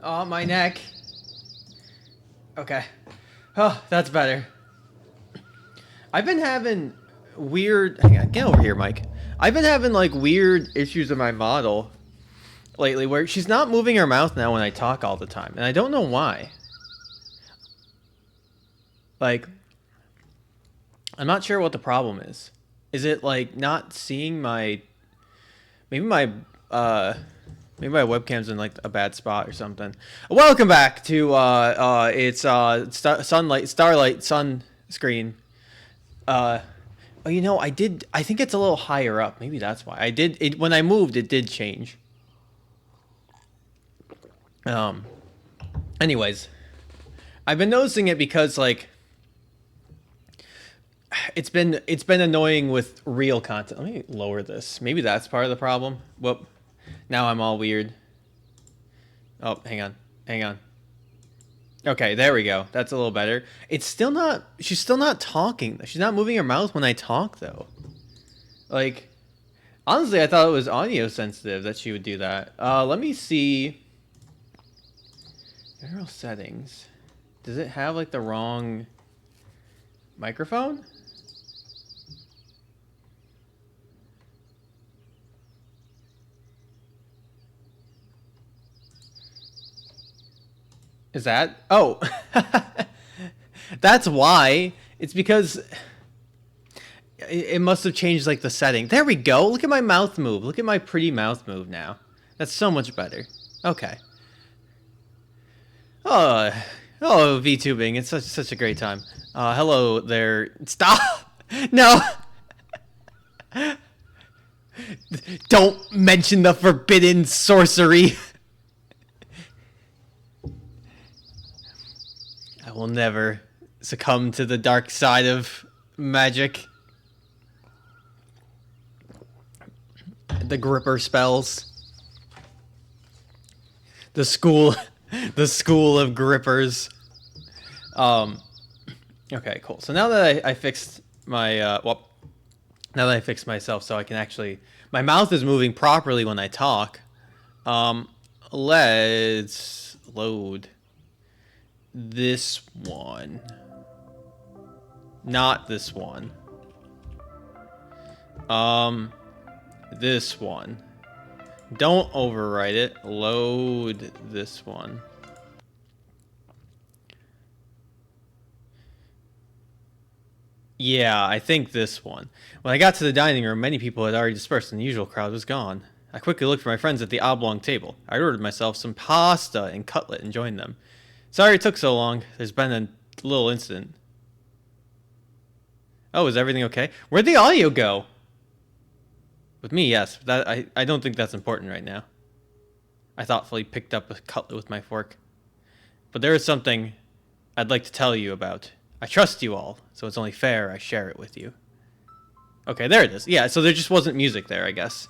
Oh, my neck. Okay. Oh, that's better. I've been having weird... Hang on, get over here, Mike. I've been having, like, weird issues with my model lately where she's not moving her mouth now when I talk all the time. And I don't know why. Like, I'm not sure what the problem is. Is it, like, not seeing my... Maybe my webcam's in like a bad spot or something. Welcome back to Starlight Sunscreen. Oh, you know, I think it's a little higher up. Maybe that's why. When I moved, it did change. Anyways, I've been noticing it because like it's been annoying with real content. Let me lower this. Maybe that's part of the problem. Whoop. Now I'm all weird. Oh, hang on. Okay, there we go. That's a little better. It's still not... She's still not talking. She's not moving her mouth when I talk, though. Like, honestly, I thought it was audio sensitive that she would do that. Let me see... General settings. Does it have, like, the wrong microphone? Is that... Oh! That's why. It's because... It must have changed, like, the setting. There we go! Look at my mouth move. Look at my pretty mouth move now. That's so much better. Okay. Oh, VTubing. It's such a great time. Hello there. Stop! No! Don't mention the forbidden sorcery! I will never succumb to the dark side of magic. The gripper spells. The school of grippers. Okay, cool. So now that I fixed my now that I fixed myself so I can actually, my mouth is moving properly when I talk. Let's load this one. Not this one. This one. Don't overwrite it. Load this one. Yeah, I think this one. When I got to the dining room, many people had already dispersed and the usual crowd was gone. I quickly looked for my friends at the oblong table. I ordered myself some pasta and cutlet and joined them. Sorry it took so long. There's been a little incident. Oh, is everything okay? Where'd the audio go? With me, yes. I don't think that's important right now. I thoughtfully picked up a cutlet with my fork. But there is something I'd like to tell you about. I trust you all, so it's only fair I share it with you. Okay, there it is. Yeah, so there just wasn't music there, I guess.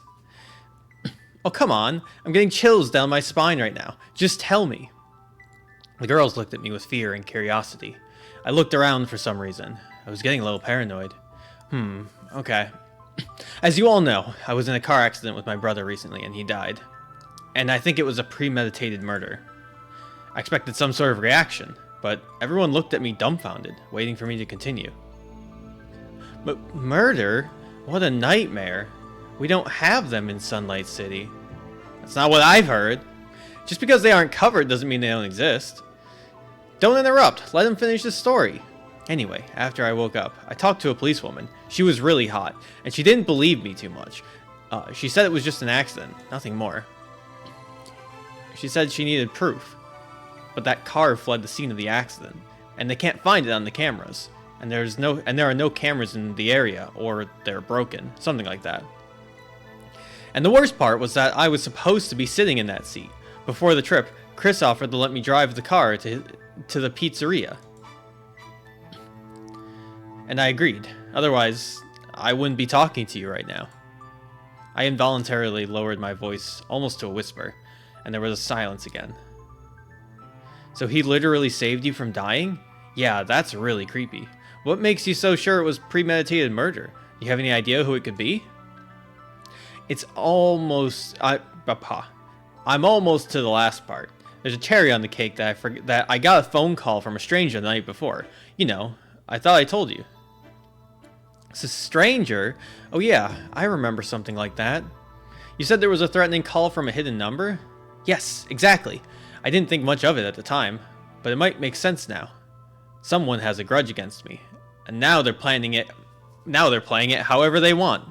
Oh, come on. I'm getting chills down my spine right now. Just tell me. The girls looked at me with fear and curiosity. I looked around for some reason. I was getting a little paranoid. Okay. As you all know, I was in a car accident with my brother recently and he died. And I think it was a premeditated murder. I expected some sort of reaction, but everyone looked at me dumbfounded, waiting for me to continue. But murder? What a nightmare. We don't have them in Sunlight City. That's not what I've heard. Just because they aren't covered doesn't mean they don't exist. Don't interrupt. Let him finish the story. Anyway, after I woke up, I talked to a policewoman. She was really hot, and she didn't believe me too much. She said it was just an accident, nothing more. She said she needed proof. But that car fled the scene of the accident, and they can't find it on the cameras. And there are no cameras in the area, or they're broken, something like that. And the worst part was that I was supposed to be sitting in that seat. Before the trip, Chris offered to let me drive the car to the pizzeria. And I agreed. Otherwise, I wouldn't be talking to you right now. I involuntarily lowered my voice almost to a whisper, and there was a silence again. So he literally saved you from dying? Yeah, that's really creepy. What makes you so sure it was premeditated murder? Do you have any idea who it could be? It's almost... I'm almost to the last part. There's a cherry on the cake that I got a phone call from a stranger the night before. You know, I thought I told you. It's a stranger? Oh yeah, I remember something like that. You said there was a threatening call from a hidden number? Yes, exactly. I didn't think much of it at the time, but it might make sense now. Someone has a grudge against me, and now they're planning it. Now they're playing it however they want.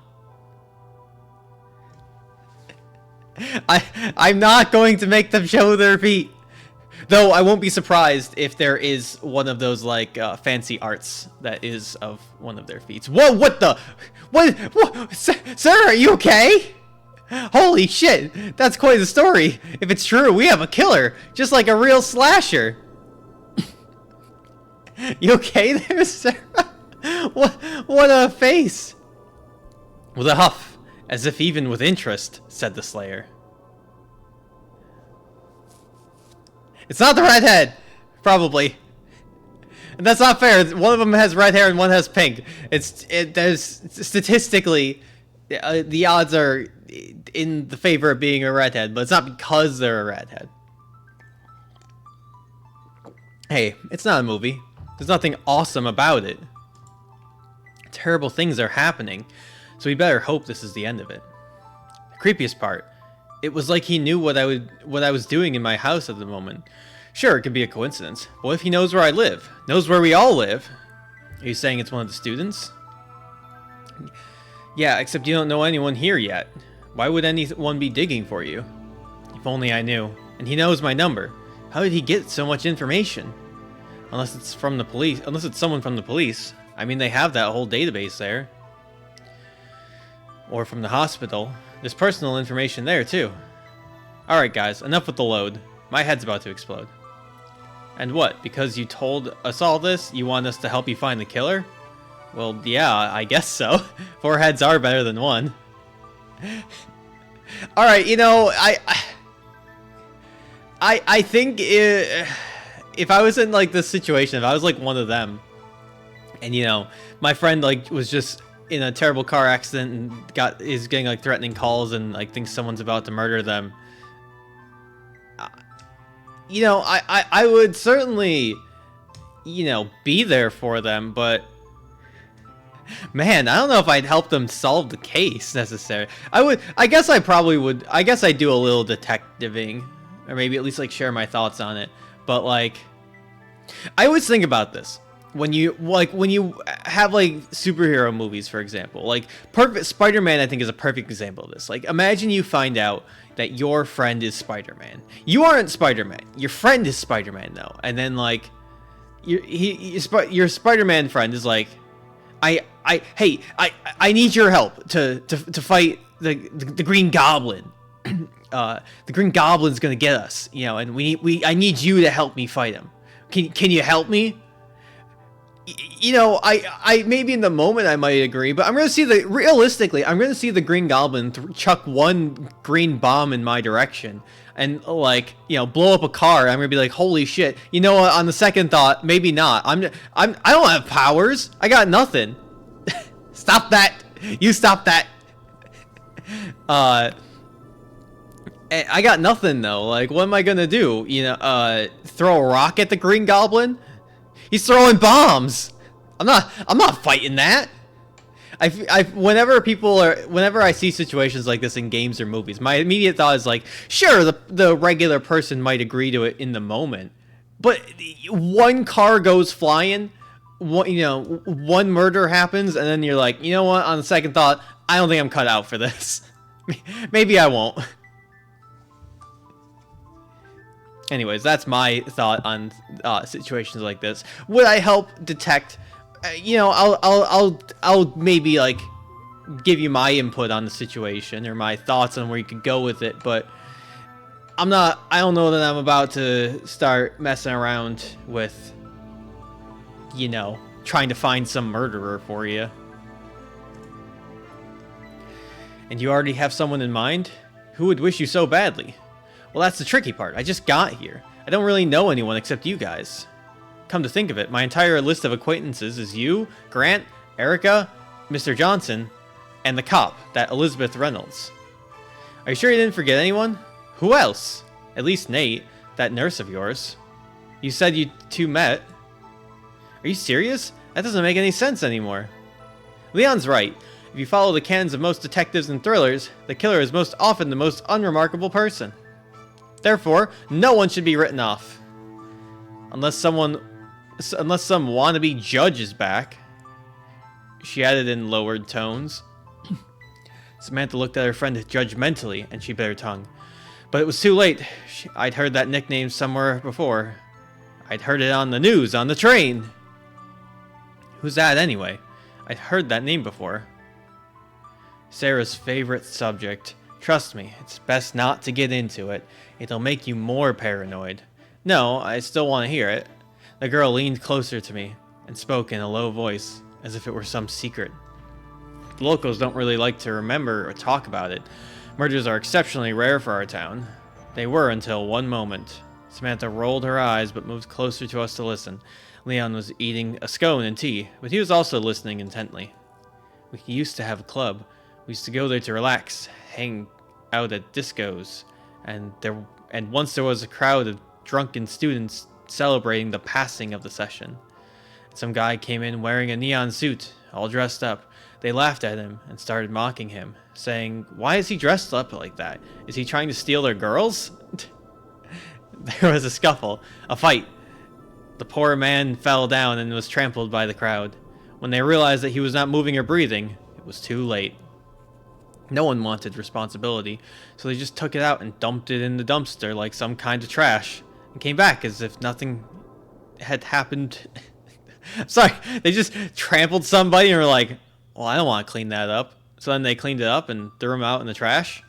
I'm not going to make them show their feet. Though I won't be surprised if there is one of those like fancy arts that is of one of their feet. Whoa, what the? What? Sir, are you okay? Holy shit, that's quite the story. If it's true, we have a killer, just like a real slasher. You okay there, sir? What a face. With a huff, as if even with interest, said the Slayer. It's not the redhead! Probably. And that's not fair. One of them has red hair and one has pink. There's statistically, the odds are in the favor of being a redhead, but it's not because they're a redhead. Hey, it's not a movie. There's nothing awesome about it. Terrible things are happening, so we better hope this is the end of it. The creepiest part, it was like he knew what I was doing in my house at the moment. Sure, it could be a coincidence, but what if he knows where I live? Knows where we all live? Are you saying it's one of the students? Yeah, except you don't know anyone here yet. Why would anyone be digging for you? If only I knew. And he knows my number. How did he get so much information? Unless it's from the police. Unless it's someone from the police. I mean, they have that whole database there. Or from the hospital. There's personal information there, too. Alright, guys. Enough with the load. My head's about to explode. And what? Because you told us all this, you want us to help you find the killer? Well, yeah, I guess so. 4 heads are better than 1. Alright, you know, I think if I was in, like, this situation, if I was, like, one of them, and, you know, my friend, like, was just in a terrible car accident and is getting, like, threatening calls and, like, thinks someone's about to murder them, you know, I would certainly, you know, be there for them, but man, I don't know if I'd help them solve the case necessarily. I guess I probably would. I guess I'd do a little detectiving, or maybe at least like share my thoughts on it. But like, I always think about this when you have like superhero movies, for example. Like Spider-Man, I think is a perfect example of this. Like, imagine you find out that your friend is Spider-Man. You aren't Spider-Man. Your friend is Spider-Man though, and then like, your Spider-Man friend is like, hey, I need your help to fight the Green Goblin. The Green Goblin's gonna get us, you know, and I need you to help me fight him. Can you help me? You know, I maybe in the moment I might agree, but realistically, I'm gonna see the Green Goblin chuck one green bomb in my direction and, like, you know, blow up a car. I'm gonna be like, holy shit. You know what? On the second thought, maybe not. I don't have powers. I got nothing. Stop that. You stop that. I got nothing though. Like, what am I gonna do? You know, throw a rock at the Green Goblin? He's throwing bombs. I'm not fighting that. Whenever I see situations like this in games or movies, my immediate thought is like, sure, the regular person might agree to it in the moment, but one car goes flying, one murder happens, and then you're like, you know what? On the second thought, I don't think I'm cut out for this. Maybe I won't. Anyways, that's my thought on situations like this. Would I help detect? You know, I'll maybe like give you my input on the situation or my thoughts on where you could go with it, but I don't know that I'm about to start messing around with, you know, trying to find some murderer for you. And you already have someone in mind? Who would wish you so badly? Well, that's the tricky part. I just got here. I don't really know anyone except you guys. Come to think of it, my entire list of acquaintances is you, Grant, Erica, Mr. Johnson, and the cop, that Elizabeth Reynolds. Are you sure you didn't forget anyone? Who else? At least Nate. that nurse of yours. You said you two met. Are you serious? That doesn't make any sense anymore. Leon's right. If you follow the canons of most detectives and thrillers, the killer is most often the most unremarkable person. Therefore, no one should be written off. Unless some wannabe judge is back. She added in lowered tones. Samantha looked at her friend judgmentally, and she bit her tongue. But it was too late. I'd heard that nickname somewhere before. I'd heard it on the news, on the train. Who's that anyway? I'd heard that name before. Sarah's favorite subject. Trust me, it's best not to get into it. It'll make you more paranoid. No, I still want to hear it. The girl leaned closer to me and spoke in a low voice, as if it were some secret. The locals don't really like to remember or talk about it. Murders are exceptionally rare for our town. They were until one moment. Samantha rolled her eyes but moved closer to us to listen. Leon was eating a scone and tea, but he was also listening intently. We used to have a club. We used to go there to relax, hang out at discos, and once there was a crowd of drunken students celebrating the passing of the session. Some guy came in wearing a neon suit, all dressed up. They laughed at him and started mocking him, saying, "Why is he dressed up like that? Is he trying to steal their girls?" There was a scuffle, a fight. The poor man fell down and was trampled by the crowd. When they realized that he was not moving or breathing, it was too late. No one wanted responsibility, so they just took it out and dumped it in the dumpster like some kind of trash, and came back as if nothing had happened. Sorry, they just trampled somebody and were like, well, I don't want to clean that up. So then they cleaned it up and threw him out in the trash.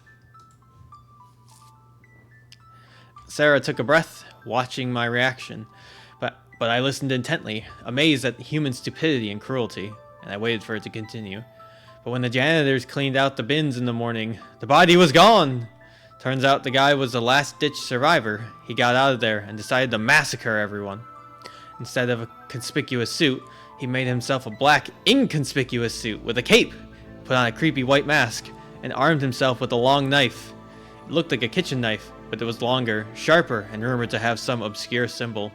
Sarah took a breath, watching my reaction, but I listened intently, amazed at human stupidity and cruelty, and I waited for it to continue. But when the janitors cleaned out the bins in the morning, the body was gone! Turns out the guy was a last-ditch survivor. He got out of there and decided to massacre everyone. Instead of a conspicuous suit, he made himself a black, inconspicuous suit with a cape, put on a creepy white mask, and armed himself with a long knife. It looked like a kitchen knife, but it was longer, sharper, and rumored to have some obscure symbol.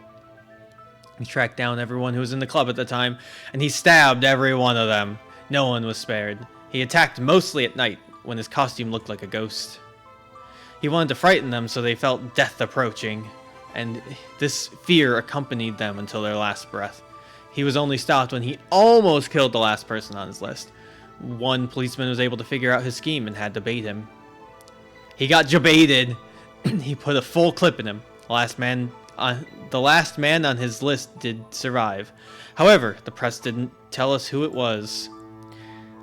He tracked down everyone who was in the club at the time, and he stabbed every one of them. No one was spared. He attacked mostly at night, when his costume looked like a ghost. He wanted to frighten them so they felt death approaching, and this fear accompanied them until their last breath. He was only stopped when he almost killed the last person on his list. One policeman was able to figure out his scheme and had to bait him. He got jebaited. He put a full clip in him. The last man on his list did survive. However, the press didn't tell us who it was.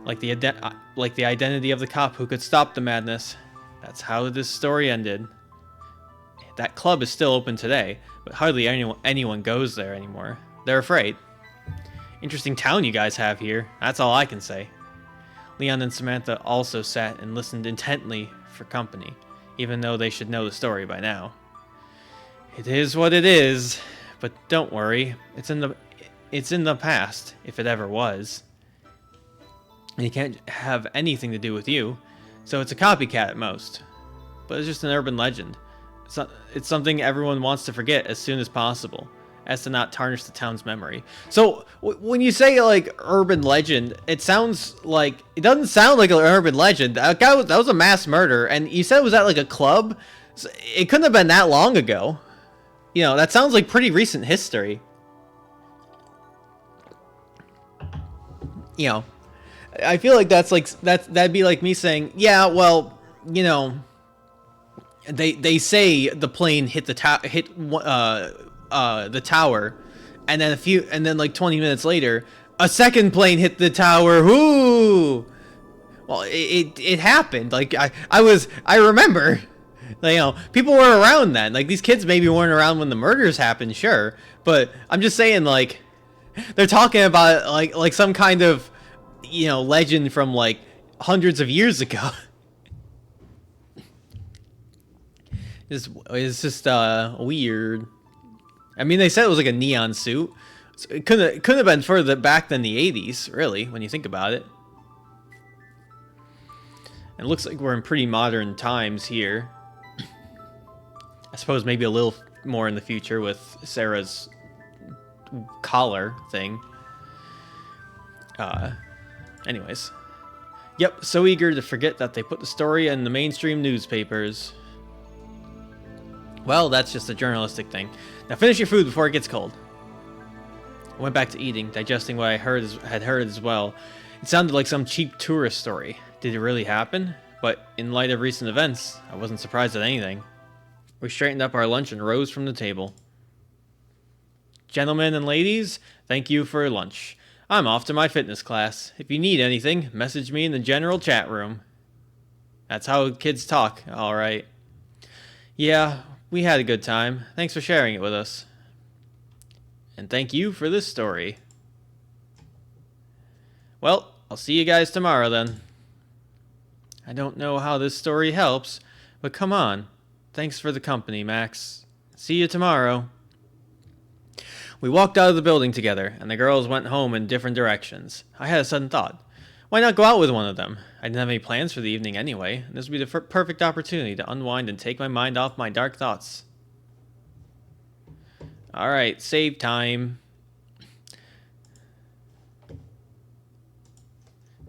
Like the identity of the cop who could stop the madness. That's how this story ended. That club is still open today, but hardly anyone goes there anymore. They're afraid. Interesting town you guys have here. That's all I can say. Leon and Samantha also sat and listened intently for company, even though they should know the story by now. It is what it is, but don't worry. It's in the past, if it ever was. And it can't have anything to do with you, so it's a copycat at most. But it's just an urban legend. It's something everyone wants to forget as soon as possible, as to not tarnish the town's memory. So when you say like urban legend, it doesn't sound like an urban legend. That was a mass murder, and you said it was at like a club. So it couldn't have been that long ago. You know, that sounds like pretty recent history. You know, I feel like that'd be like me saying, yeah, well, you know, they say the plane hit the tower, and then like 20 minutes later, a second plane hit the tower. Whoo! Well, it happened. Like I remember. You know, people were around then. Like, these kids maybe weren't around when the murders happened, sure. But I'm just saying, like, they're talking about like some kind of, you know, legend from like hundreds of years ago. It's just weird. I mean, they said it was like a neon suit. So it couldn't have been further back than the 80s, really, when you think about it. And it looks like we're in pretty modern times here. I suppose maybe a little more in the future with Sarah's collar thing. Anyways. Yep, so eager to forget that they put the story in the mainstream newspapers. Well, that's just a journalistic thing. Now finish your food before it gets cold. I went back to eating, digesting what I had heard as well. It sounded like some cheap tourist story. Did it really happen? But in light of recent events, I wasn't surprised at anything. We straightened up our lunch and rose from the table. Gentlemen and ladies, thank you for lunch. I'm off to my fitness class. If you need anything, message me in the general chat room. That's how kids talk, alright. Yeah, we had a good time. Thanks for sharing it with us. And thank you for this story. Well, I'll see you guys tomorrow then. I don't know how this story helps, but come on. Thanks for the company, Max. See you tomorrow. We walked out of the building together, and the girls went home in different directions. I had a sudden thought. Why not go out with one of them? I didn't have any plans for the evening anyway, and this would be the perfect opportunity to unwind and take my mind off my dark thoughts. Alright, save time.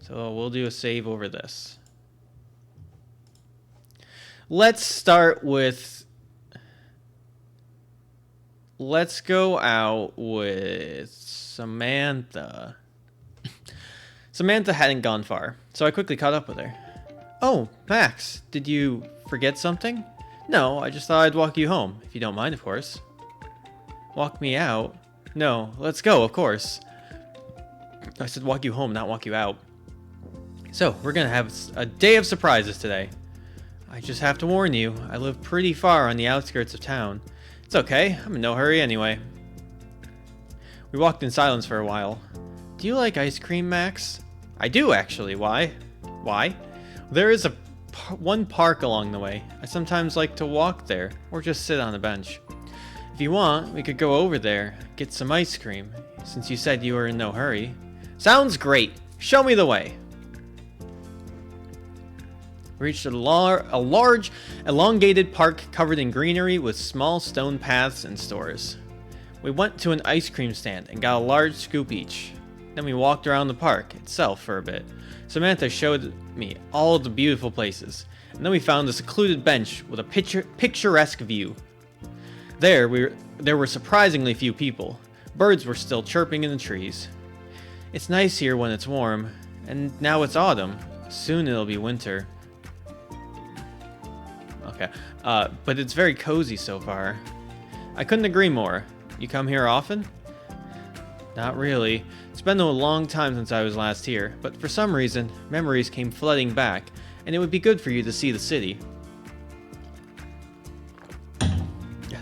So we'll do a save over this. Let's start with... Let's go out with Samantha. Samantha hadn't gone far, so I quickly caught up with her. Oh, Max, did you forget something? No, I just thought I'd walk you home, if you don't mind, of course. Walk me out? No, let's go, of course. I said walk you home, not walk you out. So, we're gonna have a day of surprises today. I just have to warn you, I live pretty far on the outskirts of town. It's okay, I'm in no hurry anyway. We walked in silence for a while. Do you like ice cream, Max? I do, actually. Why? Why? There is one park along the way. I sometimes like to walk there, or just sit on a bench. If you want, we could go over there, get some ice cream, since you said you were in no hurry. Sounds great! Show me the way! We reached a large, elongated park covered in greenery with small stone paths and stores. We went to an ice cream stand and got a large scoop each. Then we walked around the park itself for a bit. Samantha showed me all the beautiful places, and then we found a secluded bench with a picturesque view. There were surprisingly few people. Birds were still chirping in the trees. It's nice here when it's warm, and now it's autumn. Soon it'll be winter. Okay, but it's very cozy so far. I couldn't agree more. You come here often? Not really. It's been a long time since I was last here, but for some reason, memories came flooding back, and it would be good for you to see the city.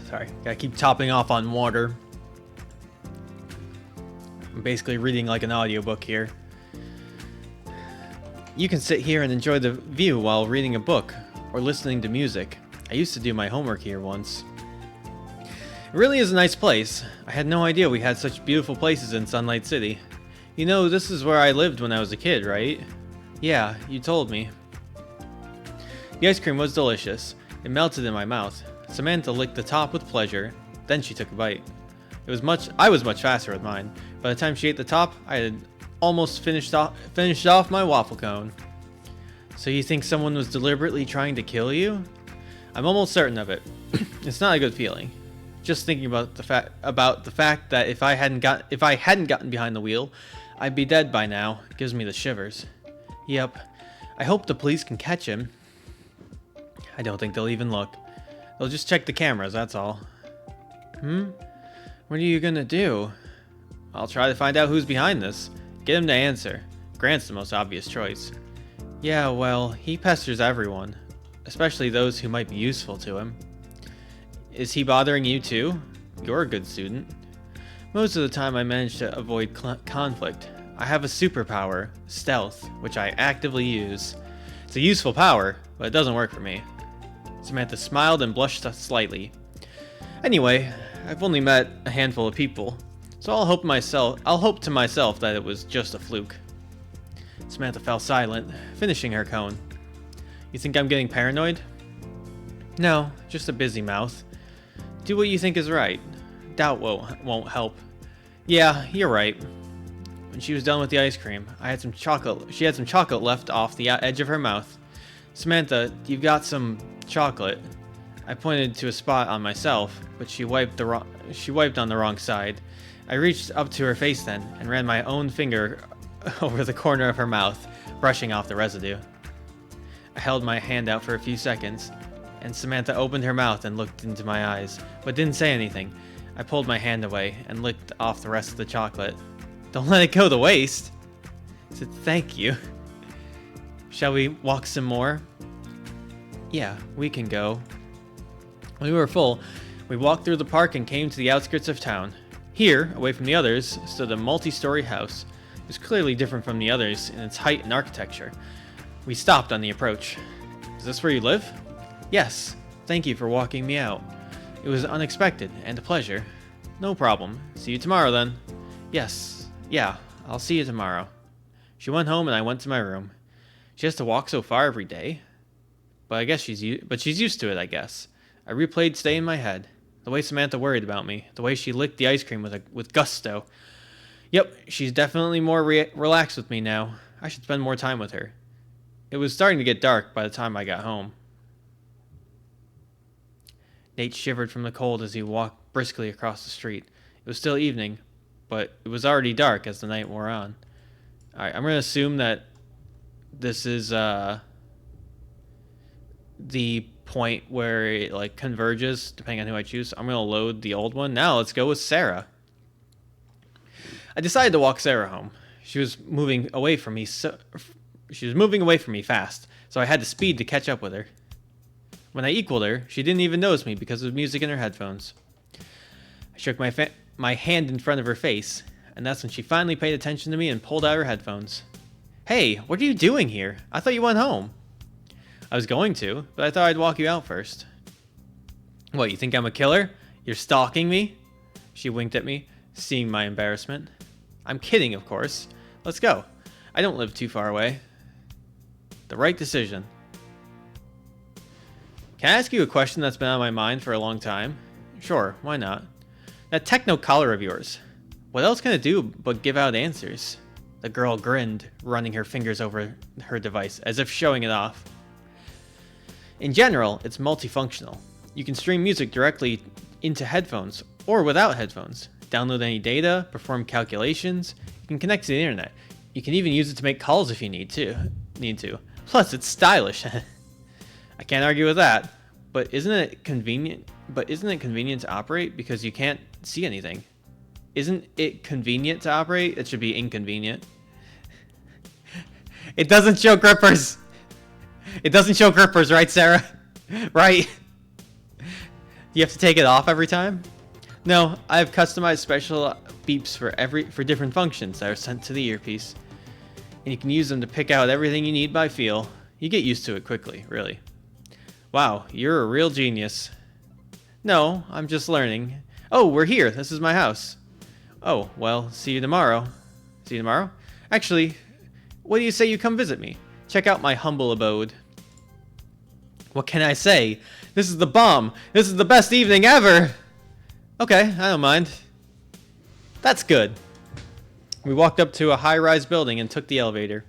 Sorry, gotta keep topping off on water. I'm basically reading like an audiobook here. You can sit here and enjoy the view while reading a book, or listening to music. I used to do my homework here once. It really is a nice place. I had no idea we had such beautiful places in Sunlight City. You know, this is where I lived when I was a kid, right? Yeah, you told me. The ice cream was delicious. It melted in my mouth. Samantha licked the top with pleasure. Then she took a bite. I was much faster with mine. By the time she ate the top, I had almost finished off my waffle cone. So you think someone was deliberately trying to kill you? I'm almost certain of it. It's not a good feeling. Just thinking about the fact that if I hadn't gotten behind the wheel, I'd be dead by now. Gives me the shivers. Yep. I hope the police can catch him. I don't think they'll even look. They'll just check the cameras, that's all. What are you gonna do? I'll try to find out who's behind this. Get him to answer. Grant's the most obvious choice. Yeah, well, he pesters everyone. Especially those who might be useful to him. Is he bothering you too? You're a good student. Most of the time I manage to avoid conflict. I have a superpower, stealth, which I actively use. It's a useful power, but it doesn't work for me. Samantha smiled and blushed slightly. Anyway, I've only met a handful of people, so I'll hope to myself that it was just a fluke. Samantha fell silent, finishing her cone. You think I'm getting paranoid? No, just a busy mouth. Do what you think is right. Doubt won't help. Yeah, you're right. When she was done with the ice cream, she had some chocolate left off the edge of her mouth. Samantha, you've got some chocolate. I pointed to a spot on myself, but she wiped on the wrong side. I reached up to her face then, and ran my own finger over the corner of her mouth, brushing off the residue. I held my hand out for a few seconds, and Samantha opened her mouth and looked into my eyes, but didn't say anything. I pulled my hand away and licked off the rest of the chocolate. Don't let it go to waste. I said, thank you. Shall we walk some more? Yeah, we can go. When we were full, we walked through the park and came to the outskirts of town. Here, away from the others, stood a multi-story house. It was clearly different from the others in its height and architecture. We stopped on the approach. Is this where you live? Yes. Thank you for walking me out. It was unexpected and a pleasure. No problem. See you tomorrow then. Yes. Yeah, I'll see you tomorrow. She went home and I went to my room. She has to walk so far every day. But she's used to it, I guess. I replayed Stay in my head. The way Samantha worried about me. The way she licked the ice cream with gusto. Yep, she's definitely more relaxed with me now. I should spend more time with her. It was starting to get dark by the time I got home. Nate shivered from the cold as he walked briskly across the street. It was still evening, but it was already dark as the night wore on. Alright, I'm going to assume that this is the point where it like converges depending on who I choose. I'm going to load the old one. Now let's go with Sarah. I decided to walk Sarah home. She was moving away from me fast, so I had to speed to catch up with her. When I equaled her, she didn't even notice me because of music in her headphones. I shook my hand in front of her face, and that's when she finally paid attention to me and pulled out her headphones. Hey, what are you doing here? I thought you went home. I was going to, but I thought I'd walk you out first. What, you think I'm a killer? You're stalking me? She winked at me, seeing my embarrassment. I'm kidding, of course. Let's go. I don't live too far away. The right decision. Can I ask you a question that's been on my mind for a long time? Sure, why not? That techno collar of yours. What else can it do but give out answers? The girl grinned, running her fingers over her device, as if showing it off. In general, it's multifunctional. You can stream music directly into headphones, or without headphones. Download any data, perform calculations. You can connect to the internet. You can even use it to make calls if you need to. Plus, it's stylish. I can't argue with that. But isn't it convenient to operate because you can't see anything? Isn't it convenient to operate? It should be inconvenient. It doesn't show grippers. It doesn't show grippers, right, Sarah? Right? You have to take it off every time? No, I have customized special beeps for different functions that are sent to the earpiece. And you can use them to pick out everything you need by feel. You get used to it quickly, really. Wow, you're a real genius. No, I'm just learning. Oh, we're here. This is my house. Oh, well, see you tomorrow. See you tomorrow? Actually, what do you say you come visit me? Check out my humble abode. What can I say? This is the bomb. This is the best evening ever. Okay, I don't mind. That's good. We walked up to a high-rise building and took the elevator.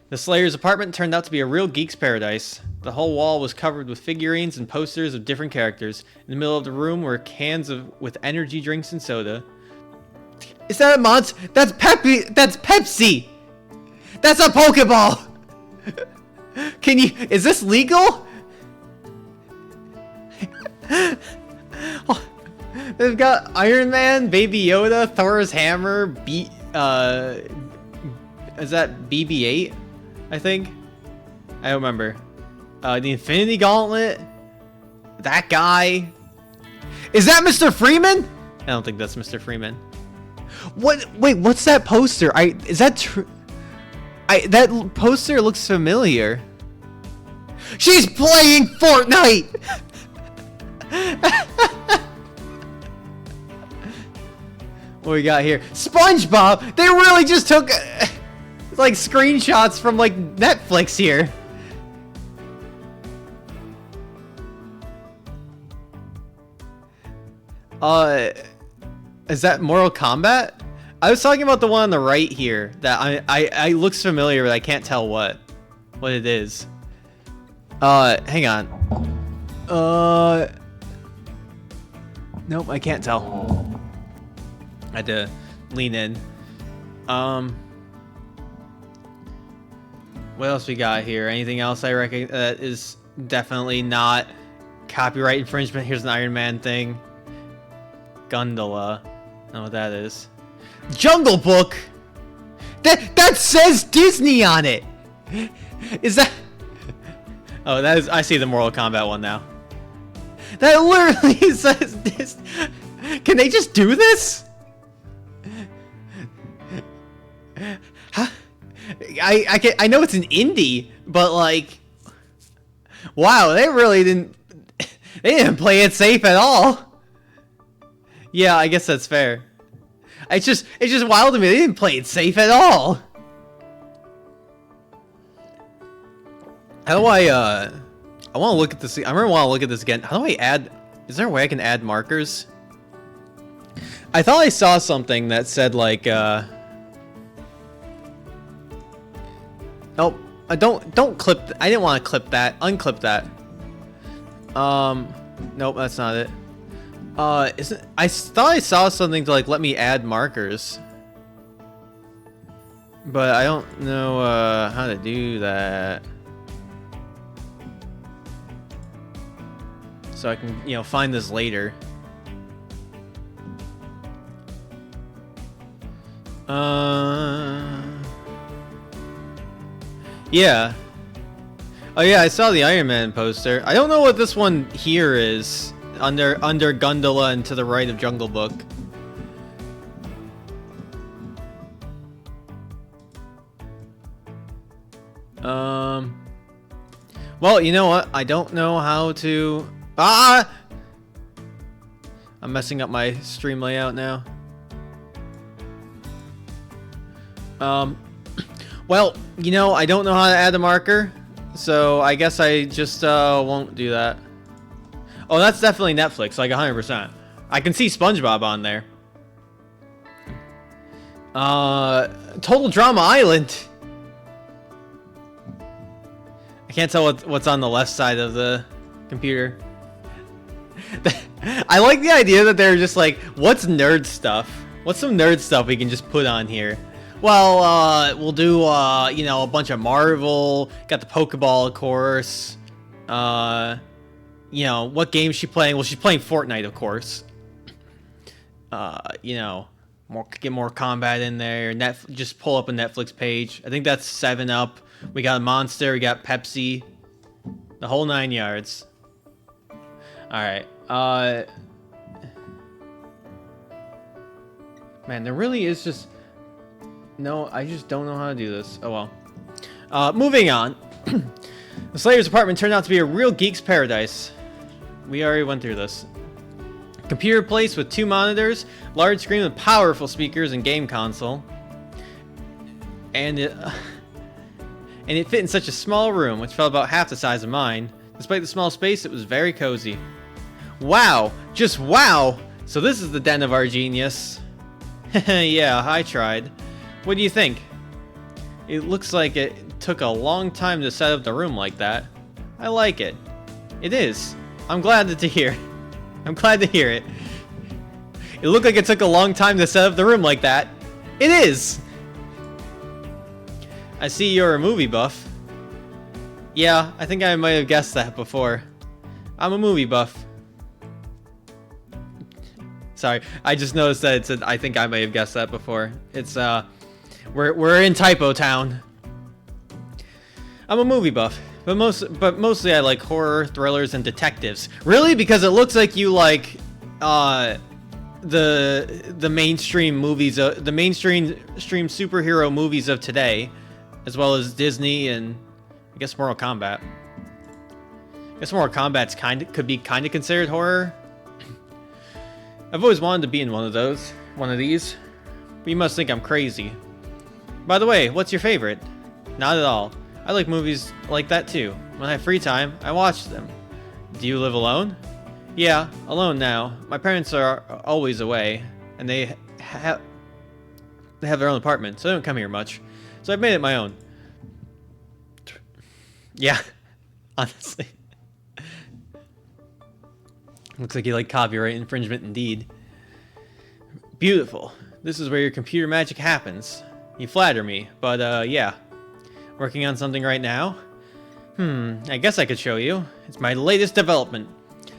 The Slayer's apartment turned out to be a real geek's paradise. The whole wall was covered with figurines and posters of different characters. In the middle of the room were cans with energy drinks and soda. Is that a monster? That's Pepsi! That's Pepsi! That's a Pokeball! Is this legal? They've got Iron Man, Baby Yoda, Thor's hammer, is that BB-8? I think? I don't remember. The Infinity Gauntlet? That guy? Is that Mr. Freeman? I don't think that's Mr. Freeman. What? Wait, what's that poster? Is that true? That poster looks familiar. She's playing Fortnite! What we got here? SpongeBob! They really just took like screenshots from like Netflix here. Uh, is that Mortal Kombat? I was talking about the one on the right here that I looks familiar, but I can't tell what it is. Hang on. Nope, I can't tell. I had to lean in. What else we got here? Anything else I reckon that is definitely not copyright infringement? Here's an Iron Man thing. Gondola. I don't know what that is. Jungle Book? That says Disney on it! Is that... Oh, that is... I see the Mortal Kombat one now. That literally says this. Can they just do this? Huh? I know it's an indie, but like, wow, they really didn't. They didn't play it safe at all. Yeah, I guess that's fair. It's just wild to me. They didn't play it safe at all. How do I want to look at this. I remember want to look at this again. How do I add? Is there a way I can add markers? I thought I saw something that said like. Nope. Don't clip. I didn't want to clip that. Unclip that. Nope, that's not it. Isn't? I thought I saw something to like let me add markers, but I don't know how to do that. So I can, you know, find this later. Yeah. Oh yeah, I saw the Iron Man poster. I don't know what this one here is. Under Gondola and to the right of Jungle Book. Well, you know what? I don't know how to... I'm messing up my stream layout now. Well, you know, I don't know how to add a marker, so I guess I just won't do that. Oh, that's definitely Netflix, like 100%. I can see SpongeBob on there. Total Drama Island. I can't tell what's on the left side of the computer. I like the idea that they're just like, what's nerd stuff? What's some nerd stuff we can just put on here? Well, we'll do, you know, a bunch of Marvel. Got the Pokeball, of course. You know, what game is she playing? Well, she's playing Fortnite, of course. You know, get more combat in there. Just pull up a Netflix page. I think that's 7-Up. We got Monster. We got Pepsi. The whole 9 yards. All right. Man, there really is just... No, I just don't know how to do this. Oh, well. Moving on. The Slayer's apartment turned out to be a real geek's paradise. We already went through this. Computer place with 2 monitors, large screen with powerful speakers and game console. And it fit in such a small room, which felt about half the size of mine. Despite the small space, it was very cozy. Wow! Just wow! So this is the den of our genius. Yeah, I tried. What do you think? It looks like it took a long time to set up the room like that. I like it. It is. I'm glad to hear. I'm glad to hear it. It looked like it took a long time to set up the room like that. It is! I see you're a movie buff. Yeah, I think I might have guessed that before. I'm a movie buff. Sorry, I just noticed that it said I think I may have guessed that before. It's we're in Typo Town. I'm a movie buff, but mostly I like horror, thrillers, and detectives. Really? Because it looks like you like the mainstream movies, the mainstream superhero movies of today, as well as Disney and I guess Mortal Kombat. I guess Mortal Kombat's could be kind of considered horror. I've always wanted to be in one of these. But you must think I'm crazy. By the way, what's your favorite? Not at all. I like movies like that too. When I have free time, I watch them. Do you live alone? Yeah, alone now. My parents are always away, and they have their own apartment, so they don't come here much. So I've made it my own. Yeah, honestly. Looks like you like copyright infringement indeed. Beautiful. This is where your computer magic happens. You flatter me, but yeah. Working on something right now? I guess I could show you. It's my latest development.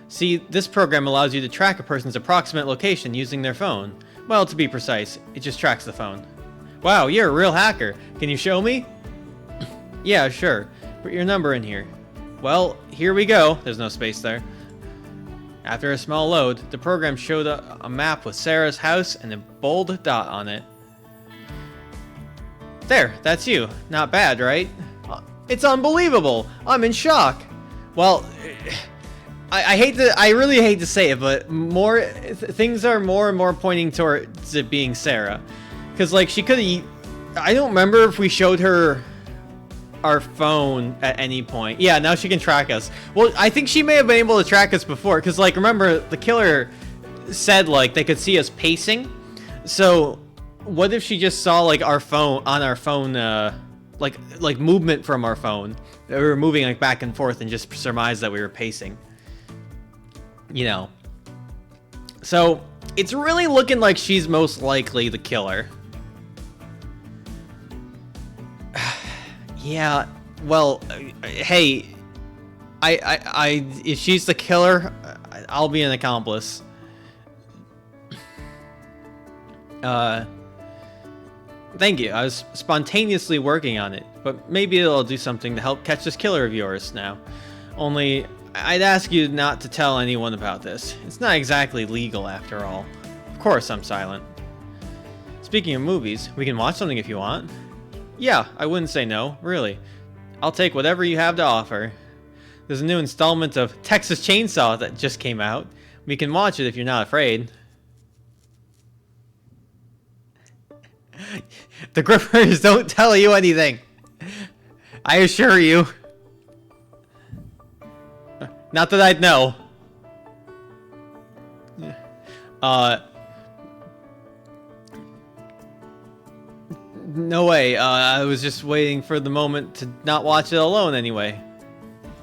See, this program allows you to track a person's approximate location using their phone. Well, to be precise, it just tracks the phone. Wow, you're a real hacker. Can you show me? Yeah, sure. Put your number in here. Well, here we go. There's no space there. After a small load, the program showed a map with Sarah's house and a bold dot on it. There, that's you. Not bad, right? It's unbelievable. I'm in shock. Well, I really hate to say it, but things are more and more pointing towards it being Sarah. Because, like, she could have... I don't remember if we showed her our phone at any point. Yeah, now she can track us. Well, I think she may have been able to track us before. Because, like, remember, the killer said, like, they could see us pacing. So, what if she just saw, like, our phone, on our phone, like movement from our phone? We were moving, like, back and forth and just surmised that we were pacing. You know. So, it's really looking like she's most likely the killer. Yeah, well, hey, if she's the killer, I'll be an accomplice. Thank you. I was spontaneously working on it, but maybe it'll do something to help catch this killer of yours now. Only, I'd ask you not to tell anyone about this. It's not exactly legal after all. Of course I'm silent. Speaking of movies, we can watch something if you want. Yeah, I wouldn't say no, really. I'll take whatever you have to offer. There's a new installment of Texas Chainsaw that just came out. We can watch it if you're not afraid. The grippers don't tell you anything. I assure you. Not that I'd know. No way. I was just waiting for the moment to not watch it alone anyway.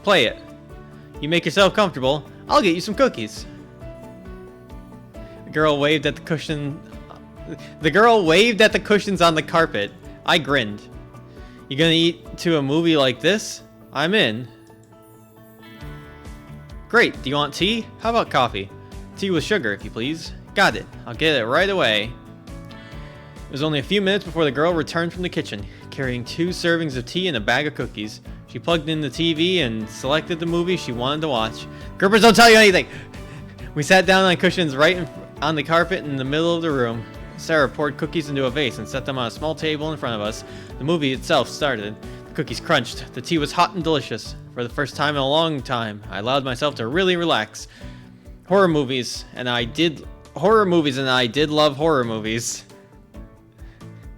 Play it. You make yourself comfortable. I'll get you some cookies. The girl waved at the cushion. The girl waved at the cushions on the carpet. I grinned. You gonna eat to a movie like this? I'm in. Great. Do you want tea? How about coffee? Tea with sugar, if you please. Got it. I'll get it right away. It was only a few minutes before the girl returned from the kitchen, carrying 2 servings of tea and a bag of cookies. She plugged in the TV and selected the movie she wanted to watch. Grippers don't tell you anything! We sat down on cushions on the carpet in the middle of the room. Sarah poured cookies into a vase and set them on a small table in front of us. The movie itself started. The cookies crunched. The tea was hot and delicious. For the first time in a long time, I allowed myself to really relax. Horror movies, and I did love horror movies.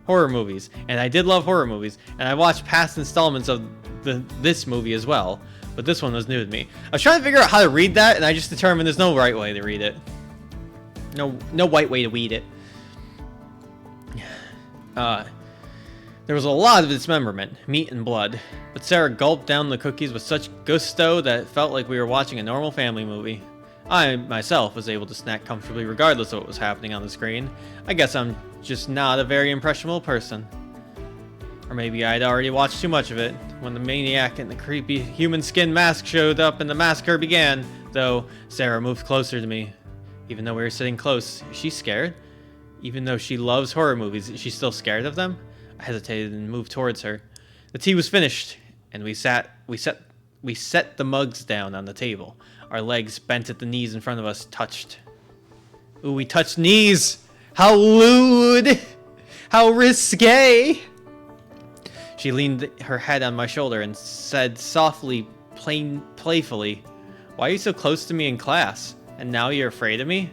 And I did love horror movies. And I watched past installments of this movie as well. But this one was new to me. I was trying to figure out how to read that, and I just determined there's no right way to read it. No right way to read it. There was a lot of dismemberment, meat and blood. But Sarah gulped down the cookies with such gusto that it felt like we were watching a normal family movie. I, myself, was able to snack comfortably regardless of what was happening on the screen. I guess I'm just not a very impressionable person. Or maybe I'd already watched too much of it. When the maniac in the creepy human skin mask showed up and the massacre began, though, Sarah moved closer to me. Even though we were sitting close, is she scared? Even though she loves horror movies, is she still scared of them? I hesitated and moved towards her. The tea was finished, and we set the mugs down on the table. Our legs, bent at the knees in front of us, touched. Ooh, we touched knees! How lewd! How risque! She leaned her head on my shoulder and said softly, playfully, "Why are you so close to me in class? And now you're afraid of me?"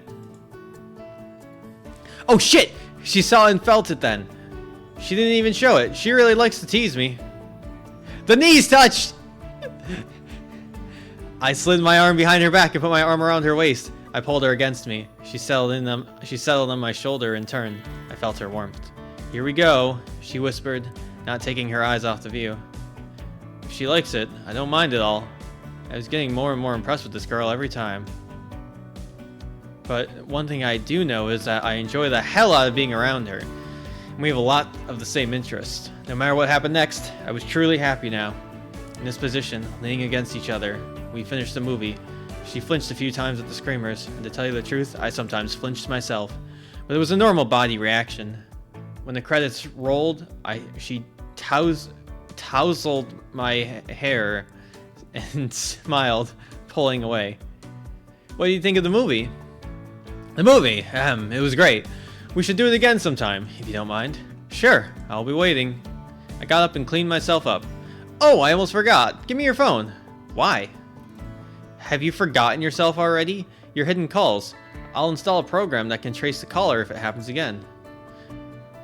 Oh shit! She saw and felt it then. She didn't even show it. She really likes to tease me. The knees touched! I slid my arm behind her back and put my arm around her waist. I pulled her against me. She settled on my shoulder in turn. I felt her warmth. Here we go, she whispered, not taking her eyes off the view. If she likes it, I don't mind at all. I was getting more and more impressed with this girl every time. But one thing I do know is that I enjoy the hell out of being around her. And we have a lot of the same interests. No matter what happened next, I was truly happy now. In this position, leaning against each other, we finished the movie. She flinched a few times at the screamers, and to tell you the truth, I sometimes flinched myself. But it was a normal body reaction. When the credits rolled, she tousled my hair and smiled, pulling away. What do you think of the movie? The movie? It was great. We should do it again sometime, if you don't mind. Sure, I'll be waiting. I got up and cleaned myself up. Oh, I almost forgot. Give me your phone. Why? Have you forgotten yourself already? Your hidden calls. I'll install a program that can trace the caller if it happens again.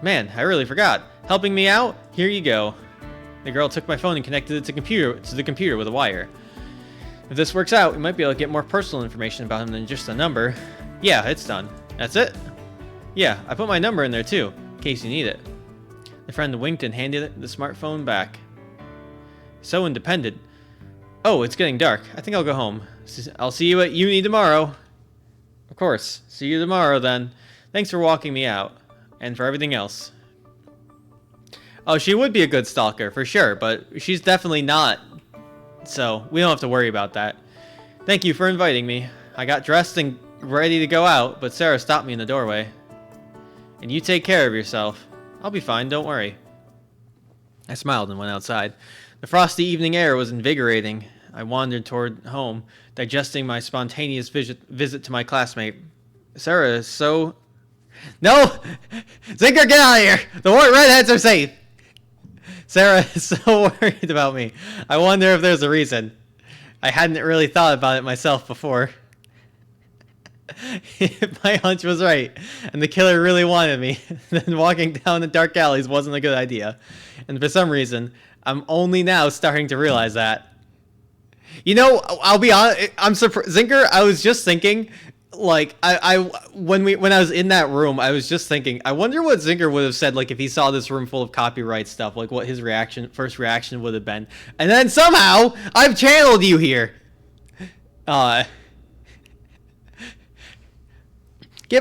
Man, I really forgot. Helping me out? Here you go. The girl took my phone and connected it to the computer with a wire. If this works out, we might be able to get more personal information about him than just a number. Yeah, it's done. That's it? Yeah, I put my number in there too, in case you need it. The friend winked and handed the smartphone back. So independent. Oh, it's getting dark. I think I'll go home. I'll see you at uni tomorrow. Of course. See you tomorrow then. Thanks for walking me out. And for everything else. Oh, she would be a good stalker, for sure, but she's definitely not. So, we don't have to worry about that. Thank you for inviting me. I got dressed and ready to go out, but Sarah stopped me in the doorway. And you take care of yourself. I'll be fine, don't worry. I smiled and went outside. The frosty evening air was invigorating. I wandered toward home, digesting my spontaneous visit to my classmate. Sarah is so... No! Zinker, get out of here! The redheads are safe! Sarah is so worried about me. I wonder if there's a reason. I hadn't really thought about it myself before. If my hunch was right, and the killer really wanted me, then walking down the dark alleys wasn't a good idea. And for some reason, I'm only now starting to realize that. You know, I'll be honest, I'm surprised. Zinker, I was just thinking... Like when I was in that room, I was just thinking, I wonder what Zinker would have said, like if he saw this room full of copyright stuff, like what his first reaction would have been. And then somehow I've channeled you here. Get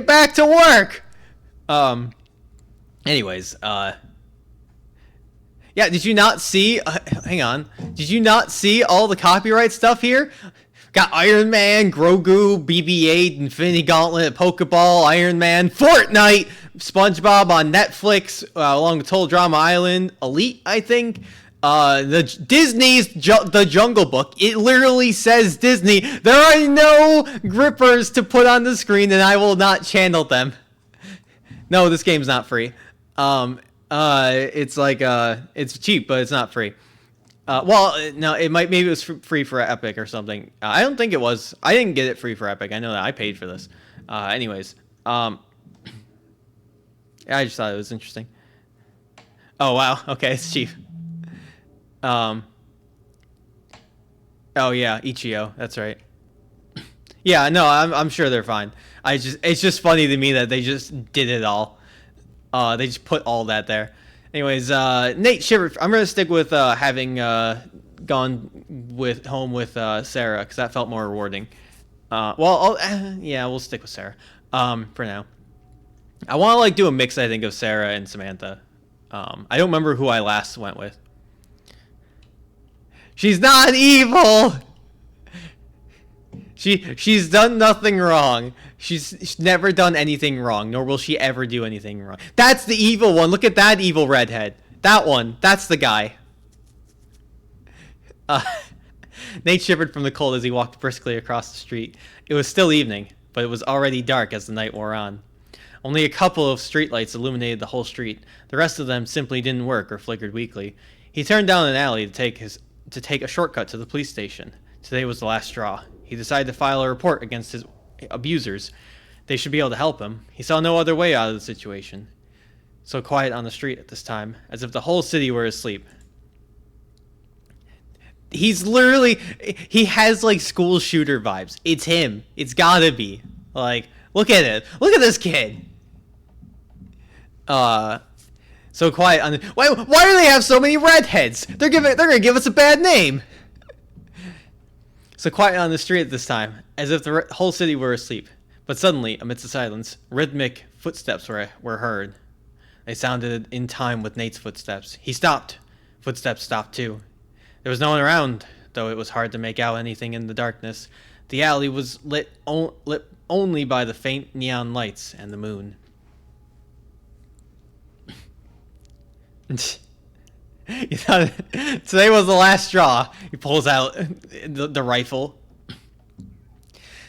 back to work. Anyways, yeah, did you not see? Hang on, did you not see all the copyright stuff here? Got Iron Man, Grogu, BB-8, Infinity Gauntlet, Pokeball, Iron Man, Fortnite, SpongeBob on Netflix, along with Total Drama Island, Elite, I think. The Disney's The Jungle Book. It literally says Disney. There are no grippers to put on the screen, and I will not channel them. No, this game's not free. It's like it's cheap, but it's not free. Well, no, maybe it was free for Epic or something. I don't think it was. I didn't get it free for Epic. I know that I paid for this. Anyways, I just thought it was interesting. Oh wow, okay, it's cheap. Oh yeah, Ichio, that's right. Yeah, no, I'm sure they're fine. It's just funny to me that they just did it all. They just put all that there. Anyways, Nate Shiver, I'm gonna stick with having gone home with Sarah because that felt more rewarding. Yeah, we'll stick with Sarah for now. I want to like do a mix, I think, of Sarah and Samantha. I don't remember who I last went with. She's not evil. She's done nothing wrong. She's never done anything wrong, nor will she ever do anything wrong. That's the evil one. Look at that evil redhead. That one. That's the guy. Nate shivered from the cold as he walked briskly across the street. It was still evening, but it was already dark as the night wore on. Only a couple of streetlights illuminated the whole street. The rest of them simply didn't work or flickered weakly. He turned down an alley to take a shortcut to the police station. Today was the last straw. He decided to file a report against his abusers. They should be able to help him. He saw no other way out of the situation. So quiet on the street at this time, as if the whole city were asleep. He's literally, he has like school shooter vibes. It's him. It's gotta be. Like, look at it. Look at this kid. So quiet on the, why do they have so many redheads? They're gonna give us a bad name. So quiet on the street at this time, as if the whole city were asleep. But suddenly, amidst the silence, rhythmic footsteps were heard. They sounded in time with Nate's footsteps. He stopped. Footsteps stopped too. There was no one around, though it was hard to make out anything in the darkness. The alley was lit only by the faint neon lights and the moon. You thought today was the last straw. He pulls out the rifle.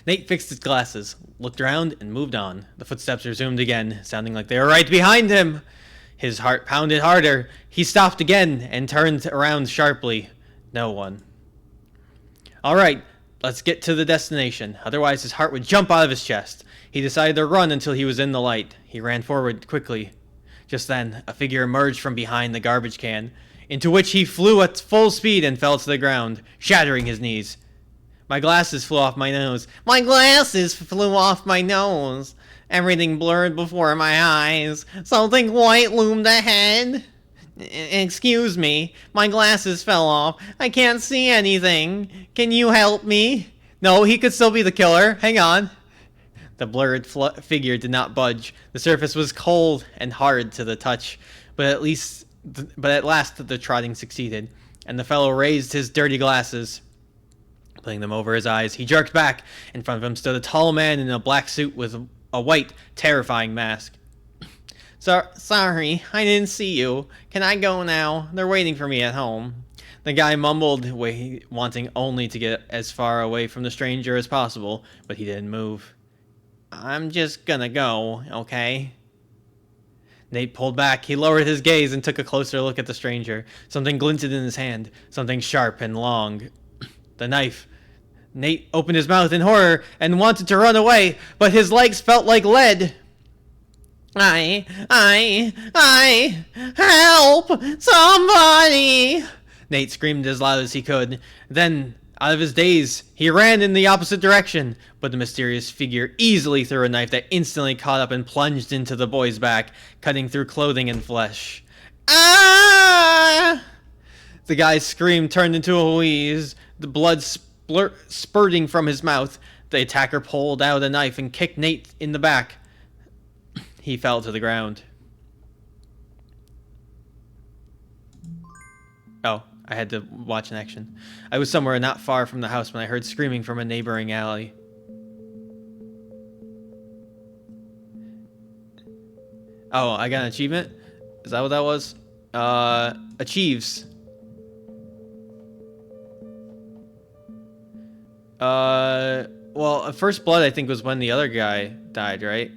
Nate fixed his glasses, looked around, and moved on. The footsteps resumed again, sounding like they were right behind him. His heart pounded harder. He stopped again and turned around sharply. No one. All right, let's get to the destination. Otherwise, his heart would jump out of his chest. He decided to run until he was in the light. He ran forward quickly. Just then, a figure emerged from behind the garbage can, into which he flew at full speed and fell to the ground, shattering his knees. My glasses flew off my nose. My glasses flew off my nose. Everything blurred before my eyes. Something white loomed ahead. Excuse me, my glasses fell off. I can't see anything. Can you help me? No, he could still be the killer. Hang on. The blurred figure did not budge. The surface was cold and hard to the touch, but at last the trotting succeeded, and the fellow raised his dirty glasses. Putting them over his eyes, he jerked back. In front of him stood a tall man in a black suit with a white, terrifying mask. Sorry, I didn't see you. Can I go now? They're waiting for me at home. The guy mumbled, wanting only to get as far away from the stranger as possible, but he didn't move. I'm just gonna go, okay? Nate pulled back. He lowered his gaze and took a closer look at the stranger. Something glinted in his hand, something sharp and long. The knife. Nate opened his mouth in horror and wanted to run away, but his legs felt like lead. Help! Somebody! Nate screamed as loud as he could. Then, out of his daze, he ran in the opposite direction, but the mysterious figure easily threw a knife that instantly caught up and plunged into the boy's back, cutting through clothing and flesh. Ah! The guy's scream turned into a wheeze, the blood spurting from his mouth. The attacker pulled out a knife and kicked Nate in the back. He fell to the ground. Oh, I had to watch an action. I was somewhere not far from the house when I heard screaming from a neighboring alley. Oh, I got an achievement? Is that what that was? Achieves. Well, first blood I think was when the other guy died, right?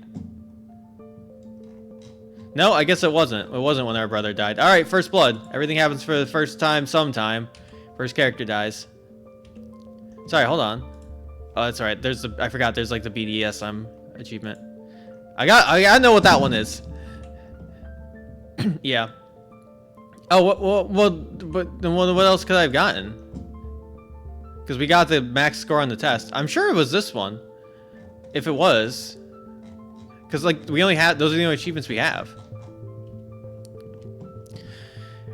No, I guess it wasn't. It wasn't when our brother died. Alright, first blood. Everything happens for the first time sometime. First character dies. Sorry, hold on. Oh, that's alright. There's the, I forgot there's like the BDSM achievement. I gotta know what that one is. Yeah. Oh, what else could I have gotten? Because we got the max score on the test. I'm sure it was this one. If it was. Because, like, we only had... Those are the only achievements we have.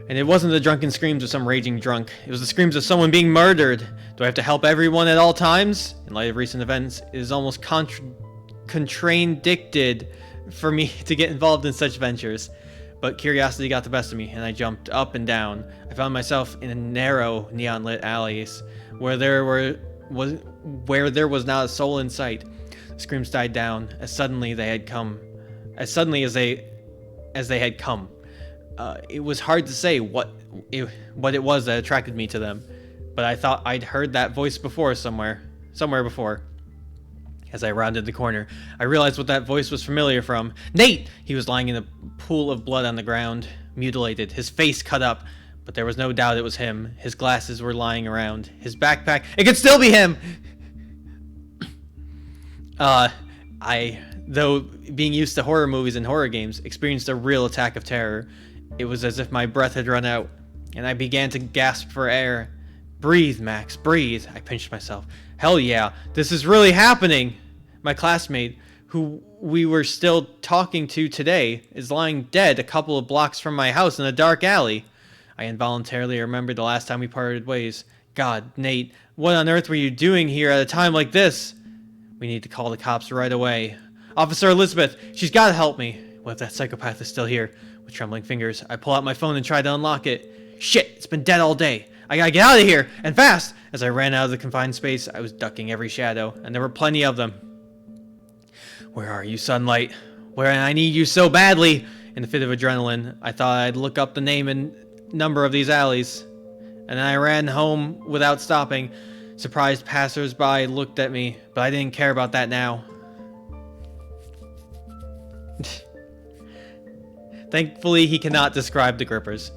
And it wasn't the drunken screams of some raging drunk. It was the screams of someone being murdered. Do I have to help everyone at all times? In light of recent events, it is almost contradicted for me to get involved in such ventures. But curiosity got the best of me, and I jumped up and down. I found myself in a narrow, neon-lit alleys where there was not a soul in sight. The screams died down as suddenly they had come. As suddenly as they had come. It was hard to say what it was that attracted me to them, but I thought I'd heard that voice before somewhere before. As I rounded the corner, I realized what that voice was familiar from. Nate! He was lying in a pool of blood on the ground, mutilated, his face cut up, but there was no doubt it was him. His glasses were lying around. His backpack... It could still be him! Though being used to horror movies and horror games, experienced a real attack of terror. It was as if my breath had run out, and I began to gasp for air. Breathe, Max, breathe. I pinched myself. Hell yeah, this is really happening. My classmate, who we were still talking to today, is lying dead a couple of blocks from my house in a dark alley. I involuntarily remembered the last time we parted ways. God, Nate, what on earth were you doing here at a time like this? We need to call the cops right away. Officer Elizabeth, she's got to help me. What if that psychopath is still here? With trembling fingers, I pull out my phone and try to unlock it. Shit, it's been dead all day. I gotta get out of here, and fast! As I ran out of the confined space, I was ducking every shadow, and there were plenty of them. Where are you, Sunlight? Where I need you so badly! In a fit of adrenaline, I thought I'd look up the name and number of these alleys. And then I ran home without stopping. Surprised passers-by looked at me, but I didn't care about that now. Thankfully, he cannot describe the grippers.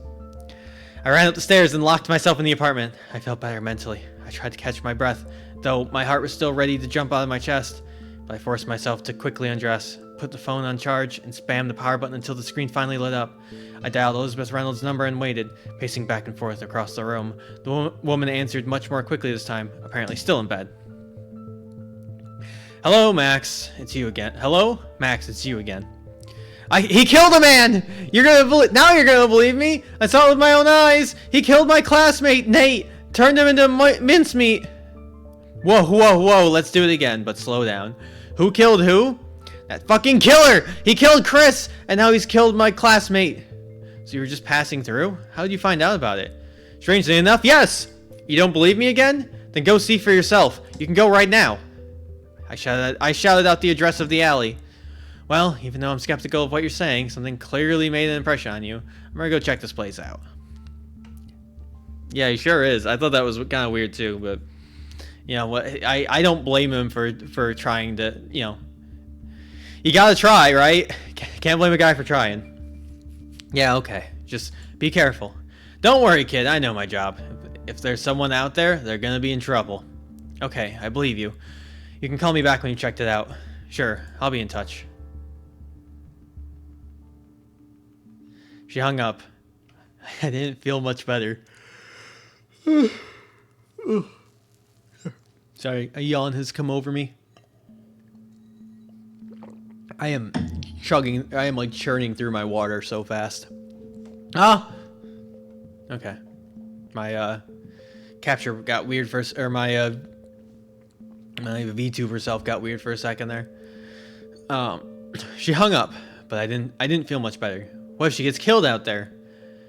I ran up the stairs and locked myself in the apartment. I felt better mentally. I tried to catch my breath, though my heart was still ready to jump out of my chest. But I forced myself to quickly undress, put the phone on charge, and spammed the power button until the screen finally lit up. I dialed Elizabeth Reynolds' number and waited, pacing back and forth across the room. The woman answered much more quickly this time, apparently still in bed. Hello, Max. It's you again. Hello? Max, it's you again. He killed a man! Now you're gonna believe me? I saw it with my own eyes! He killed my classmate, Nate! Turned him into mincemeat! Whoa, whoa, whoa, let's do it again, but slow down. Who killed who? That fucking killer! He killed Chris, and now he's killed my classmate. So you were just passing through? How did you find out about it? Strangely enough, yes! You don't believe me again? Then go see for yourself. You can go right now. I shouted out the address of the alley. Well, even though I'm skeptical of what you're saying, something clearly made an impression on you. I'm gonna go check this place out. Yeah, he sure is. I thought that was kind of weird too, but you know what? I don't blame him for trying to, you know. You gotta try, right? Can't blame a guy for trying. Yeah, okay. Just be careful. Don't worry, kid. I know my job. If there's someone out there, they're gonna be in trouble. Okay, I believe you. You can call me back when you checked it out. Sure, I'll be in touch. She hung up. I didn't feel much better. Sorry, a yawn has come over me. I am like churning through my water so fast. Ah! Okay. My capture got weird first, or my VTuber self got weird for a second there. She hung up, but I didn't feel much better. What if she gets killed out there?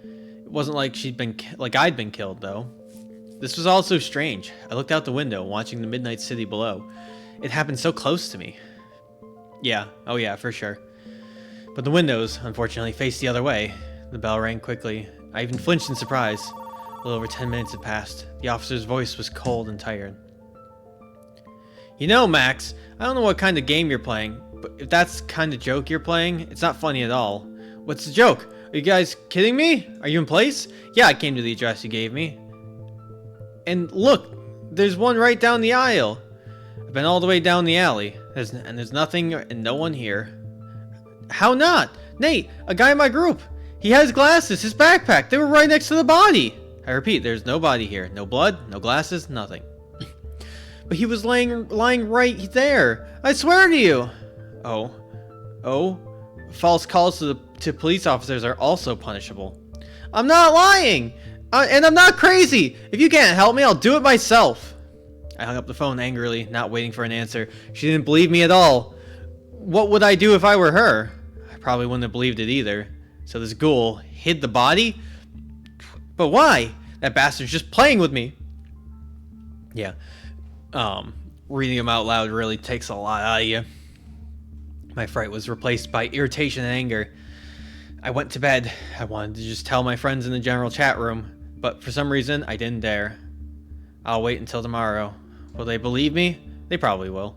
It wasn't like I'd been killed though. This was all so strange. I looked out the window, watching the midnight city below. It happened so close to me. Yeah, oh yeah, for sure. But the windows, unfortunately, faced the other way. The bell rang quickly. I even flinched in surprise. A little over 10 minutes had passed. The officer's voice was cold and tired. You know, Max, I don't know what kind of game you're playing, but if that's the kind of joke you're playing, it's not funny at all. What's the joke? Are you guys kidding me? Are you in place? Yeah, I came to the address you gave me. And look, there's one right down the aisle. I've been all the way down the alley. There's nothing and no one here. How not? Nate, a guy in my group. He has glasses, his backpack. They were right next to the body. I repeat, there's no body here. No blood, no glasses, nothing. But he was lying right there. I swear to you. Oh? False calls to police officers are also punishable. I'm not lying! And I'm not crazy! If you can't help me, I'll do it myself. I hung up the phone angrily, not waiting for an answer. She didn't believe me at all. What would I do if I were her? I probably wouldn't have believed it either. So this ghoul hid the body? But why? That bastard's just playing with me. Yeah. Reading them out loud really takes a lot out of you. My fright was replaced by irritation and anger. I went to bed. I wanted to just tell my friends in the general chat room, but for some reason, I didn't dare. I'll wait until tomorrow. Will they believe me? They probably will.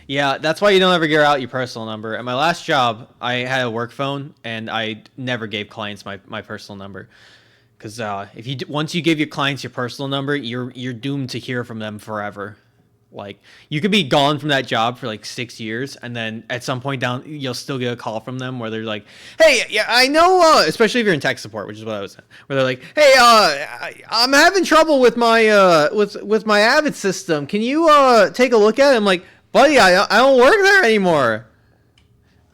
Yeah, that's why you don't ever give out your personal number. At my last job, I had a work phone, and I never gave clients my personal number. Because once you give your clients your personal number, you're doomed to hear from them forever. Like, you could be gone from that job for like 6 years, and then at some point down, you'll still get a call from them where they're like, "Hey, yeah, I know." Especially if you're in tech support, which is what I was in, where they're like, "Hey, I'm having trouble with my with my Avid system. Can you take a look at it?" I'm like, "Buddy, I don't work there anymore."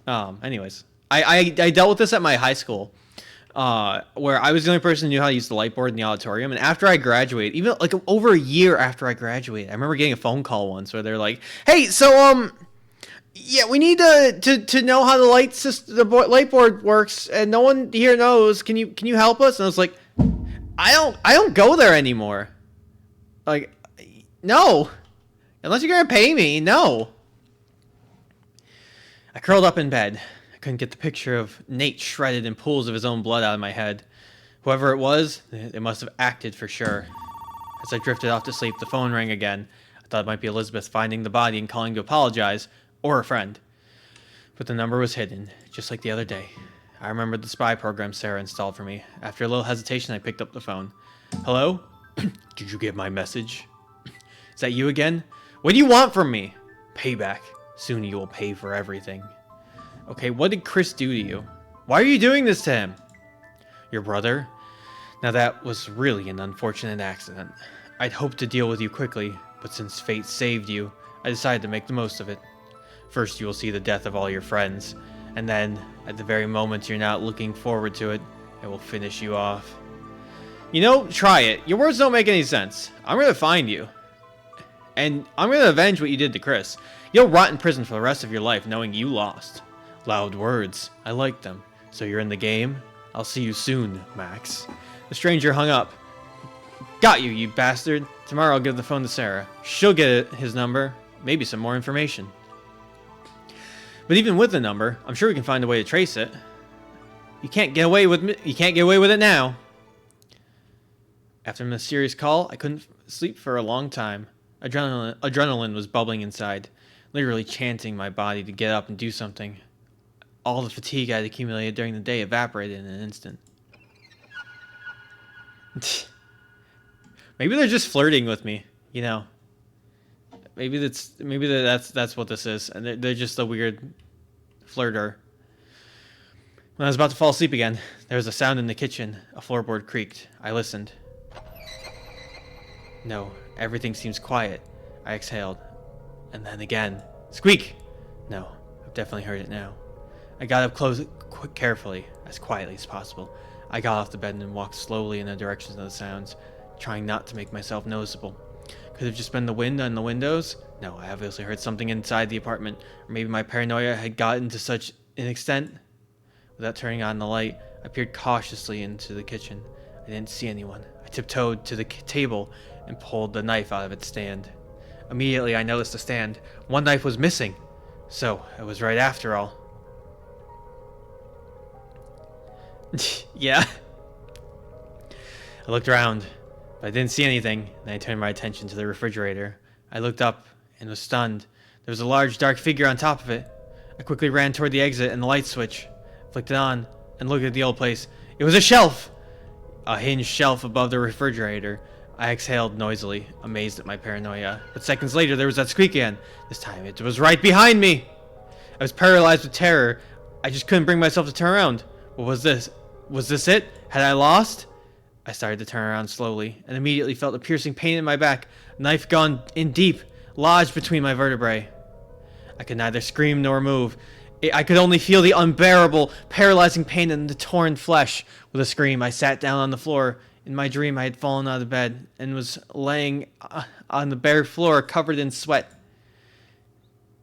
Anyways, I dealt with this at my high school. Where I was the only person who knew how to use the light board in the auditorium. And after I graduated, even like over a year after I graduated, I remember getting a phone call once where they're like, "Hey, so yeah, we need to know how the light system, the light board works, and no one here knows. Can you help us?" And I was like, I don't go there anymore. Like, no, unless you're gonna pay me, no. I curled up in bed. Couldn't get the picture of Nate shredded in pools of his own blood out of my head. Whoever it was, they must have acted for sure. As I drifted off to sleep, the phone rang again. I thought it might be Elizabeth finding the body and calling to apologize, or a friend. But the number was hidden, just like the other day. I remembered the spy program Sarah installed for me. After a little hesitation, I picked up the phone. "Hello? Did you get my message? Is that you again? What do you want from me?" "Payback. Soon you will pay for everything." "Okay, what did Chris do to you? Why are you doing this to him?" "Your brother? Now that was really an unfortunate accident. I'd hoped to deal with you quickly, but since fate saved you, I decided to make the most of it. First you will see the death of all your friends, and then, at the very moment you're not looking forward to it, it will finish you off." You know, try it. Your words don't make any sense. I'm gonna find you. And I'm gonna avenge what you did to Chris. You'll rot in prison for the rest of your life knowing you lost. Loud words. I like them. So you're in the game? I'll see you soon, Max. The stranger hung up. Got you, you bastard. Tomorrow I'll give the phone to Sarah. She'll get his number. Maybe some more information. But even with the number, I'm sure we can find a way to trace it. You can't get away with it now. After the mysterious call, I couldn't sleep for a long time. Adrenaline was bubbling inside, literally chanting my body to get up and do something. All the fatigue I had accumulated during the day evaporated in an instant. Maybe they're just flirting with me, you know. Maybe that's what this is, and they're just a weird flirter. When I was about to fall asleep again, there was a sound in the kitchen. A floorboard creaked. I listened. No, everything seems quiet. I exhaled, and then again, squeak. No, I've definitely heard it now. I got up close, carefully, as quietly as possible. I got off the bed and walked slowly in the direction of the sounds, trying not to make myself noticeable. Could it have just been the wind on the windows? No, I obviously heard something inside the apartment, or maybe my paranoia had gotten to such an extent. Without turning on the light, I peered cautiously into the kitchen. I didn't see anyone. I tiptoed to the table and pulled the knife out of its stand. Immediately, I noticed the stand. One knife was missing. So, it was right after all. Yeah. I looked around, but I didn't see anything, and I turned my attention to the refrigerator. I looked up and was stunned. There was a large, dark figure on top of it. I quickly ran toward the exit and the light switch, flicked it on, and looked at the old place. It was a shelf! A hinged shelf above the refrigerator. I exhaled noisily, amazed at my paranoia. But seconds later, there was that squeak again. This time, it was right behind me! I was paralyzed with terror. I just couldn't bring myself to turn around. What was this? Was this it? Had I lost? I started to turn around slowly, and immediately felt a piercing pain in my back. Knife gone in deep, lodged between my vertebrae. I could neither scream nor move. I could only feel the unbearable, paralyzing pain in the torn flesh. With a scream, I sat down on the floor. In my dream, I had fallen out of bed and was laying on the bare floor, covered in sweat.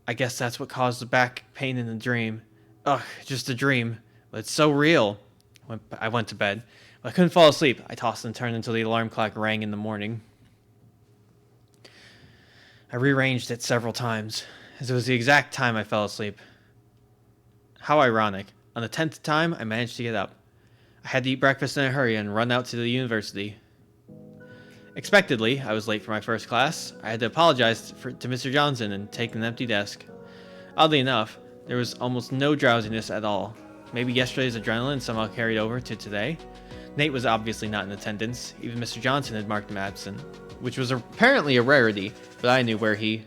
I guess that's what caused the back pain in the dream. Ugh, just a dream, but it's so real. I went to bed. I couldn't fall asleep. I tossed and turned until the alarm clock rang in the morning. I rearranged it several times, as it was the exact time I fell asleep. How ironic. On the 10th time, I managed to get up. I had to eat breakfast in a hurry and run out to the university. Expectedly, I was late for my first class. I had to apologize to Mr. Johnson and take an empty desk. Oddly enough, there was almost no drowsiness at all. Maybe yesterday's adrenaline somehow carried over to today. Nate was obviously not in attendance. Even Mr. Johnson had marked him absent. which was apparently a rarity, but I knew where he...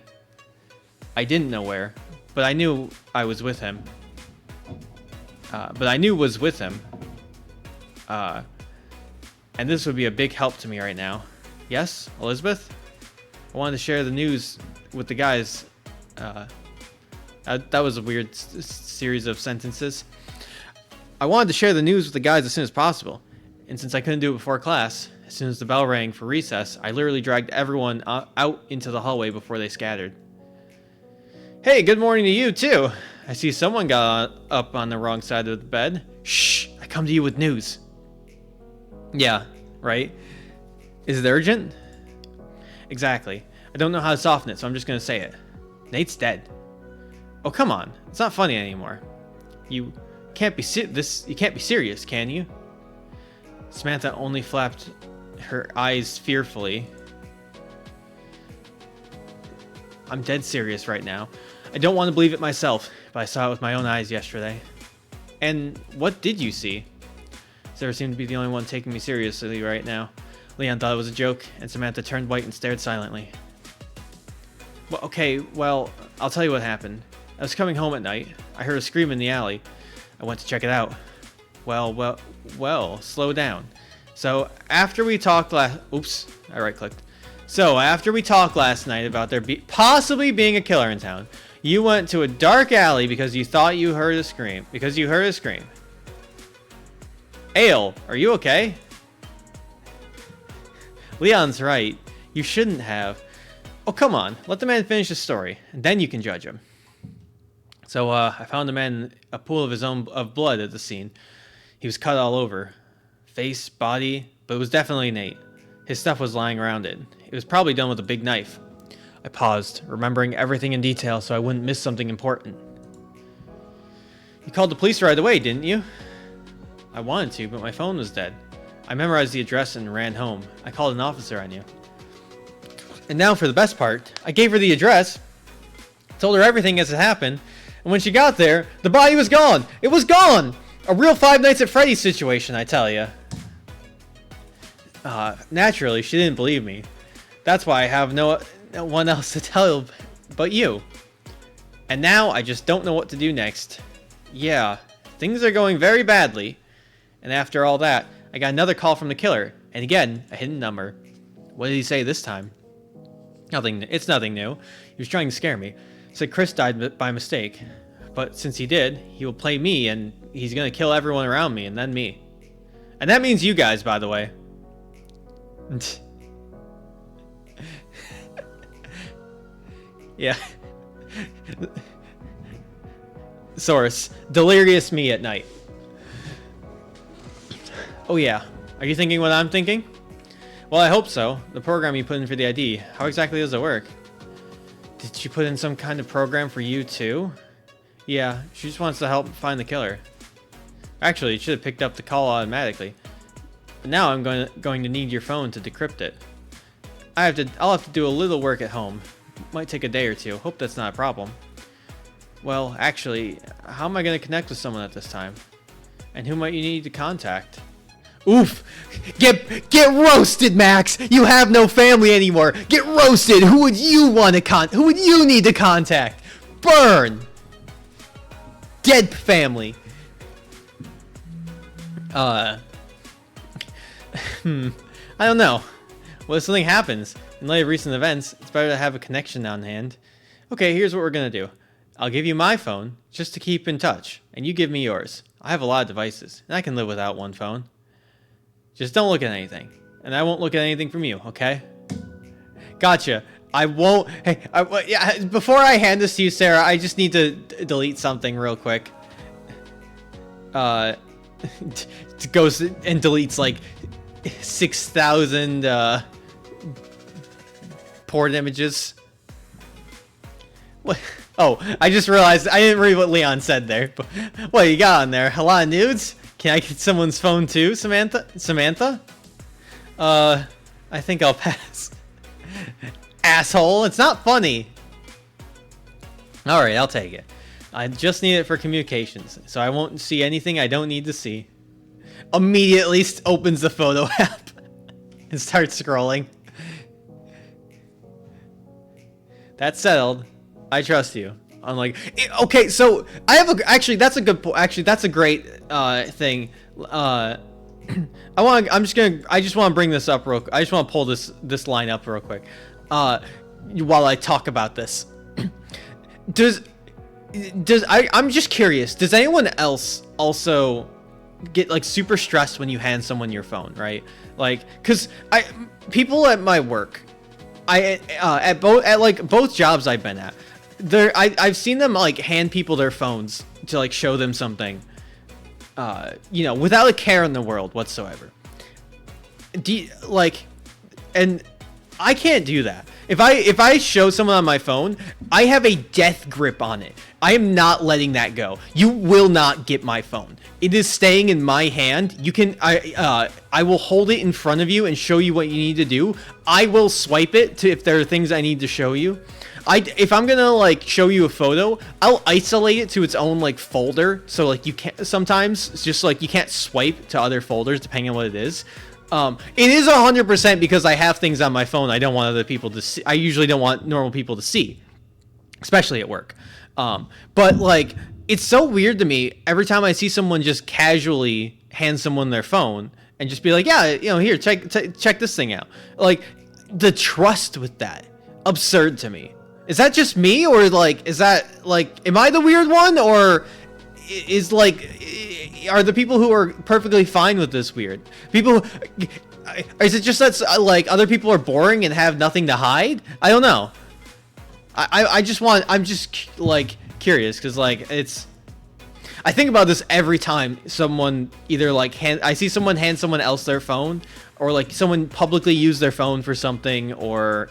I didn't know where, but I knew I was with him. And this would be a big help to me right now. Yes, Elizabeth? I wanted to share the news with the guys. That was a weird series of sentences. I wanted to share the news with the guys as soon as possible. And since I couldn't do it before class, as soon as the bell rang for recess, I literally dragged everyone out into the hallway before they scattered. Hey, good morning to you, too. I see someone got up on the wrong side of the bed. Shh, I come to you with news. Yeah, right? Is it urgent? Exactly. I don't know how to soften it, so I'm just gonna say it. Nate's dead. Oh, come on. It's not funny anymore. You can't be serious, can you? Samantha only flapped her eyes fearfully. I'm dead serious right now. I don't want to believe it myself, but I saw it with my own eyes yesterday. And what did you see? Sarah seemed to be the only one taking me seriously right now. Leon thought it was a joke, and Samantha turned white and stared silently. Well, I'll tell you what happened. I was coming home at night. I heard a scream in the alley. I went to check it out. Well, slow down. So, after we talked Oops, I right-clicked. So, after we talked last night about there possibly being a killer in town, you went to a dark alley because you thought you heard a scream. Ale, are you okay? Leon's right. You shouldn't have. Oh, come on. Let the man finish his story, and then you can judge him. So, I found the man in a pool of blood at the scene. He was cut all over. Face, body, but it was definitely Nate. His stuff was lying around it. It was probably done with a big knife. I paused, remembering everything in detail so I wouldn't miss something important. You called the police right away, didn't you? I wanted to, but my phone was dead. I memorized the address and ran home. I called an officer I knew. And now for the best part. I gave her the address, told her everything as it happened, and when she got there, the body was gone! It was gone! A real Five Nights at Freddy's situation, I tell ya. Naturally, she didn't believe me. That's why I have no one else to tell but you. And now I just don't know what to do next. Yeah, things are going very badly. And after all that, I got another call from the killer, and again, a hidden number. What did he say this time? Nothing. It's nothing new. He was trying to scare me. Said Chris died by mistake. But since he did, he will play me, and he's gonna kill everyone around me, and then me. And that means you guys, by the way. Yeah. Source. Delirious me at night. Oh yeah. Are you thinking what I'm thinking? Well, I hope so. The program you put in for the ID. How exactly does it work? Did she put in some kind of program for you too? Yeah, she just wants to help find the killer. Actually, it should have picked up the call automatically. But now I'm going to need your phone to decrypt it. I'll have to do a little work at home. Might take a day or two. Hope that's not a problem. Well, actually, how am I going to connect with someone at this time? And who might you need to contact? Oof! Get roasted, Max! You have no family anymore! Get roasted! Who would you want to who would you need to contact? Burn! Dead family. I don't know. Well, if something happens, in light of recent events, it's better to have a connection on hand. Okay, here's what we're gonna do. I'll give you my phone, just to keep in touch, and you give me yours. I have a lot of devices, and I can live without one phone. Just don't look at anything, and I won't look at anything from you, okay? Gotcha. I won't. Hey, before I hand this to you, Sarah, I just need to delete something real quick. Goes and deletes like 6,000 porn images. What? Oh, I just realized I didn't read what Leon said there. But what you got on there? A lot of nudes? Can I get someone's phone too, Samantha? I think I'll pass. Asshole, it's not funny. Alright, I'll take it. I just need it for communications, so I won't see anything I don't need to see. Immediately opens the photo app and starts scrolling. That's settled. I trust you. Unlike, okay, so I have a actually that's a good point. Actually, that's a great thing. I just want to bring this up I just want to pull this line up real quick. While I talk about this, I'm just curious. Does anyone else also get like super stressed when you hand someone your phone, right? Like, cause people at my work, at both jobs I've been at, I've seen them like hand people their phones to like show them something, without a care in the world whatsoever. And I can't do that. If I show someone on my phone, I have a death grip on it. I am not letting that go. You will not get my phone. It is staying in my hand. I will hold it in front of you and show you what you need to do. I will swipe it if there are things I need to show you. If I'm gonna like show you a photo, I'll isolate it to its own like folder. So like you can't sometimes it's just like you can't swipe to other folders depending on what it is. It is 100% because I have things on my phone I don't want other people to see. I usually don't want normal people to see, especially at work. But like, it's so weird to me every time I see someone just casually hand someone their phone and just be like, yeah, here, check this thing out. Like, the trust with that, absurd to me. Is that just me, or like, is that like, am I the weird one, or is like, are the people who are perfectly fine with this weird? Is it just that like other people are boring and have nothing to hide? I don't know. I'm just like curious because like I think about this every time someone either like I see someone hand someone else their phone, or like someone publicly use their phone for something, or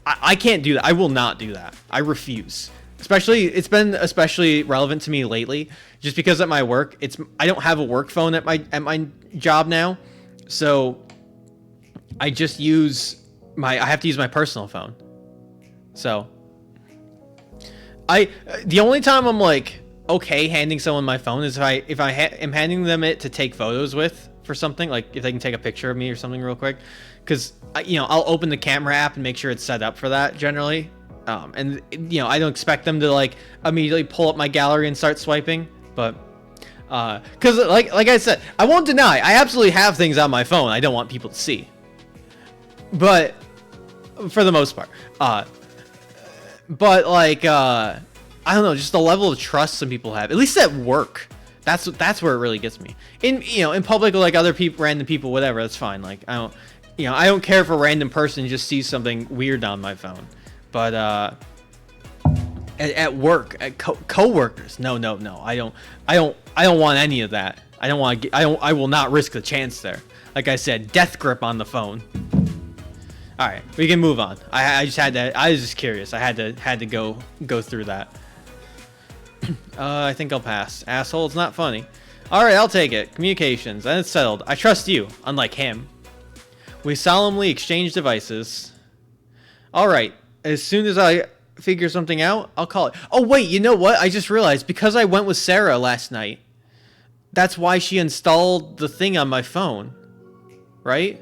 I can't do that. I will not do that. I refuse. It's been especially relevant to me lately, just because at my work, I don't have a work phone at my job now, so I just I have to use my personal phone. So the only time I'm like okay handing someone my phone is if I am handing them it to take photos with for something, like if they can take a picture of me or something real quick, because I'll open the camera app and make sure it's set up for that generally. And I don't expect them to like immediately pull up my gallery and start swiping, but because like I said, I won't deny I absolutely have things on my phone I don't want people to see, but for the most part, but like I don't know, just the level of trust some people have, at least at work. That's where it really gets me. In public, like other people, random people, whatever, that's fine. Like I don't care if a random person just sees something weird on my phone. But at work, at co-workers, no, I don't want any of that. I will not risk the chance there. Like I said, death grip on the phone. All right, we can move on. I was just curious. I had to go through that. I think I'll pass. Asshole, it's not funny. All right, I'll take it. Communications, and it's settled. I trust you, unlike him. We solemnly exchange devices. All right. As soon as I figure something out, I'll call it. Oh, wait, you know what? I just realized, because I went with Sarah last night, that's why she installed the thing on my phone. Right?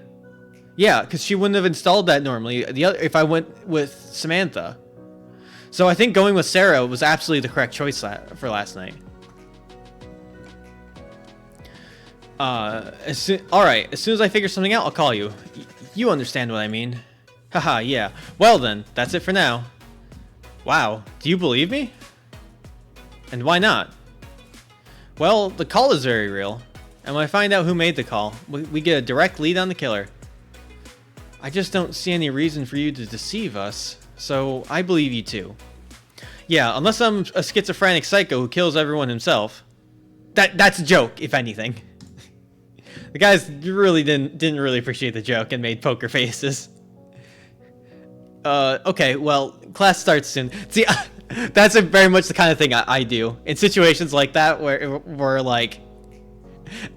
Yeah, because she wouldn't have installed that normally if I went with Samantha. So I think going with Sarah was absolutely the correct choice for last night. Alright, as soon as I figure something out, I'll call you. You understand what I mean. Haha, yeah. Well then, that's it for now. Wow, do you believe me? And why not? Well, the call is very real. And when I find out who made the call, we get a direct lead on the killer. I just don't see any reason for you to deceive us, so I believe you too. Yeah, unless I'm a schizophrenic psycho who kills everyone himself. That's a joke, if anything. The guys really didn't really appreciate the joke and made poker faces. Okay, well, class starts soon. See, that's very much the kind of thing I do in situations like that where like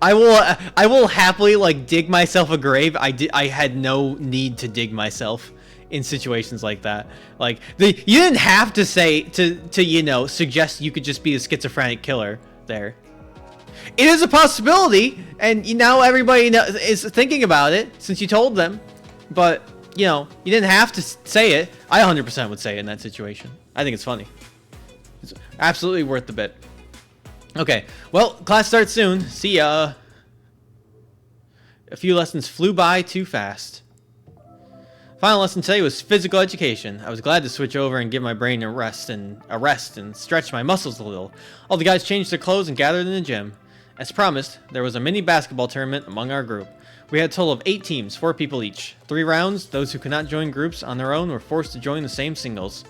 I will happily like dig myself a grave. I had no need to dig myself in situations like that. Like you didn't have to say to suggest you could just be a schizophrenic killer there. It is a possibility, and now everybody is thinking about it since you told them. But you know, you didn't have to say it. I 100% would say it in that situation. I think it's funny. It's absolutely worth the bit. Okay, well, class starts soon. See ya. A few lessons flew by too fast. Final lesson today was physical education. I was glad to switch over and give my brain a rest and stretch my muscles a little. All the guys changed their clothes and gathered in the gym. As promised, there was a mini basketball tournament among our group. We had a total of 8 teams, 4 people each. 3 rounds, those who could not join groups on their own were forced to join the same singles.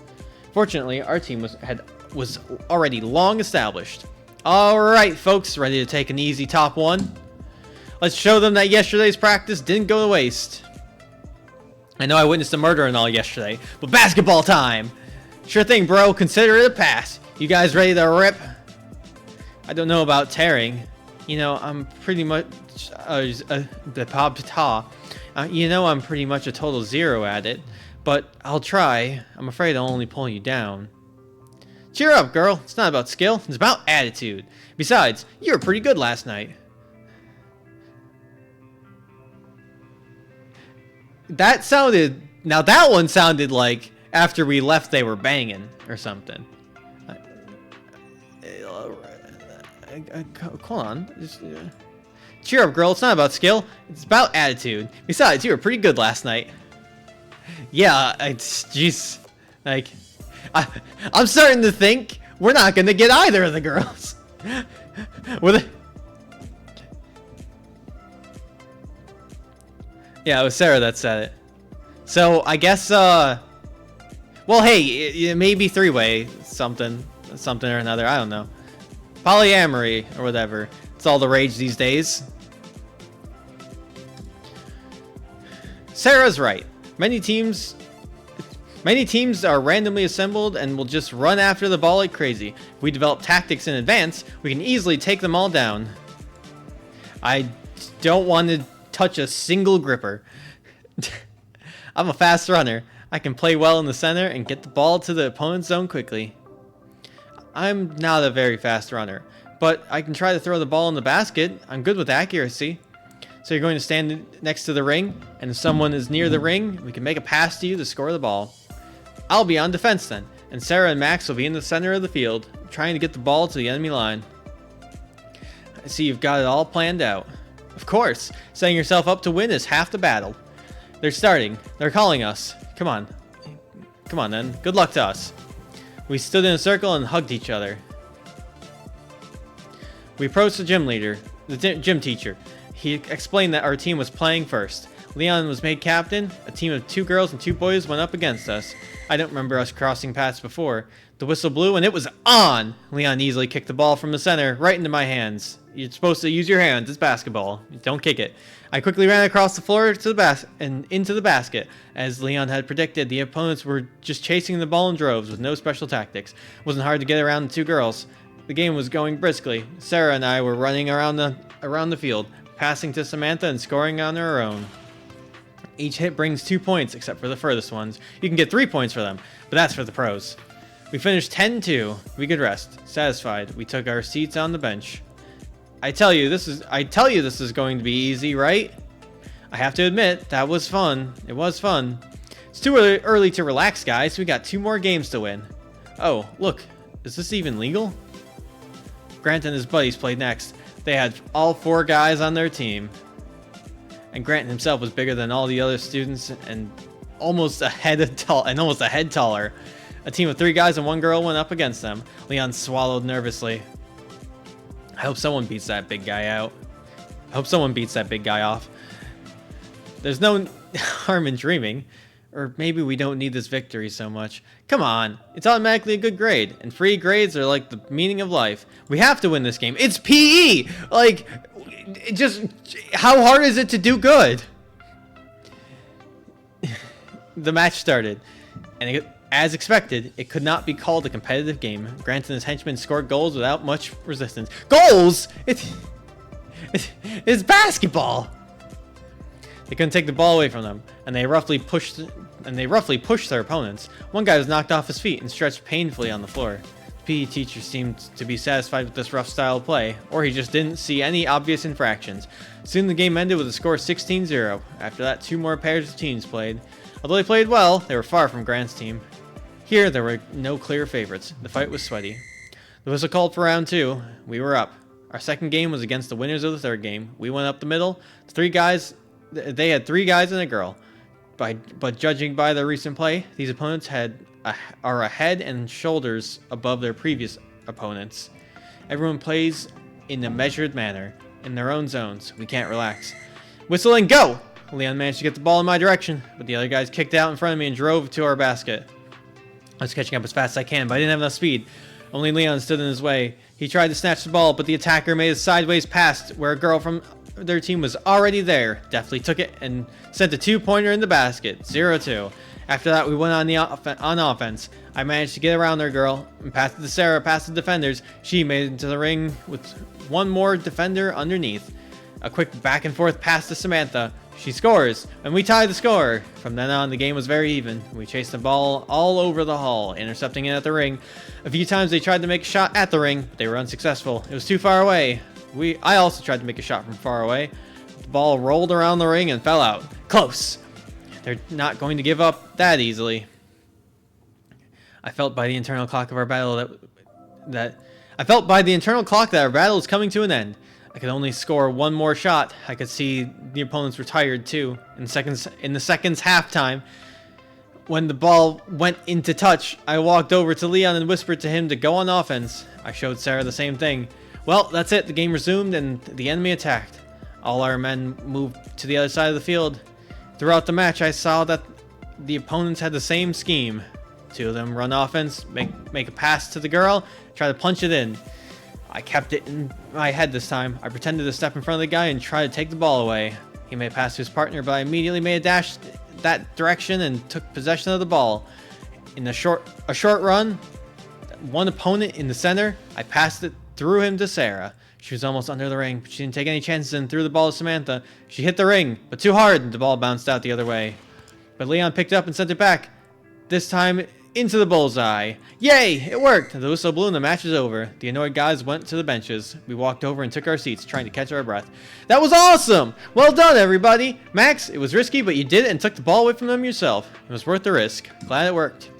Fortunately, our team was already long established. Alright folks, ready to take an easy top 1? Let's show them that yesterday's practice didn't go to waste. I know I witnessed a murder and all yesterday, but basketball time! Sure thing, bro. Consider it a pass. You guys ready to rip? I don't know about tearing. You know, I'm pretty much I'm pretty much a total 0 at it, but I'll try. I'm afraid I'll only pull you down. Cheer up, girl. It's not about skill. It's about attitude. Besides, you were pretty good last night. That one sounded like after we left they were banging or something. Hold on. Cheer up, girl. It's not about skill. It's about attitude. Besides, you were pretty good last night. Yeah, jeez. Like, I'm starting to think we're not going to get either of the girls. Yeah, it was Sarah that said it. So, I guess, well, hey, it may be 3-way something or another. I don't know. Polyamory or whatever. It's all the rage these days. Sarah's right. Many teams are randomly assembled and will just run after the ball like crazy. If we develop tactics in advance, we can easily take them all down. I don't want to touch a single gripper. I'm a fast runner. I can play well in the center and get the ball to the opponent's zone quickly. I'm not a very fast runner, but I can try to throw the ball in the basket. I'm good with accuracy. So you're going to stand next to the ring, and if someone is near the ring, we can make a pass to you to score the ball. I'll be on defense then, and Sarah and Max will be in the center of the field, trying to get the ball to the enemy line. I see you've got it all planned out. Of course, setting yourself up to win is half the battle. They're starting. They're calling us. Come on. Come on then. Good luck to us. We stood in a circle and hugged each other. We approached the gym leader, the gym teacher. He explained that our team was playing first. Leon was made captain. A team of 2 girls and 2 boys went up against us. I don't remember us crossing paths before. The whistle blew and it was on! Leon easily kicked the ball from the center right into my hands. You're supposed to use your hands. It's basketball. Don't kick it. I quickly ran across the floor to the into the basket. As Leon had predicted, the opponents were just chasing the ball in droves with no special tactics. It wasn't hard to get around the 2 girls. The game was going briskly. Sarah and I were running around the field, passing to Samantha and scoring on our own. Each hit brings 2 points, except for the furthest ones. You can get 3 points for them, but that's for the pros. We finished 10-2. We could rest. Satisfied, we took our seats on the bench. I tell you this is going to be easy, right? I have to admit, that was fun. It was fun. It's too early to relax, guys. We got 2 more games to win. Oh, look. Is this even legal? Grant and his buddies played next. They had all 4 guys on their team. And Grant himself was bigger than all the other students and almost a head taller. A team of 3 guys and 1 girl went up against them. Leon swallowed nervously. I hope someone beats that big guy out. I hope someone beats that big guy off. There's no harm in dreaming. Or maybe we don't need this victory so much. Come on. It's automatically a good grade. And free grades are like the meaning of life. We have to win this game. It's PE! Like, how hard is it to do good? The match started. And as expected, it could not be called a competitive game. Grant and his henchmen scored goals without much resistance. Goals! It's basketball! They couldn't take the ball away from them, and they roughly pushed their opponents. One guy was knocked off his feet and stretched painfully on the floor. The PE teacher seemed to be satisfied with this rough style of play, or he just didn't see any obvious infractions. Soon the game ended with a score 16-0. After that, 2 more pairs of teams played. Although they played well, they were far from Grant's team. Here, there were no clear favorites. The fight was sweaty. The whistle called for round 2. We were up. Our second game was against the winners of the third game. We went up the middle. They had 3 guys and a girl. But judging by their recent play, these opponents are a head and shoulders above their previous opponents. Everyone plays in a measured manner, in their own zones. We can't relax. Whistle and go! Leon managed to get the ball in my direction, but the other guys kicked out in front of me and drove to our basket. I was catching up as fast as I can, but I didn't have enough speed. Only Leon stood in his way. He tried to snatch the ball, but the attacker made a sideways pass where a girl from their team was already there. Deftly took it and sent a 2-pointer in the basket, 0-2. After that, we went on offense. I managed to get around their girl and passed it to Sarah, past the defenders. She made it into the ring with one more defender underneath. A quick back and forth pass to Samantha. She scores, and we tied the score. From then on, the game was very even. We chased the ball all over the hall, intercepting it at the ring. A few times they tried to make a shot at the ring, but they were unsuccessful. It was too far away. I also tried to make a shot from far away. The ball rolled around the ring and fell out. Close. They're not going to give up that easily. I felt by the internal clock of our battle that our battle was coming to an end. I could only score one more shot. I could see the opponents were tired too. In the seconds halftime, when the ball went into touch, I walked over to Leon and whispered to him to go on offense. I showed Sarah the same thing. Well, that's it. The game resumed and the enemy attacked. All our men moved to the other side of the field. Throughout the match, I saw that the opponents had the same scheme. 2 of them run offense, make a pass to the girl, try to punch it in. I kept it in my head this time. I pretended to step in front of the guy and try to take the ball away. He made a pass to his partner, but I immediately made a dash that direction and took possession of the ball. In a short run, one opponent in the center, I passed it through him to Sarah. She was almost under the ring, but she didn't take any chances and threw the ball to Samantha. She hit the ring, but too hard, and the ball bounced out the other way. But Leon picked it up and sent it back. This time, into the bullseye. Yay! It worked! The whistle blew and the match is over. The annoyed guys went to the benches. We walked over and took our seats, trying to catch our breath. That was awesome! Well done, everybody! Max, it was risky, but you did it and took the ball away from them yourself. It was worth the risk. Glad it worked.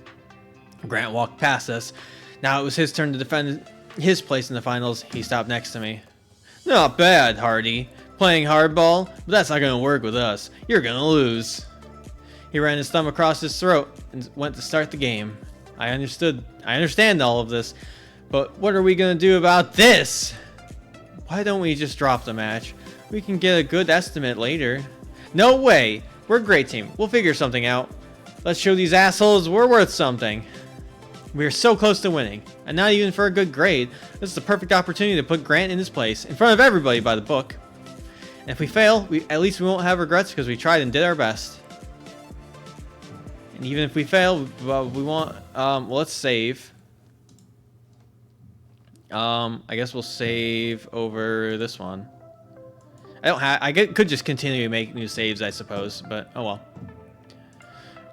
Grant walked past us. Now it was his turn to defend his place in the finals. He stopped next to me. Not bad, Hardy. Playing hardball, but that's not going to work with us. You're going to lose. He ran his thumb across his throat and went to start the game. I understand all of this, but what are we going to do about this? Why don't we just drop the match? We can get a good estimate later. No way! We're a great team. We'll figure something out. Let's show these assholes we're worth something. We're so close to winning, and not even for a good grade. This is the perfect opportunity to put Grant in his place, in front of everybody by the book. And if we fail, at least we won't have regrets because we tried and did our best. And even if we fail, we want, well, let's save. I guess we'll save over this one. I could just continue to make new saves, I suppose, but oh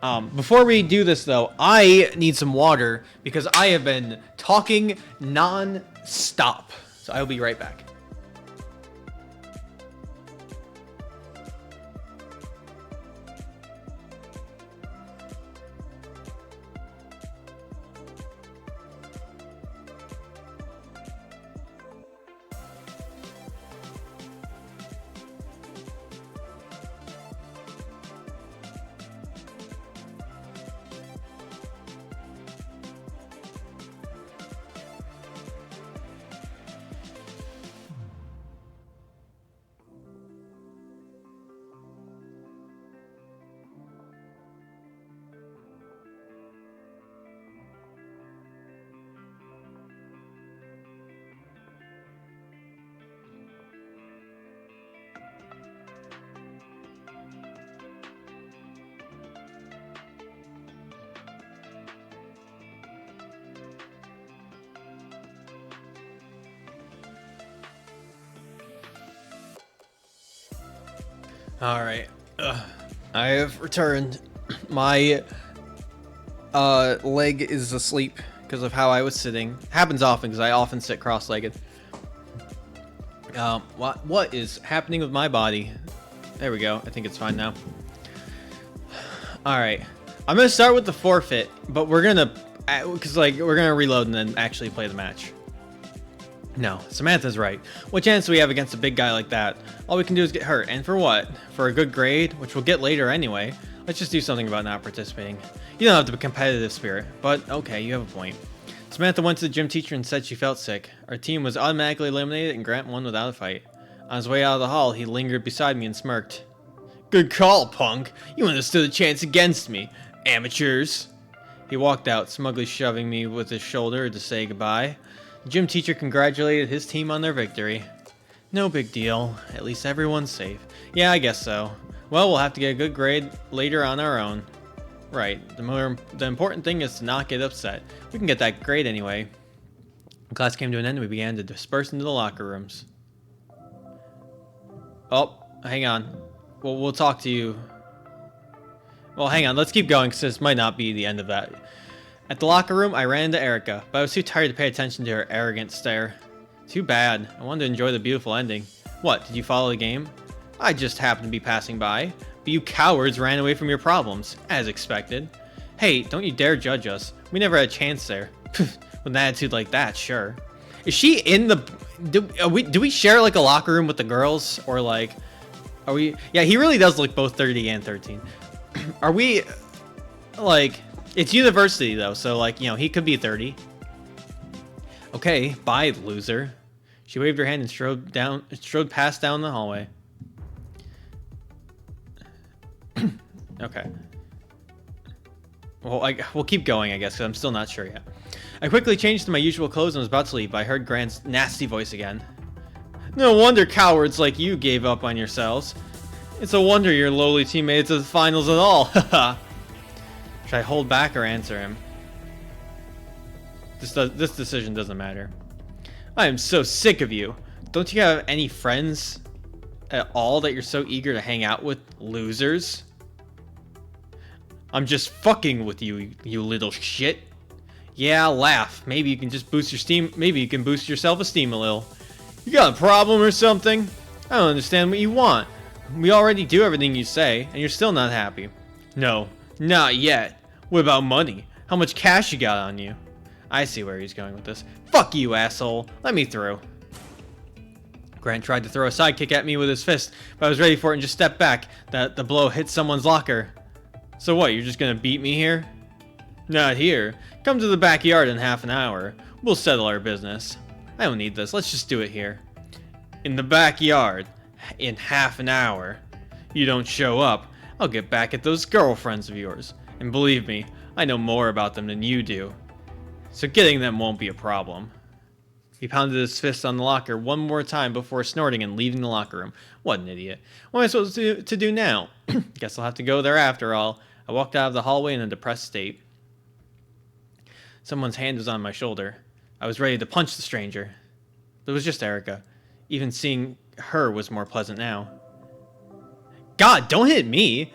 well. Before we do this though, I need some water because I have been talking non-stop. So I'll be right back. Alright, I have returned. My leg is asleep because of how I was sitting. Happens often because I often sit cross-legged. What is happening with my body? There we go. I think it's fine now. All right, I'm gonna start with the forfeit, but we're gonna, cause like we're gonna reload and then actually play the match. No, Samantha's right. What chance do we have against a big guy like that? All we can do is get hurt, and for what? For a good grade, which we'll get later anyway. Let's just do something about not participating. You don't have the competitive spirit, but okay, you have a point. Samantha went to the gym teacher and said she felt sick. Our team was automatically eliminated and Grant won without a fight. On his way out of the hall, he lingered beside me and smirked. Good call, punk. You wouldn't have stood a chance against me. Amateurs. He walked out, smugly shoving me with his shoulder to say goodbye. The gym teacher congratulated his team on their victory. No big deal. At least everyone's safe. Yeah, I guess so. Well, we'll have to get a good grade later on our own. Right. The important thing is to not get upset. We can get that grade anyway. The class came to an end and we began to disperse into the locker rooms. Oh, hang on. Well, we'll talk to you. Well, hang on. Let's keep going because this might not be the end of that. At the locker room, I ran into Erica, but I was too tired to pay attention to her arrogant stare. Too bad. I wanted to enjoy the beautiful ending. What, did you follow the game? I just happened to be passing by, but you cowards ran away from your problems, as expected. Hey, don't you dare judge us. We never had a chance there. With an attitude like that, sure. Is she in the... Do we share, like, a locker room with the girls? Or, like... Are we... Yeah, he really does look both 30 and 13. Are we... Like... It's university, though, so, like, you know, he could be 30. Okay, bye, loser. She waved her hand and strode past down the hallway. Okay. Well, we'll keep going, I guess, because I'm still not sure yet. I quickly changed to my usual clothes and was about to leave, but I heard Grant's nasty voice again. No wonder cowards like you gave up on yourselves. It's a wonder your lowly team made it to the finals at all. Haha. Should I hold back or answer him? This decision doesn't matter. I am so sick of you. Don't you have any friends at all that you're so eager to hang out with, losers? I'm just fucking with you, you little shit. Yeah, laugh. Maybe you can just boost your steam. Maybe you can boost your self-esteem a little. You got a problem or something? I don't understand what you want. We already do everything you say, and you're still not happy. No, not yet. What about money? How much cash you got on you? I see where he's going with this. Fuck you, asshole. Let me through. Grant tried to throw a sidekick at me with his fist, but I was ready for it and just stepped back. The blow hit someone's locker. So what, you're just gonna beat me here? Not here. Come to the backyard in half an hour. We'll settle our business. I don't need this. Let's just do it here. In the backyard. In half an hour. You don't show up, I'll get back at those girlfriends of yours. And believe me, I know more about them than you do. So getting them won't be a problem. He pounded his fist on the locker one more time before snorting and leaving the locker room. What an idiot. What am I supposed to do now? Guess I'll have to go there after all. I walked out of the hallway in a depressed state. Someone's hand was on my shoulder. I was ready to punch the stranger. But it was just Erica. Even seeing her was more pleasant now. God, don't hit me!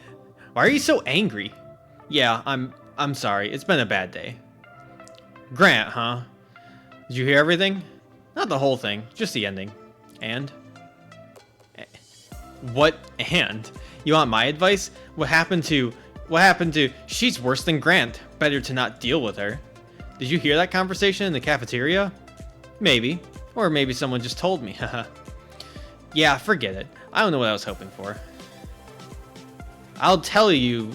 Why are you so angry? Yeah, I'm sorry. It's been a bad day. Grant, huh? Did you hear everything? Not the whole thing, just the ending. And? What and? You want my advice? What happened to... She's worse than Grant. Better to not deal with her. Did you hear that conversation in the cafeteria? Maybe. Or maybe someone just told me, haha. Yeah, forget it. I don't know what I was hoping for. I'll tell you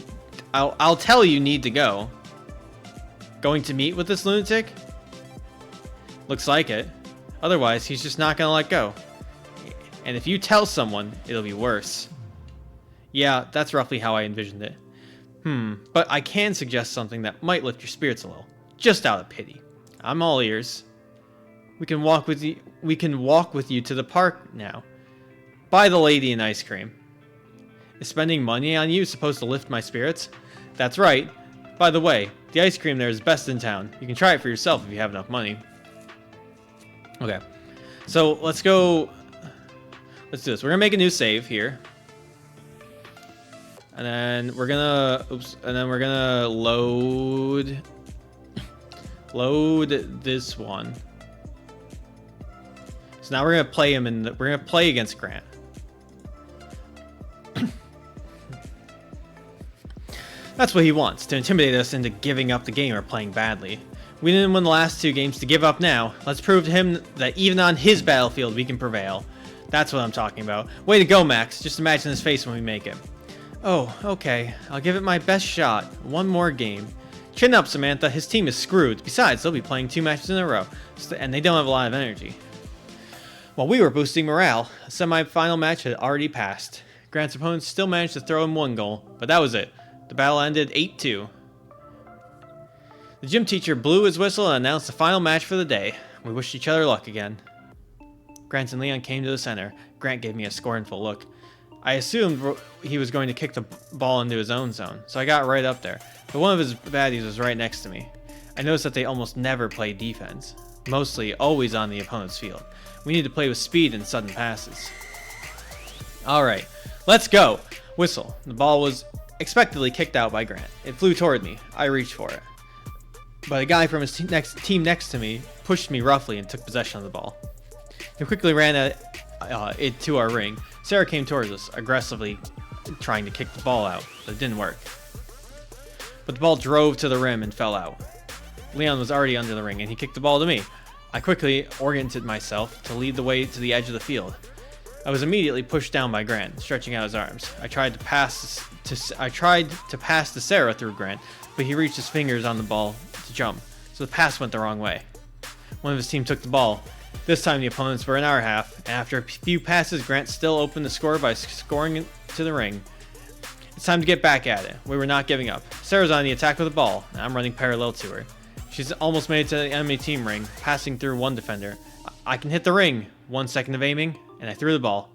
need to go. Going to meet with this lunatic? Looks like it. Otherwise, he's just not gonna let go. And if you tell someone, it'll be worse. Yeah, that's roughly how I envisioned it. But I can suggest something that might lift your spirits a little. Just out of pity. I'm all ears. We can walk with you to the park now. Buy the lady an ice cream. Is spending money on you supposed to lift my spirits? That's right. By the way, the ice cream there is best in town. You can try it for yourself if you have enough money. Okay. So, let's go... Let's do this. We're gonna make a new save here. And then we're gonna... Oops. And then we're gonna load this one. So now we're gonna play him in... We're gonna play against Grant. That's what he wants, to intimidate us into giving up the game or playing badly. We didn't win the last 2 games to give up now. Let's prove to him that even on his battlefield we can prevail. That's what I'm talking about. Way to go, Max. Just imagine his face when we make it. Oh, okay. I'll give it my best shot. One more game. Chin up, Samantha. His team is screwed. Besides, they'll be playing 2 matches in a row, and they don't have a lot of energy. While we were boosting morale, a semi-final match had already passed. Grant's opponents still managed to throw in 1 goal, but that was it. The battle ended 8-2. The gym teacher blew his whistle and announced the final match for the day. We wished each other luck again. Grant and Leon came to the center. Grant gave me a scornful look. I assumed he was going to kick the ball into his own zone, so I got right up there. But one of his baddies was right next to me. I noticed that they almost never play defense. Mostly always on the opponent's field. We need to play with speed and sudden passes. Alright, let's go! Whistle. The ball was expectedly kicked out by Grant. It flew toward me. I reached for it. But a guy from his team next to me pushed me roughly and took possession of the ball. He quickly ran it to our ring. Sarah came towards us, aggressively trying to kick the ball out, but it didn't work. But the ball drove to the rim and fell out. Leon was already under the ring, and he kicked the ball to me. I quickly oriented myself to lead the way to the edge of the field. I was immediately pushed down by Grant, stretching out his arms. I tried to pass to Sarah through Grant, but he reached his fingers on the ball to jump, so the pass went the wrong way. One of his team took the ball. This time the opponents were in our half, and after a few passes, Grant still opened the score by scoring it to the ring. It's time to get back at it. We were not giving up. Sarah's on the attack with the ball, and I'm running parallel to her. She's almost made it to the enemy team ring, passing through one defender. I can hit the ring. 1 second of aiming, and I threw the ball.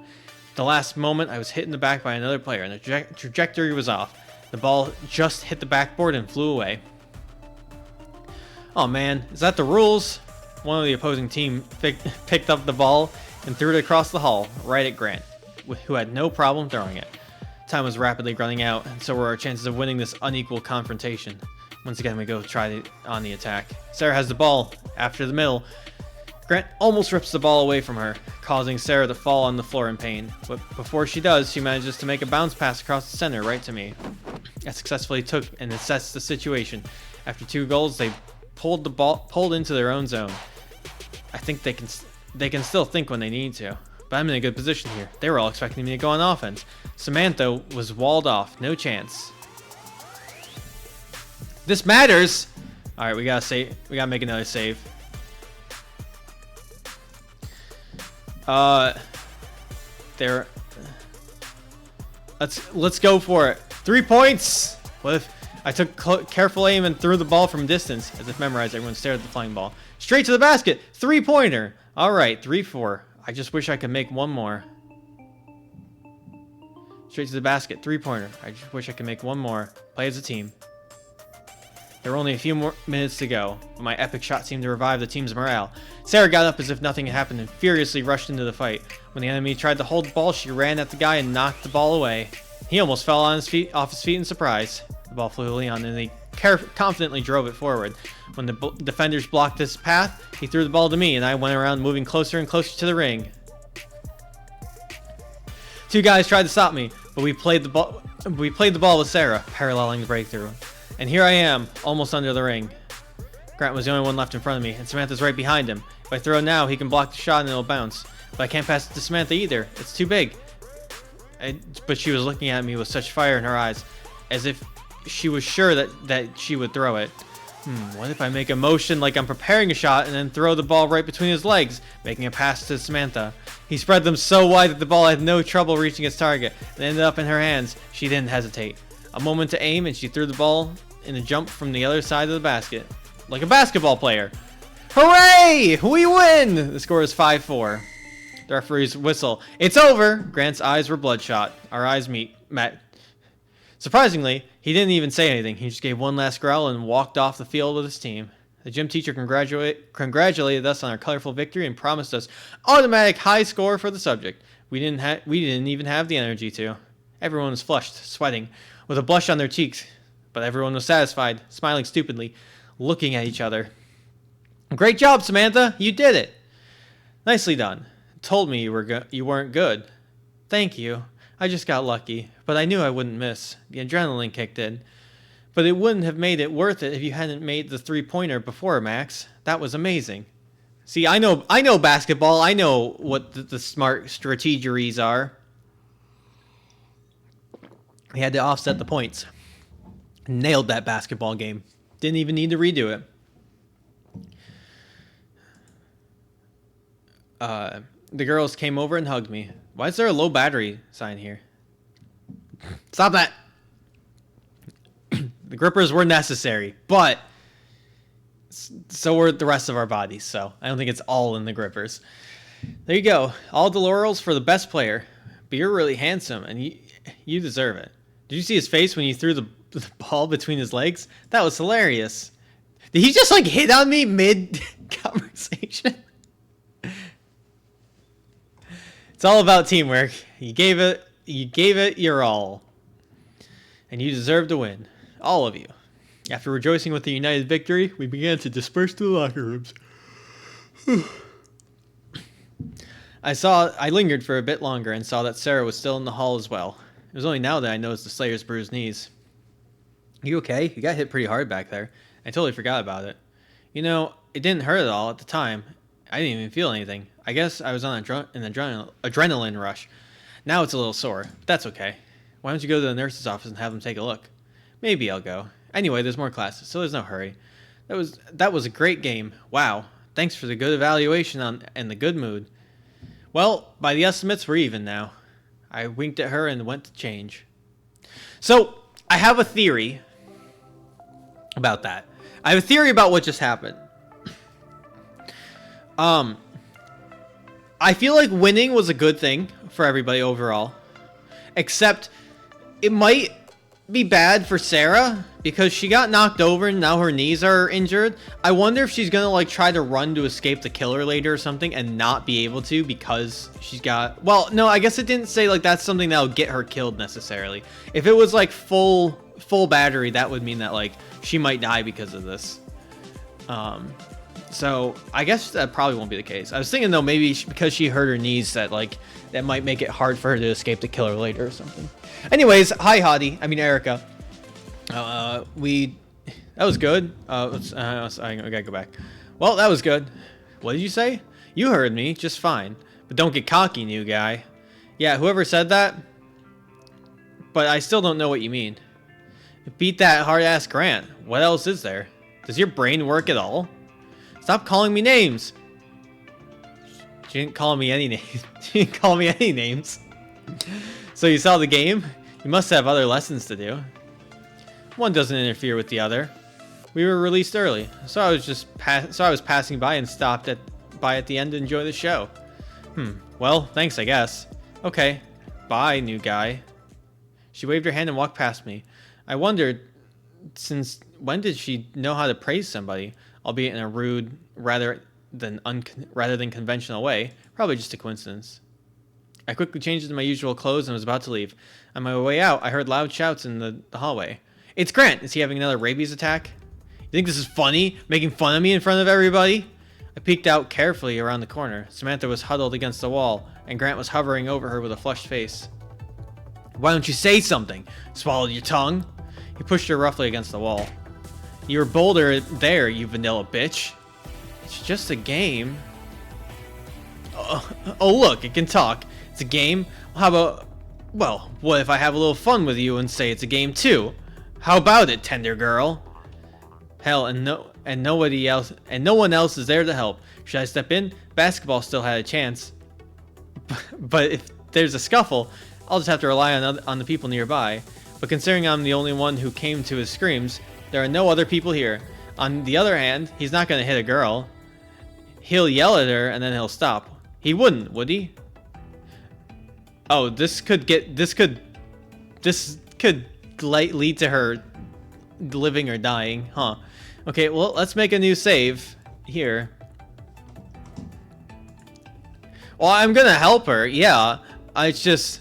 At the last moment, I was hit in the back by another player, and the trajectory was off. The ball just hit the backboard and flew away. Oh man, is that the rules? One of the opposing team picked up the ball and threw it across the hall, right at Grant, who had no problem throwing it. Time was rapidly running out, and so were our chances of winning this unequal confrontation. Once again, we go try on the attack. Sarah has the ball after the middle. Grant almost rips the ball away from her, causing Sarah to fall on the floor in pain. But before she does, she manages to make a bounce pass across the center right to me. I successfully took and assessed the situation. After 2 goals, they pulled into their own zone. I think they can still think when they need to. But I'm in a good position here. They were all expecting me to go on offense. Samantha was walled off. No chance. This matters! Alright, we gotta make another save. There. Let's go for it. 3 points! What if I took careful aim and threw the ball from distance? As if memorized, everyone stared at the flying ball. Straight to the basket! 3-pointer! Alright, 3-4. I just wish I could make one more. Straight to the basket, 3-pointer. I just wish I could make one more. Play as a team. There were only a few more minutes to go, but my epic shot seemed to revive the team's morale. Sarah got up as if nothing had happened and furiously rushed into the fight. When the enemy tried to hold the ball, she ran at the guy and knocked the ball away. He almost fell on his feet, off his feet in surprise. The ball flew to Leon and he confidently drove it forward. When the defenders blocked his path, he threw the ball to me and I went around moving closer and closer to the ring. 2 guys tried to stop me, but we played the ball with Sarah, paralleling the breakthrough. And here I am, almost under the ring. Grant was the only one left in front of me, and Samantha's right behind him. If I throw now, he can block the shot and it'll bounce. But I can't pass it to Samantha either. It's too big. But she was looking at me with such fire in her eyes, as if she was sure that she would throw it. What if I make a motion like I'm preparing a shot and then throw the ball right between his legs, making a pass to Samantha? He spread them so wide that the ball had no trouble reaching its target and ended up in her hands. She didn't hesitate. A moment to aim and she threw the ball in a jump from the other side of the basket. Like a basketball player. Hooray! We win! The score is 5-4. The referee's whistle. It's over! Grant's eyes were bloodshot. Our eyes met. Surprisingly, he didn't even say anything. He just gave one last growl and walked off the field with his team. The gym teacher congratulated us on our colorful victory and promised us automatic high score for the subject. We didn't even have the energy to. Everyone was flushed, sweating, with a blush on their cheeks, but everyone was satisfied, smiling stupidly, looking at each other. Great job, Samantha! You did it! Nicely done. Told me you weren't good. Thank you. I just got lucky, but I knew I wouldn't miss. The adrenaline kicked in. But it wouldn't have made it worth it if you hadn't made the three-pointer before, Max. That was amazing. See, I know basketball. I know what the smart strategeries are. He had to offset the points. Nailed that basketball game. Didn't even need to redo it. The girls came over and hugged me. Why is there a low battery sign here? Stop that! The grippers were necessary, but so were the rest of our bodies, so I don't think it's all in the grippers. There you go. All the laurels for the best player. But you're really handsome, and you deserve it. Did you see his face when you threw the ball between his legs? That was hilarious. Did he just like hit on me mid-conversation? It's all about teamwork. You gave it your all. And you deserve to win. All of you. After rejoicing with the united victory, we began to disperse to the locker rooms. I lingered for a bit longer and saw that Sarah was still in the hall as well. It was only now that I noticed the Slayer's bruised knees. You okay? You got hit pretty hard back there. I totally forgot about it. You know, it didn't hurt at all at the time. I didn't even feel anything. I guess I was on an adrenaline rush. Now it's a little sore, but that's okay. Why don't you go to the nurse's office and have them take a look? Maybe I'll go. Anyway, there's more classes, so there's no hurry. That was a great game. Wow. Thanks for the good evaluation and the good mood. Well, by the estimates, we're even now. I winked at her and went to change. So, I have a theory about that. I have a theory about what just happened. I feel like winning was a good thing for everybody overall. Except, it might be bad for Sarah because she got knocked over and now her knees are injured. I wonder if she's gonna like try to run to escape the killer later or something and not be able to because she's got... Well, no, I guess it didn't say like that's something that'll get her killed necessarily. If it was like full battery, that would mean that like she might die because of this. So I guess that probably won't be the case. I was thinking though maybe because she hurt her knees that like that might make it hard for her to escape the killer later or something. Anyways, hi Hadi. I mean Erica. That was good. I gotta go back. Well, that was good. What did you say? You heard me just fine. But don't get cocky, new guy. Yeah, whoever said that. But I still don't know what you mean. Beat that hard-ass Grant. What else is there? Does your brain work at all? Stop calling me names. She didn't call me any names. She didn't call me any names. So you saw the game? You must have other lessons to do. One doesn't interfere with the other. We were released early, so I was passing by and stopped by at the end to enjoy the show. Well, thanks, I guess. Okay. Bye, new guy. She waved her hand and walked past me. I wondered, since when did she know how to praise somebody, albeit in a rude, rather than conventional way? Probably just a coincidence. I quickly changed into my usual clothes and was about to leave. On my way out, I heard loud shouts in the hallway. It's Grant! Is he having another rabies attack? You think this is funny? Making fun of me in front of everybody? I peeked out carefully around the corner. Samantha was huddled against the wall, and Grant was hovering over her with a flushed face. Why don't you say something? Swallowed your tongue? He pushed her roughly against the wall. You were bolder there, you vanilla bitch. It's just a game. Oh look, it can talk. It's a game? How about... Well, what if I have a little fun with you and say it's a game too? How about it, tender girl? Hell, no one else is there to help. Should I step in? Basketball still had a chance. But if there's a scuffle, I'll just have to rely on the people nearby. But considering I'm the only one who came to his screams, there are no other people here. On the other hand, he's not going to hit a girl. He'll yell at her and then he'll stop. He wouldn't, would he? Oh, this could lead to her living or dying, huh? Okay, well, let's make a new save here. Well, I'm gonna help her, yeah. It's just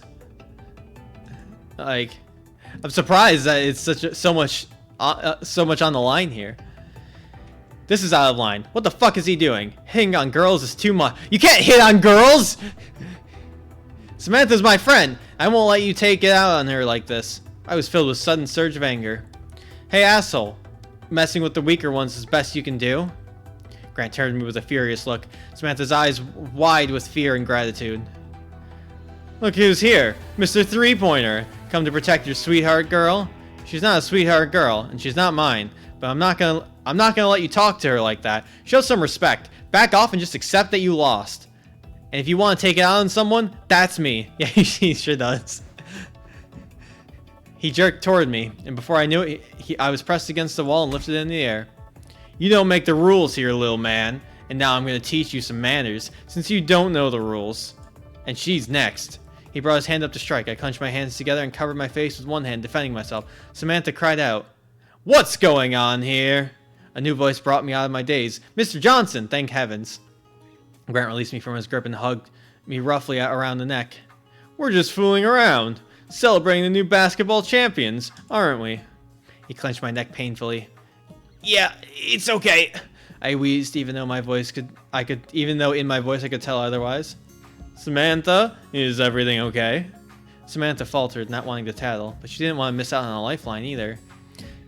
like I'm surprised that it's so much on the line here. This is out of line. What the fuck is he doing? Hitting on girls is too much. You can't hit on girls! Samantha's my friend. I won't let you take it out on her like this. I was filled with a sudden surge of anger. Hey, asshole. Messing with the weaker ones is best you can do? Grant turned to me with a furious look, Samantha's eyes wide with fear and gratitude. Look who's here, Mr. Three-Pointer. Come to protect your sweetheart girl? She's not a sweetheart girl, and she's not mine, but I'm not gonna let you talk to her like that. Show some respect. Back off and just accept that you lost. And if you want to take it out on someone, that's me. Yeah, he sure does. He jerked toward me, and before I knew it, I was pressed against the wall and lifted in the air. You don't make the rules here, little man, and now I'm going to teach you some manners, since you don't know the rules. And she's next. He brought his hand up to strike. I clenched my hands together and covered my face with one hand, defending myself. Samantha cried out, "What's going on here?" A new voice brought me out of my daze. Mr. Johnson, thank heavens. Grant released me from his grip and hugged me roughly around the neck. We're just fooling around, celebrating the new basketball champions, aren't we? He clenched my neck painfully. Yeah, it's okay. I wheezed, even though in my voice I could tell otherwise. Samantha, is everything okay? Samantha faltered, not wanting to tattle, but she didn't want to miss out on a lifeline either.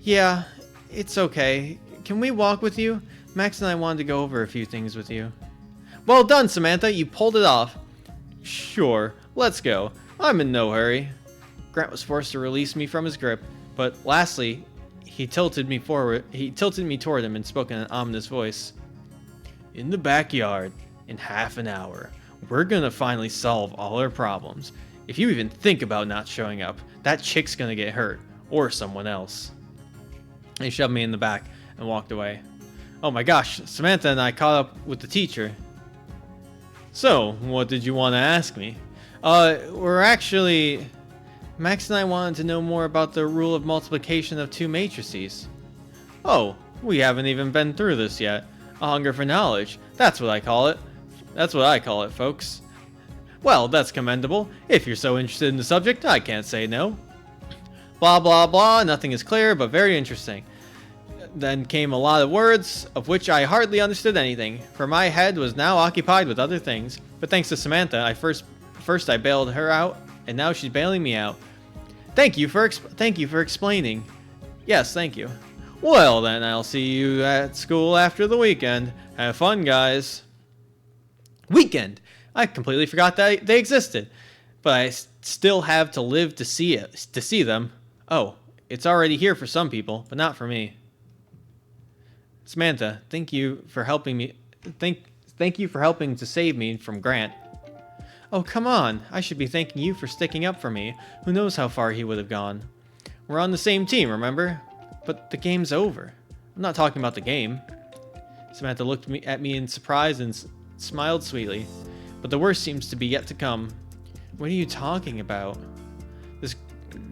Yeah, it's okay. Can we walk with you? Max and I wanted to go over a few things with you. Well done, Samantha. You pulled it off. Sure, let's go. I'm in no hurry. Grant was forced to release me from his grip, but lastly, he tilted me toward him and spoke in an ominous voice. In the backyard, in half an hour, we're gonna finally solve all our problems. If you even think about not showing up, that chick's gonna get hurt, or someone else. He shoved me in the back and walked away. Oh my gosh, Samantha and I caught up with the teacher. So, what did you want to ask me? Max and I wanted to know more about the rule of multiplication of two matrices. Oh, we haven't even been through this yet. A hunger for knowledge. That's what I call it. That's what I call it, folks. Well, that's commendable. If you're so interested in the subject, I can't say no. Blah blah blah, nothing is clear, but very interesting. Then came a lot of words, of which I hardly understood anything, for my head was now occupied with other things. But thanks to Samantha, first I bailed her out, and now she's bailing me out. Thank you for explaining. Yes, thank you. Well then, I'll see you at school after the weekend. Have fun, guys. Weekend! I completely forgot that they existed, but I still have to live to see them. Oh, it's already here for some people, but not for me. Samantha, thank you for helping me. Thank you for helping to save me from Grant. Oh, come on. I should be thanking you for sticking up for me. Who knows how far he would have gone. We're on the same team, remember? But the game's over. I'm not talking about the game. Samantha looked at me in surprise and smiled sweetly. But the worst seems to be yet to come. What are you talking about?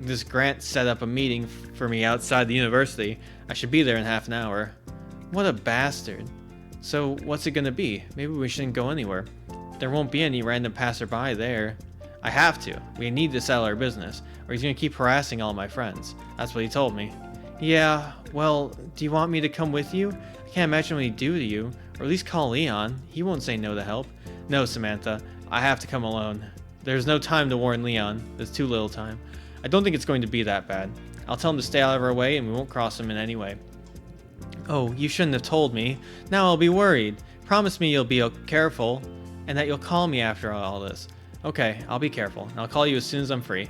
This Grant set up a meeting for me outside the university. I should be there in half an hour. What a bastard. So, what's it gonna be? Maybe we shouldn't go anywhere. There won't be any random passerby there. I have to. We need to settle our business, or he's gonna keep harassing all my friends. That's what he told me. Yeah, well, do you want me to come with you? I can't imagine what he'd do to you. Or at least call Leon. He won't say no to help. No, Samantha. I have to come alone. There's no time to warn Leon. There's too little time. I don't think it's going to be that bad. I'll tell him to stay out of our way, and we won't cross him in any way. Oh, you shouldn't have told me. Now I'll be worried. Promise me you'll be careful, and that you'll call me after all this. Okay, I'll be careful, and I'll call you as soon as I'm free.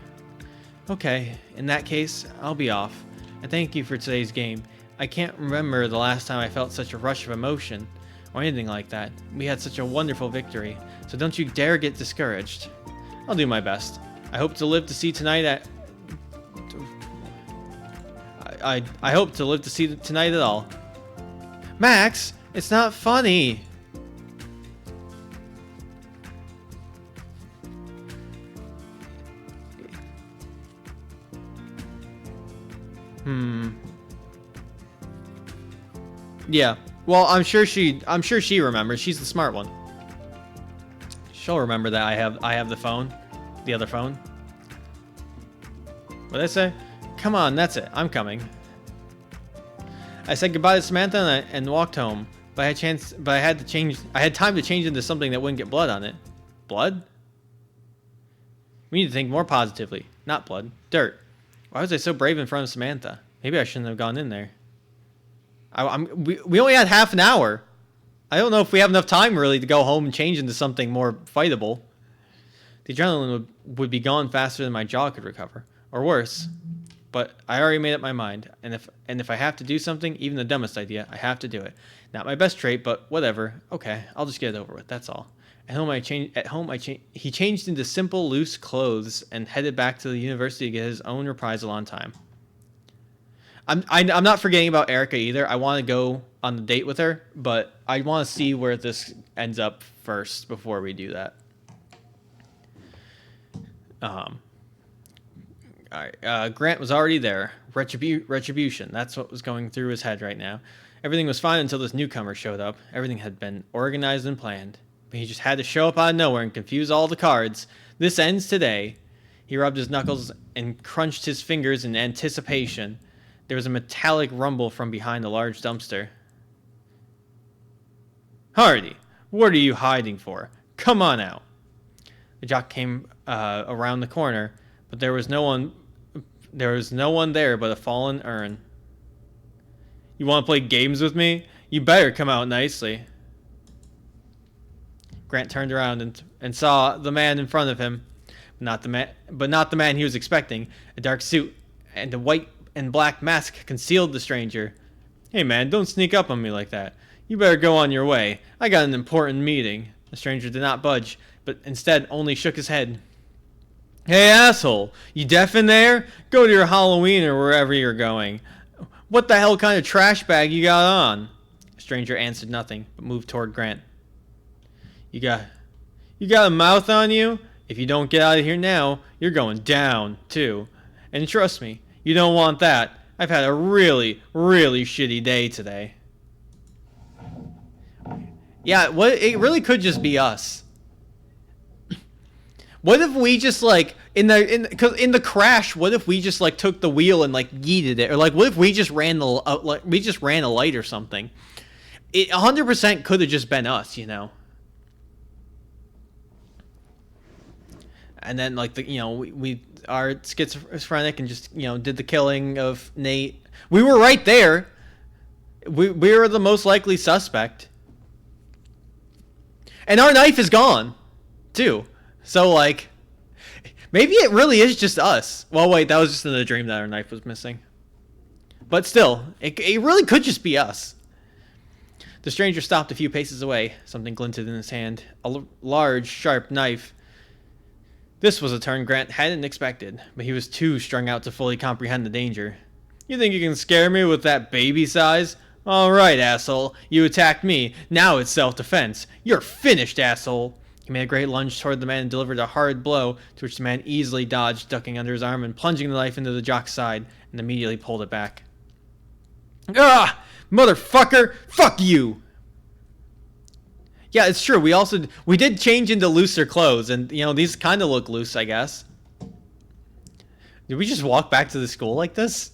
Okay, in that case, I'll be off. And thank you for today's game. I can't remember the last time I felt such a rush of emotion, or anything like that. We had such a wonderful victory, so don't you dare get discouraged. I'll do my best. I hope to live to see tonight at... I hope to live to see tonight at all. Max, it's not funny. Yeah. Well, I'm sure she remembers. She's the smart one. She'll remember that I have the phone, the other phone. What did I say? Come on, that's it. I'm coming. I said goodbye to Samantha and walked home. But I had time to change into something that wouldn't get blood on it. Blood? We need to think more positively. Not blood. Dirt. Why was I so brave in front of Samantha? Maybe I shouldn't have gone in there. We only had half an hour. I don't know if we have enough time really to go home and change into something more fightable. The adrenaline would be gone faster than my jaw could recover, or worse. But I already made up my mind, and if I have to do something, even the dumbest idea, I have to do it. Not my best trait, but whatever. Okay, I'll just get it over with. That's all. At home, he changed into simple, loose clothes and headed back to the university to get his own reprisal on time. I'm not forgetting about Erica either. I want to go on the date with her, but I want to see where this ends up first before we do that. All right. Grant was already there. Retribution. That's what was going through his head right now. Everything was fine until this newcomer showed up. Everything had been organized and planned. But he just had to show up out of nowhere and confuse all the cards. This ends today. He rubbed his knuckles and crunched his fingers in anticipation. There was a metallic rumble from behind the large dumpster. Hardy, what are you hiding for? Come on out. The jock came around the corner, but there was no one there but a fallen urn. You want to play games with me? You better come out nicely. Grant turned around and saw the man in front of him, not the man he was expecting. A dark suit and a white and black mask concealed the stranger. Hey man, don't sneak up on me like that. You better go on your way. I got an important meeting. The stranger did not budge, but instead only shook his head. Hey asshole, you deaf in there? Go to your Halloween or wherever you're going. What the hell kind of trash bag you got on? The stranger answered nothing, but moved toward Grant. You got a mouth on you? If you don't get out of here now, you're going down, too. And trust me, you don't want that. I've had a really, really shitty day today. Yeah, it really could just be us. What if we just in the crash? What if we just took the wheel and yeeted it, or what if we just ran a light or something? It 100% could have just been us, you know. And then we are schizophrenic and just did the killing of Nate. We were right there. We were the most likely suspect. And our knife is gone, too. So, maybe it really is just us. Well, wait, that was just in the dream that our knife was missing. But still, it really could just be us. The stranger stopped a few paces away. Something glinted in his hand. A large, sharp knife. This was a turn Grant hadn't expected, but he was too strung out to fully comprehend the danger. You think you can scare me with that baby size? Alright, asshole. You attacked me. Now it's self-defense. You're finished, asshole. He made a great lunge toward the man and delivered a hard blow, to which the man easily dodged, ducking under his arm and plunging the knife into the jock's side, and immediately pulled it back. Ah! Motherfucker! Fuck you! Yeah, it's true. We did change into looser clothes, and these kind of look loose, I guess. Did we just walk back to the school like this?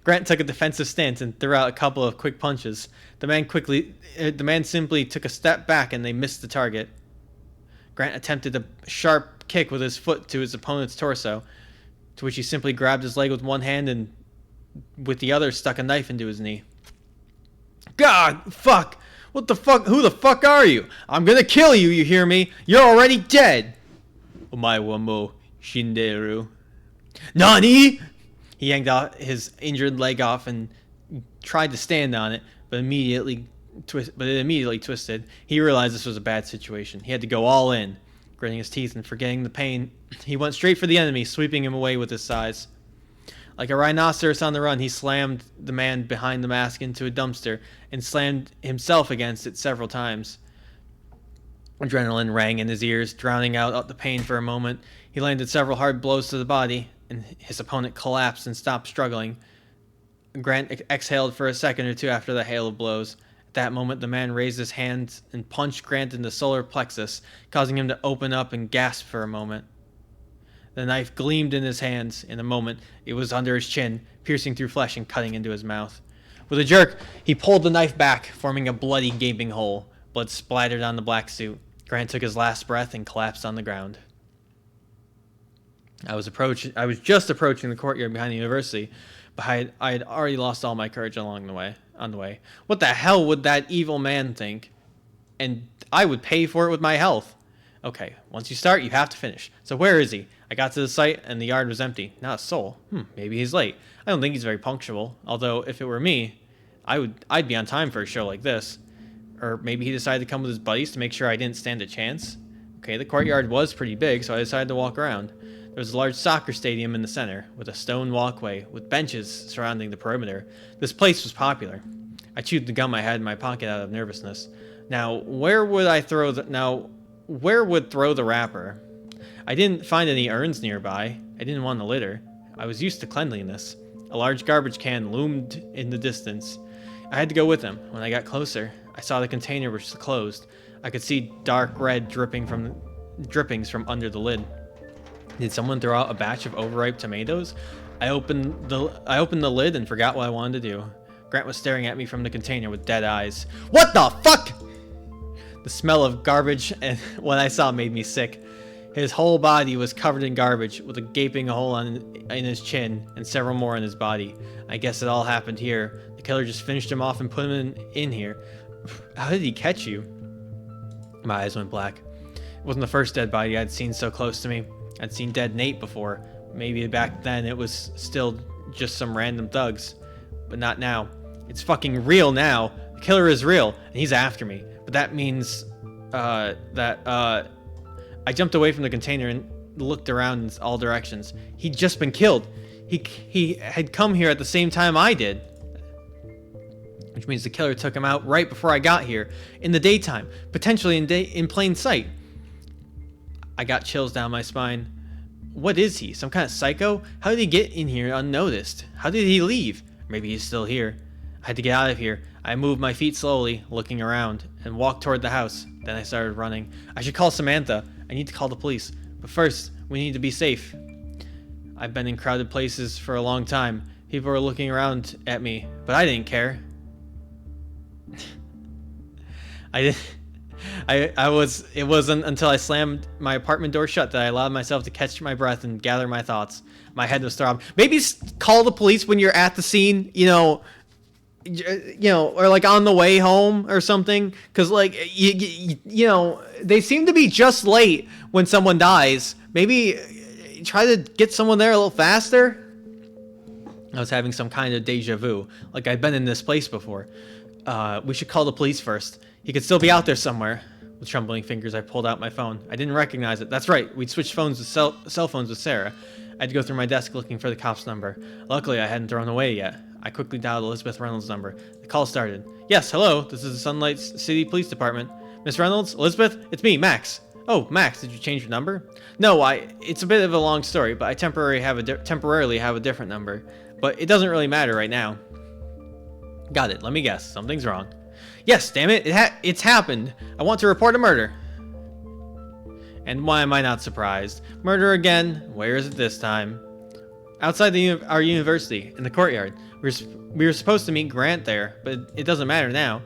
Grant took a defensive stance and threw out a couple of quick punches. The man simply took a step back and they missed the target. Grant attempted a sharp kick with his foot to his opponent's torso, to which he simply grabbed his leg with one hand and with the other stuck a knife into his knee. God, fuck! What the fuck? Who the fuck are you? I'm gonna kill you, you hear me? You're already dead! Omae wa mo shinderu. Nani? He yanked out his injured leg off and tried to stand on it, but it immediately twisted. He realized this was a bad situation. He had to go all in. Gritting his teeth and forgetting the pain, he went straight for the enemy, sweeping him away with his size. Like a rhinoceros on the run, he slammed the man behind the mask into a dumpster and slammed himself against it several times. Adrenaline rang in his ears, drowning out the pain for a moment. He landed several hard blows to the body, and his opponent collapsed and stopped struggling. Grant exhaled for a second or two after the hail of blows. At that moment, the man raised his hands and punched Grant in the solar plexus, causing him to open up and gasp for a moment. The knife gleamed in his hands. In a moment, it was under his chin, piercing through flesh and cutting into his mouth. With a jerk, he pulled the knife back, forming a bloody, gaping hole. Blood splattered on the black suit. Grant took his last breath and collapsed on the ground. I was just approaching the courtyard behind the university, I had already lost all my courage along the way. On the way, what the hell would that evil man think? And I would pay for it with my health. Okay, once you start, you have to finish. So where is he? I got to the site and the yard was empty. Not a soul. Maybe he's late. I don't think he's very punctual. Although if it were me, I'd be on time for a show like this. Or maybe he decided to come with his buddies to make sure I didn't stand a chance. Okay, the courtyard was pretty big, so I decided to walk around. There was a large soccer stadium in the center, with a stone walkway, with benches surrounding the perimeter. This place was popular. I chewed the gum I had in my pocket out of nervousness. Now, where would throw the wrapper? I didn't find any urns nearby. I didn't want to litter. I was used to cleanliness. A large garbage can loomed in the distance. I had to go with him. When I got closer, I saw the container was closed. I could see dark red drippings from under the lid. Did someone throw out a batch of overripe tomatoes? I opened the lid and forgot what I wanted to do. Grant was staring at me from the container with dead eyes. What the fuck? The smell of garbage and what I saw made me sick. His whole body was covered in garbage, with a gaping hole in his chin and several more in his body. I guess it all happened here. The killer just finished him off and put him in here. How did he catch you? My eyes went black. It wasn't the first dead body I'd seen so close to me. I'd seen dead Nate before. Maybe back then it was still just some random thugs. But not now. It's fucking real now. The killer is real, and he's after me. But that means, I jumped away from the container and looked around in all directions. He'd just been killed. He had come here at the same time I did. Which means the killer took him out right before I got here. In the daytime. Potentially in plain sight. I got chills down my spine. What is he? Some kind of psycho? How did he get in here unnoticed? How did he leave? Maybe he's still here. I had to get out of here. I moved my feet slowly, looking around, and walked toward the house. Then I started running. I should call Samantha. I need to call the police. But first, we need to be safe. I've been in crowded places for a long time. People were looking around at me, but I didn't care. It wasn't until I slammed my apartment door shut that I allowed myself to catch my breath and gather my thoughts. My head was throbbing. Maybe call the police when you're at the scene, or like on the way home or something. Cause like, they seem to be just late when someone dies. Maybe try to get someone there a little faster. I was having some kind of deja vu. Like I'd been in this place before. We should call the police first. He could still be out there somewhere. With trembling fingers, I pulled out my phone. I didn't recognize it. That's right. We'd switched phones with cell phones with Sarah. I had to go through my desk looking for the cop's number. Luckily, I hadn't thrown away yet. I quickly dialed Elizabeth Reynolds' number. The call started. Yes, hello. This is the Sunlight City Police Department. Miss Reynolds? Elizabeth? It's me, Max. Oh, Max, did you change your number? No, it's a bit of a long story, but I temporarily have a different number. But it doesn't really matter right now. Got it. Let me guess. Something's wrong. Yes, damn it. It's happened. I want to report a murder. And why am I not surprised? Murder again. Where is it this time? Outside our university, in the courtyard. We were supposed to meet Grant there, but it doesn't matter now.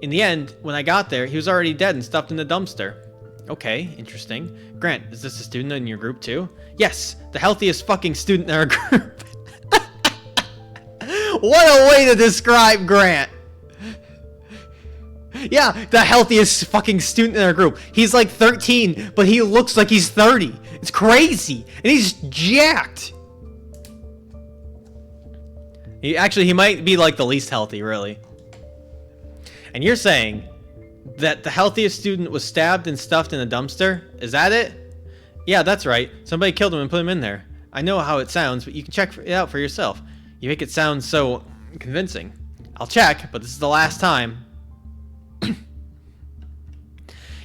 In the end, when I got there, he was already dead and stuffed in the dumpster. Okay, interesting. Grant, is this a student in your group too? Yes, the healthiest fucking student in our group. What a way to describe Grant. Yeah, the healthiest fucking student in our group. He's like 13, but he looks like he's 30. It's crazy. And he's jacked. He might be like the least healthy, really. And you're saying that the healthiest student was stabbed and stuffed in a dumpster? Is that it? Yeah, that's right. Somebody killed him and put him in there. I know how it sounds, but you can check it out for yourself. You make it sound so convincing. I'll check, but this is the last time.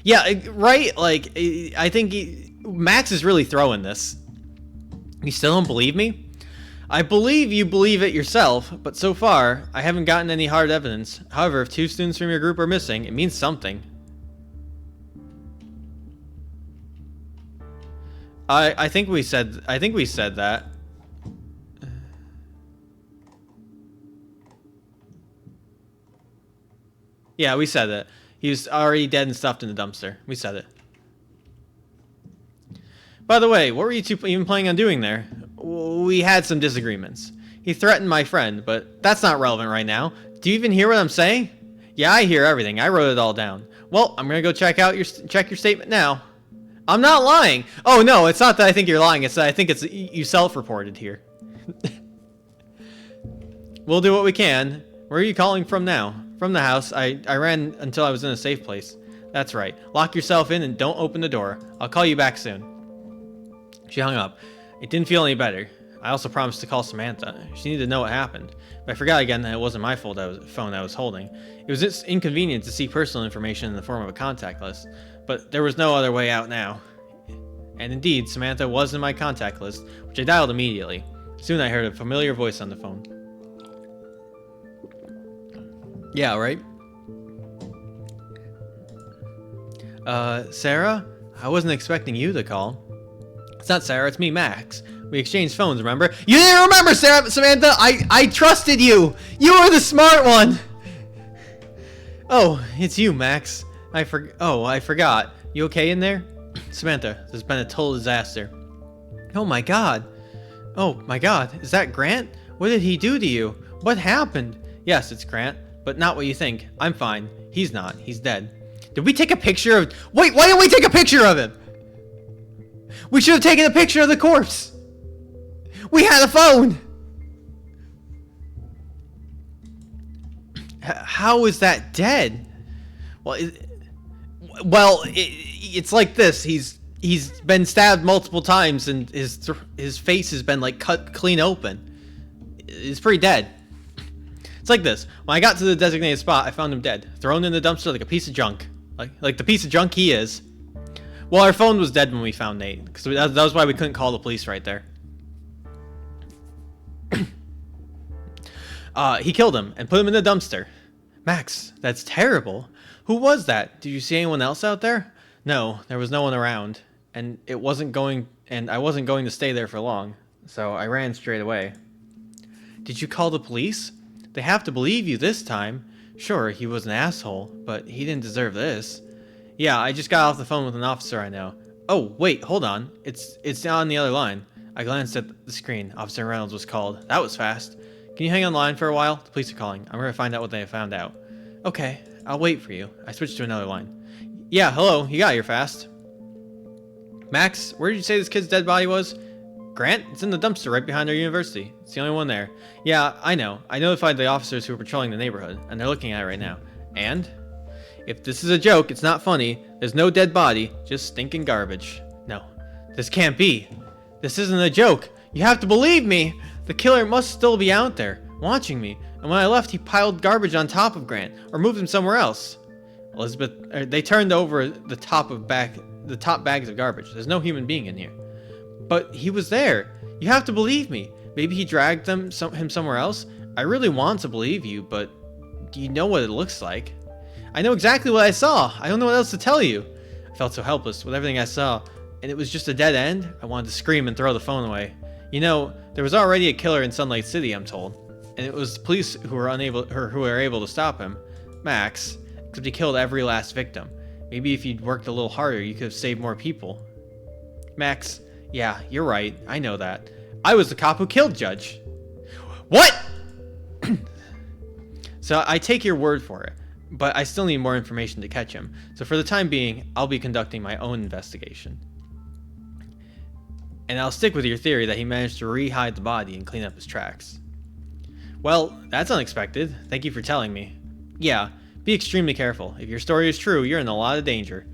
Yeah, right? Like, I think Max is really throwing this. You still don't believe me? I believe you believe it yourself, but so far, I haven't gotten any hard evidence. However, if 2 students from your group are missing, it means something. I think we said that. Yeah, we said it. He was already dead and stuffed in the dumpster. We said it. By the way, what were you two even planning on doing there? We had some disagreements. He threatened my friend, but that's not relevant right now. Do you even hear what I'm saying? Yeah, I hear everything. I wrote it all down. Well, I'm gonna go check your statement now. I'm not lying. Oh no, it's not that I think you're lying. It's that I think it's you self-reported here. We'll do what we can. Where are you calling from now? From the house. I ran until I was in a safe place. That's right. Lock yourself in and don't open the door. I'll call you back soon. She hung up. It didn't feel any better. I also promised to call Samantha. She needed to know what happened. But I forgot again that it wasn't my phone I was holding. It was just inconvenient to see personal information in the form of a contact list. But there was no other way out now. And indeed, Samantha was in my contact list, which I dialed immediately. Soon I heard a familiar voice on the phone. Yeah, right? Sarah? I wasn't expecting you to call. It's not Sarah, it's me, Max. We exchanged phones, remember? You didn't remember, Samantha! I trusted you! You were the smart one! Oh, it's you, Max. I forgot. You okay in there? Samantha, this has been a total disaster. Oh my god. Oh my god, is that Grant? What did he do to you? What happened? Yes, it's Grant, but not what you think. I'm fine. He's not. He's dead. Did we take a picture of... Wait, why didn't we take a picture of him? We should have taken a picture of the corpse. We had a phone. How is that dead? Well, it's like this. He's been stabbed multiple times, and his face has been like cut clean open. He's pretty dead. It's like this. When I got to the designated spot, I found him dead, thrown in the dumpster like a piece of junk, like the piece of junk he is. Well, our phone was dead when we found Nate, because that was why we couldn't call the police right there. He killed him and put him in the dumpster. Max, that's terrible. Who was that? Did you see anyone else out there? No, there was no one around, and I wasn't going to stay there for long, so I ran straight away. Did you call the police? They have to believe you this time. Sure, he was an asshole, but he didn't deserve this. Yeah, I just got off the phone with an officer I know. Oh, wait, hold on. It's on the other line. I glanced at the screen. Officer Reynolds was called. That was fast. Can you hang on the line for a while? The police are calling. I'm going to find out what they found out. Okay, I'll wait for you. I switched to another line. Yeah, hello. You got here fast. Max, where did you say this kid's dead body was? Grant? It's in the dumpster right behind our university. It's the only one there. Yeah, I know. I notified the officers who were patrolling the neighborhood, and they're looking at it right now. And? If this is a joke, it's not funny. There's no dead body, just stinking garbage. No, this can't be. This isn't a joke. You have to believe me. The killer must still be out there, watching me. And when I left, he piled garbage on top of Grant, or moved him somewhere else. Elizabeth, they turned over the top bags of garbage. There's no human being in here. But he was there. You have to believe me. Maybe he dragged him somewhere else. I really want to believe you, but do you know what it looks like? I know exactly what I saw. I don't know what else to tell you. I felt so helpless with everything I saw, and it was just a dead end. I wanted to scream and throw the phone away. You know, there was already a killer in Sunlight City, I'm told, and it was the police who were able to stop him. Max, except he killed every last victim. Maybe if you'd worked a little harder, you could have saved more people. Max, yeah, you're right. I know that. I was the cop who killed Judge. What? So I take your word for it. But I still need more information to catch him. So for the time being, I'll be conducting my own investigation. And I'll stick with your theory that he managed to re-hide the body and clean up his tracks. Well, that's unexpected. Thank you for telling me. Yeah, be extremely careful. If your story is true, you're in a lot of danger.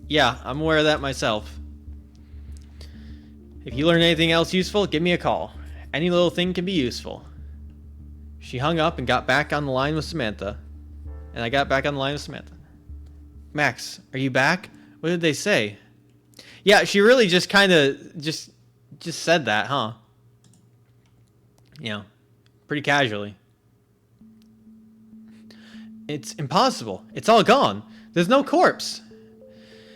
Yeah, I'm aware of that myself. If you learn anything else useful, give me a call. Any little thing can be useful. She hung up and got back on the line with Samantha. And I got back on the line with Samantha. Max, are you back? What did they say? Yeah, she really just kind of just said that, huh? You know, pretty casually. It's impossible. It's all gone. There's no corpse.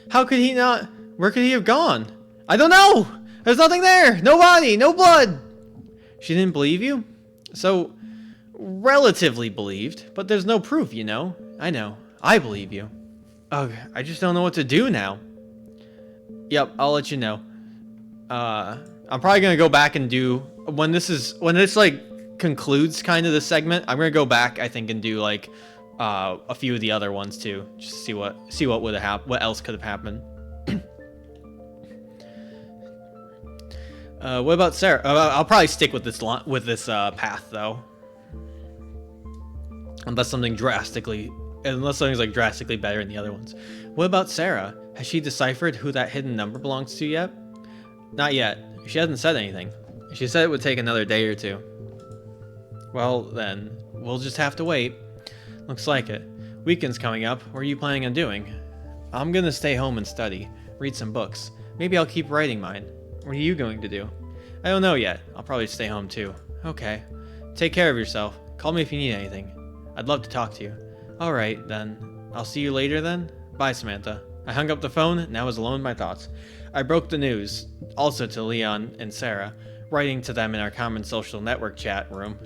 How could he not? Where could he have gone? I don't know. There's nothing there. No body. No blood. She didn't believe you? So... relatively believed, but there's no proof, you know. I know. I believe you. Ugh, I just don't know what to do now. Yep, I'll let you know. I'm probably gonna go back and do when it's like concludes kind of the segment. I'm gonna go back, I think, and do like a few of the other ones too, just to see what would have happened, what else could have happened. What about Sarah? I'll probably stick with this path though, unless something's like drastically better than the other ones. What about Sarah? Has she deciphered who that hidden number belongs to yet? Not yet. She hasn't said anything. She said it would take another day or two. Well, then, we'll just have to wait. Looks like it. Weekend's coming up. What are you planning on doing? I'm gonna stay home and study. Read some books. Maybe I'll keep writing mine. What are you going to do? I don't know yet. I'll probably stay home too. Okay. Take care of yourself. Call me if you need anything. I'd love to talk to you. Alright, then. I'll see you later then. Bye, Samantha. I hung up the phone, and I was alone with my thoughts. I broke the news, also to Leon and Sarah, writing to them in our common social network chat room.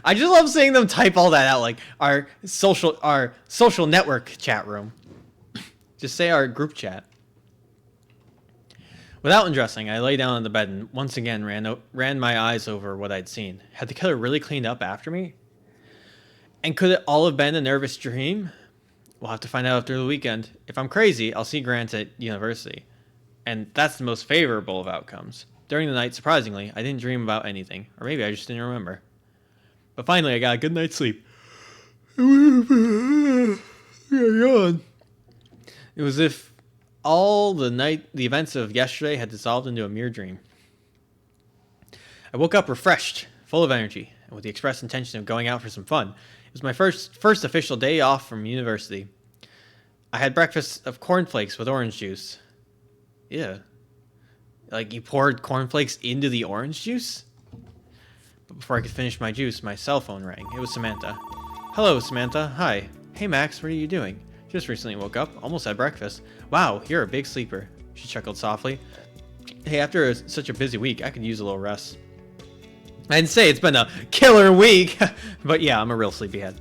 I just love seeing them type all that out, like our social network chat room. Just say our group chat. Without undressing, I lay down on the bed and once again ran my eyes over what I'd seen. Had the killer really cleaned up after me? And could it all have been a nervous dream? We'll have to find out after the weekend. If I'm crazy, I'll see Grant at university. And that's the most favorable of outcomes. During the night, surprisingly, I didn't dream about anything. Or maybe I just didn't remember. But finally, I got a good night's sleep. It was as if all the events of yesterday had dissolved into a mere dream. I woke up refreshed, full of energy, and with the express intention of going out for some fun. It was my first official day off from university. I had breakfast of cornflakes with orange juice. Yeah. Like you poured cornflakes into the orange juice? But before I could finish my juice, my cell phone rang. It was Samantha. Hello, Samantha. Hi. Hey, Max, what are you doing? Just recently woke up. Almost had breakfast. Wow, you're a big sleeper. She chuckled softly. Hey, after such a busy week, I could use a little rest. I didn't say it's been a killer week, but yeah, I'm a real sleepyhead.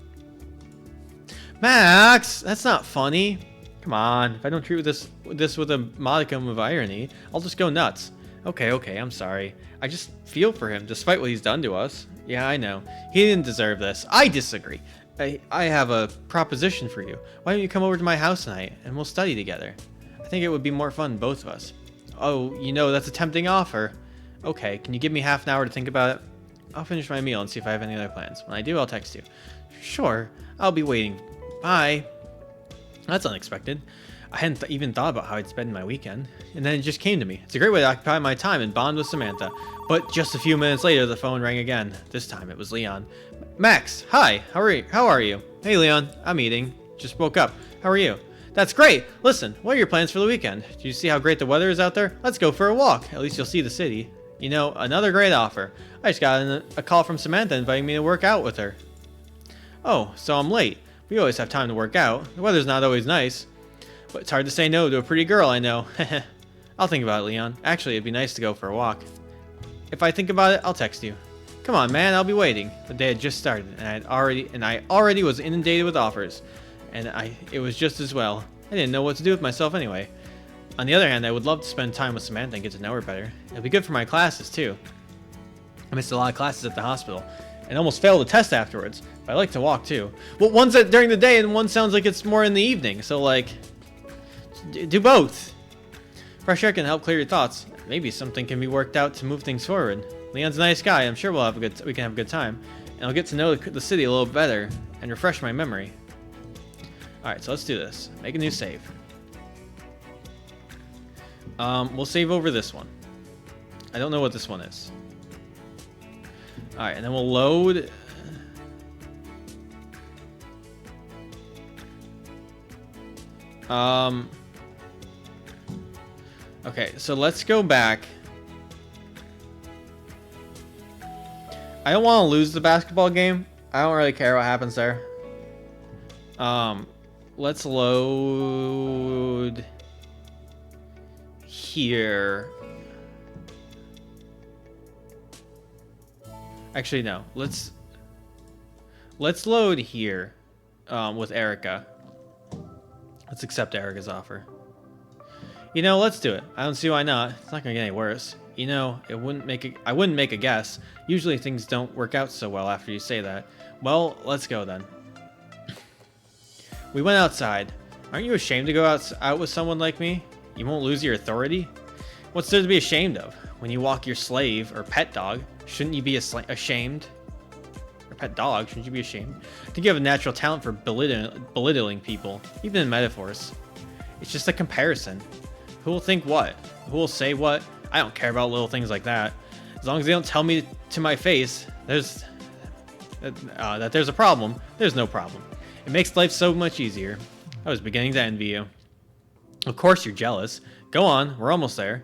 Max, that's not funny. Come on, if I don't treat this with a modicum of irony, I'll just go nuts. Okay, I'm sorry. I just feel for him, despite what he's done to us. Yeah, I know. He didn't deserve this. I disagree. I have a proposition for you. Why don't you come over to my house tonight, and we'll study together? I think it would be more fun, both of us. Oh, that's a tempting offer. Okay, can you give me half an hour to think about it? I'll finish my meal and see if I have any other plans. When I do, I'll text you. Sure, I'll be waiting. Bye. That's unexpected. I hadn't even thought about how I'd spend my weekend, and then it just came to me. It's a great way to occupy my time and bond with Samantha. But just a few minutes later, the phone rang again. This time it was Leon. Max, hi. How are you? Hey, Leon. I'm eating. Just woke up. How are you? That's great. Listen, what are your plans for the weekend? Do you see how great the weather is out there? Let's go for a walk. At least you'll see the city. Another great offer. I just got a call from Samantha inviting me to work out with her. Oh, so I'm late. We always have time to work out. The weather's not always nice. But it's hard to say no to a pretty girl, I know. I'll think about it, Leon. Actually, it'd be nice to go for a walk. If I think about it, I'll text you. Come on, man, I'll be waiting. The day had just started, and I already was inundated with offers. And it was just as well. I didn't know what to do with myself anyway. On the other hand, I would love to spend time with Samantha and get to know her better. It'd be good for my classes, too. I missed a lot of classes at the hospital, and almost failed a test afterwards. But I like to walk, too. Well, one's during the day, and one sounds like it's more in the evening, so, like, do both. Fresh air can help clear your thoughts. Maybe something can be worked out to move things forward. Leon's a nice guy. I'm sure we can have a good time. And I'll get to know the city a little better and refresh my memory. Alright, so let's do this. Make a new save. We'll save over this one. I don't know what this one is. Alright, and then we'll load. Okay, so let's go back. I don't want to lose the basketball game. I don't really care what happens there. Let's load here. Actually, no. Let's load here with Erica. Let's accept Erica's offer. Let's do it. I don't see why not. It's not gonna get any worse. You know, I wouldn't make a guess. Usually things don't work out so well after you say that. Well, let's go then. We went outside. Aren't you ashamed to go out with someone like me? You won't lose your authority? What's there to be ashamed of? When you walk your slave or pet dog, shouldn't you be ashamed? Or pet dog, shouldn't you be ashamed? I think you have a natural talent for belittling people, even in metaphors. It's just a comparison. Who will think what? Who will say what? I don't care about little things like that. As long as they don't tell me to my face that there's a problem, there's no problem. It makes life so much easier. I was beginning to envy you. Of course you're jealous. Go on, we're almost there.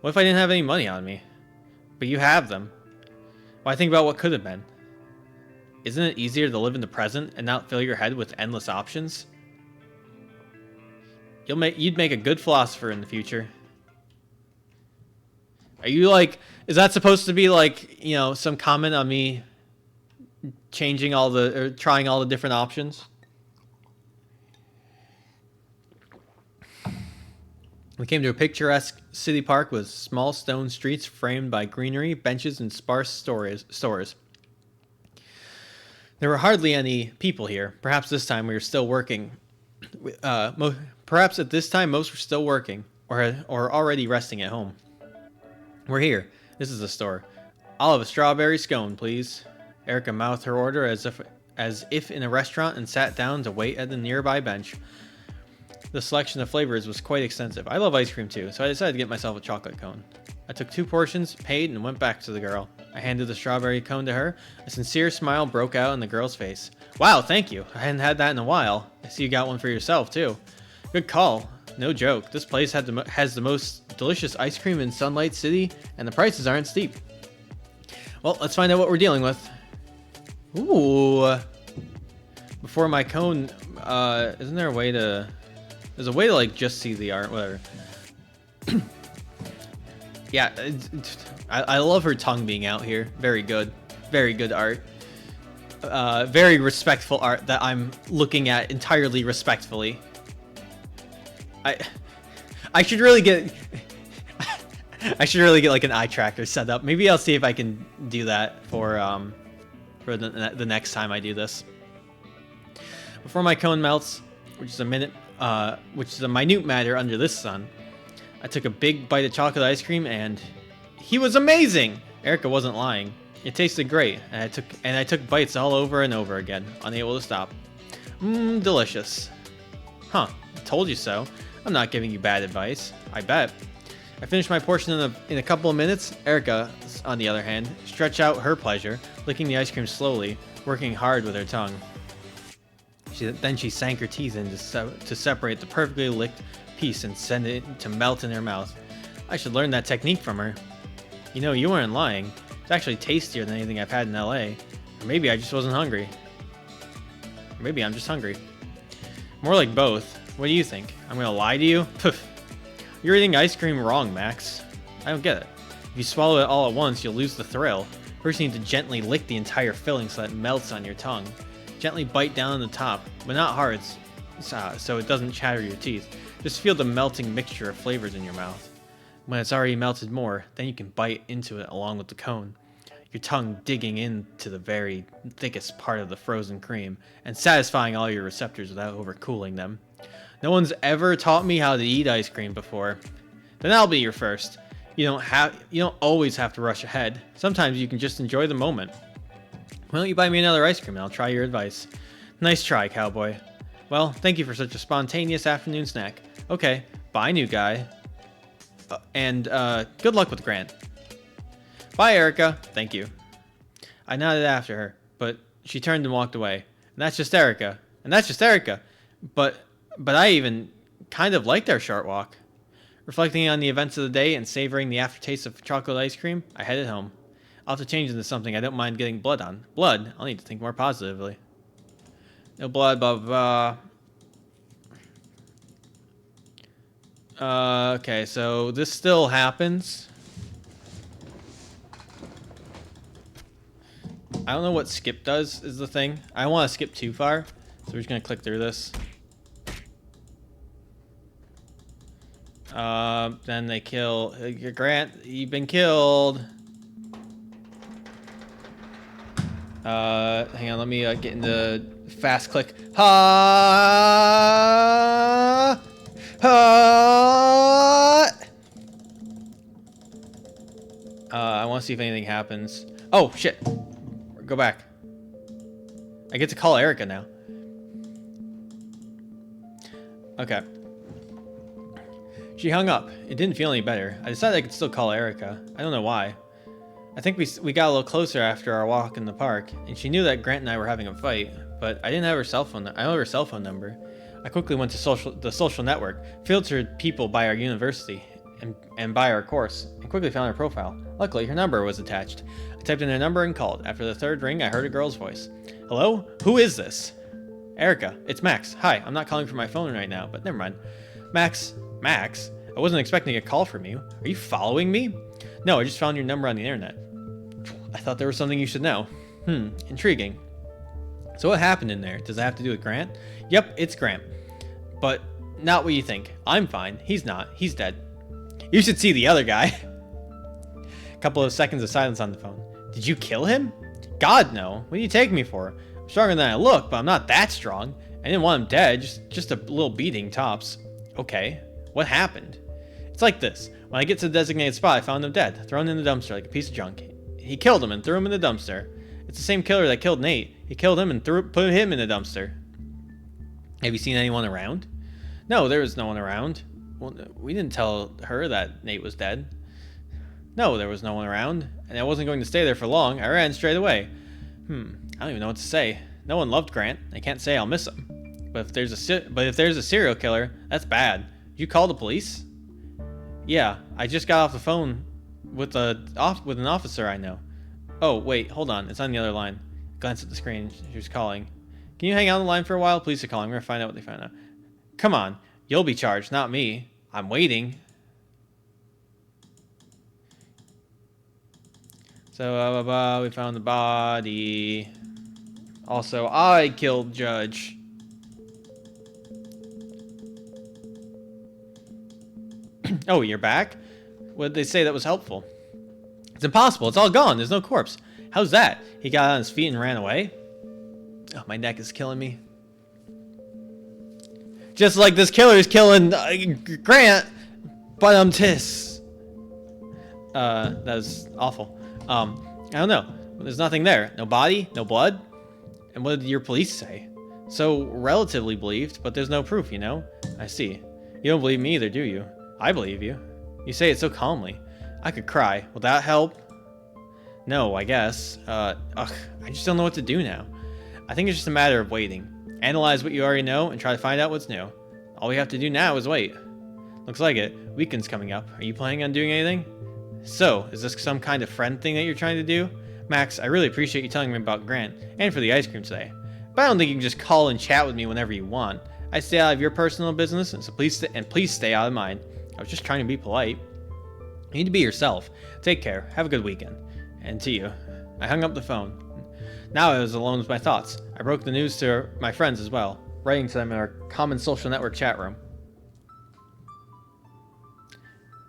What if I didn't have any money on me? But you have them. Why think about what could have been? Isn't it easier to live in the present and not fill your head with endless options? You'd make a good philosopher in the future. Are you like, is that supposed to be like, you know, some comment on me changing trying all the different options? We came to a picturesque city park with small stone streets framed by greenery, benches, and sparse stores. There were hardly any people here. Perhaps this time we were still working. Perhaps at this time most were still working or already resting at home. We're here. This is the store. I'll have a strawberry scone, please. Erica mouthed her order as if in a restaurant and sat down to wait at the nearby bench. The selection of flavors was quite extensive. I love ice cream too, so I decided to get myself a chocolate cone. I took 2 portions, paid, and went back to the girl. I handed the strawberry cone to her. A sincere smile broke out on the girl's face. Wow, thank you. I hadn't had that in a while. I see you got one for yourself too. Good call. No joke. This place has the most delicious ice cream in Sunlight City, and the prices aren't steep. Well, let's find out what we're dealing with. Ooh. Before my cone, isn't there a way to... There's a way to, like, just see the art, whatever. Yeah, I love her tongue being out here. Very good. Very good art. Very respectful art that I'm looking at entirely respectfully. I should really get... I should really get, like, an eye tracker set up. Maybe I'll see if I can do that for the next time I do this. Before my cone melts, which is a minute matter under this sun, I took a big bite of chocolate ice cream and he was amazing. Erica wasn't lying. It tasted great, and I took bites all over and over again, unable to stop. Delicious. Huh, I told you so. I'm not giving you bad advice. I bet. I finished my portion in a couple of minutes. Erica, on the other hand, stretched out her pleasure, licking the ice cream slowly, working hard with her tongue. Then she sank her teeth in to separate the perfectly licked piece and send it to melt in her mouth. I should learn that technique from her. You know, you weren't lying. It's actually tastier than anything I've had in LA. Or maybe I just wasn't hungry. Or maybe I'm just hungry. More like both. What do you think? I'm gonna lie to you? Poof. You're eating ice cream wrong, Max. I don't get it. If you swallow it all at once, you'll lose the thrill. First you need to gently lick the entire filling so that it melts on your tongue. Gently bite down on the top, but not hard, so it doesn't chatter your teeth. Just feel the melting mixture of flavors in your mouth. When it's already melted more, then you can bite into it along with the cone. Your tongue digging into the very thickest part of the frozen cream and satisfying all your receptors without overcooling them. No one's ever taught me how to eat ice cream before. Then I'll be your first. You don't always have to rush ahead. Sometimes you can just enjoy the moment. Why don't you buy me another ice cream and I'll try your advice. Nice try, cowboy. Well, thank you for such a spontaneous afternoon snack. Okay, bye, new guy. And good luck with Grant. Bye, Erica. Thank you. I nodded after her, but she turned and walked away. And that's just Erica. But I even kind of liked our short walk. Reflecting on the events of the day and savoring the aftertaste of chocolate ice cream, I headed home. I'll have to change into something I don't mind getting blood on. Blood? I'll need to think more positively. No blood, blah, blah, blah. Okay, so this still happens. I don't know what skip does is the thing. I don't want to skip too far, so we're just going to click through this. Then they kill Grant. You've been killed. Hang on, let me get into fast click. Ha! Ha! I want to see if anything happens. Oh, shit. Go back. I get to call Erica now. Okay. She hung up. It didn't feel any better. I decided I could still call Erica. I don't know why. I think we got a little closer after our walk in the park, and she knew that Grant and I were having a fight, but I didn't have her cell phone. I don't have her cell phone number. I quickly went to the social network, filtered people by our university and by our course, and quickly found her profile. Luckily, her number was attached. I typed in her number and called. After the third ring, I heard a girl's voice. Hello? Who is this? Erica, it's Max. Hi, I'm not calling from my phone right now, but never mind. Max? I wasn't expecting a call from you. Are you following me? No, I just found your number on the internet. I thought there was something you should know. Intriguing. So what happened in there? Does it have to do with Grant? Yep, it's Grant. But not what you think. I'm fine. He's not. He's dead. You should see the other guy. A couple of seconds of silence on the phone. Did you kill him? God, no. What do you take me for? I'm stronger than I look, but I'm not that strong. I didn't want him dead, just a little beating tops. Okay, what happened? It's like this. When I get to the designated spot, I found him dead, thrown in the dumpster like a piece of junk. He killed him and threw him in the dumpster. It's the same killer that killed Nate. He killed him and put him in the dumpster. Have you seen anyone around? No, there was no one around. Well, we didn't tell her that Nate was dead. No, there was no one around, and I wasn't going to stay there for long. I ran straight away. I don't even know what to say. No one loved Grant. I can't say I'll miss him. But if there's a serial killer, that's bad. Did you call the police? Yeah, I just got off the phone with an officer I know. Oh, wait, hold on. It's on the other line. Glance at the screen. She was calling. Can you hang out on the line for a while? Police are calling. We're going to find out what they found out. Come on. You'll be charged, not me. I'm waiting. So, we found the body. Also, I killed Judge. Oh, you're back? What did they say that was helpful? It's impossible. It's all gone. There's no corpse. How's that? He got on his feet and ran away? Oh, my neck is killing me. Just like this killer is killing Grant, but tis. That was awful. I don't know. There's nothing there. No body, no blood. And what did your police say? So relatively believed, but there's no proof, you know? I see. You don't believe me either, do you? I believe you. You say it so calmly. I could cry. Will that help? No, I guess. I just don't know what to do now. I think it's just a matter of waiting. Analyze what you already know and try to find out what's new. All we have to do now is wait. Looks like it. Weekend's coming up. Are you planning on doing anything? So, is this some kind of friend thing that you're trying to do? Max, I really appreciate you telling me about Grant, and for the ice cream today. But I don't think you can just call and chat with me whenever you want. I stay out of your personal business, so please stay out of mine. I was just trying to be polite. You need to be yourself. Take care. Have a good weekend. And to you. I hung up the phone. Now I was alone with my thoughts. I broke the news to my friends as well, writing to them in our common social network chat room.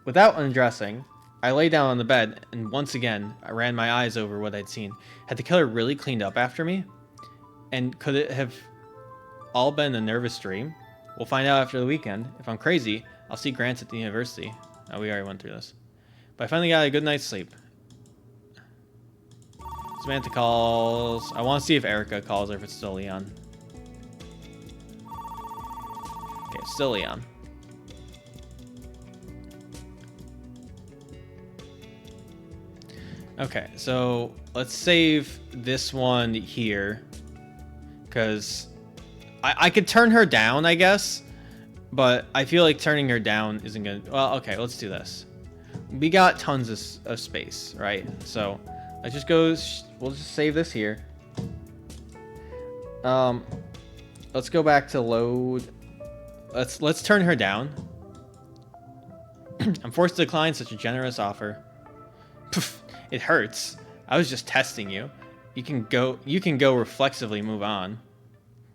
Without undressing, I lay down on the bed, and once again, I ran my eyes over what I'd seen. Had the killer really cleaned up after me? And could it have all been a nervous dream? We'll find out after the weekend. If I'm crazy, I'll see Grant at the university. Oh, we already went through this. But I finally got a good night's sleep. Samantha calls. I want to see if Erica calls or if it's still Leon. Okay, it's still Leon. Okay, so let's save this one here. Because I could turn her down, I guess. But I feel like turning her down isn't going to... Well, okay, let's do this. We got tons of space, right? So let's just go... We'll just save this here. Let's go back to load. Let's turn her down. I'm forced to decline such a generous offer. Poof, it hurts. I was just testing you. You can go reflexively move on.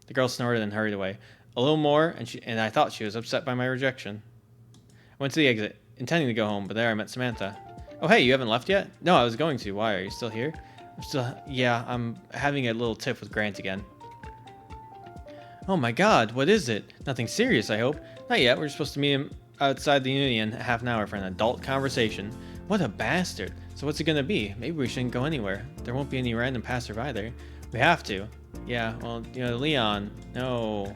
The girl snorted and hurried away. A little more, and I thought she was upset by my rejection. Went to the exit, intending to go home, but there I met Samantha. Oh, hey, you haven't left yet? No, I was going to. Why? Are you still here? Yeah, I'm having a little tiff with Grant again. Oh my god, what is it? Nothing serious, I hope. Not yet. We're supposed to meet him outside the Union in half an hour for an adult conversation. What a bastard. So what's it gonna be? Maybe we shouldn't go anywhere. There won't be any random passerby there. We have to. Yeah, well, you know, Leon. No.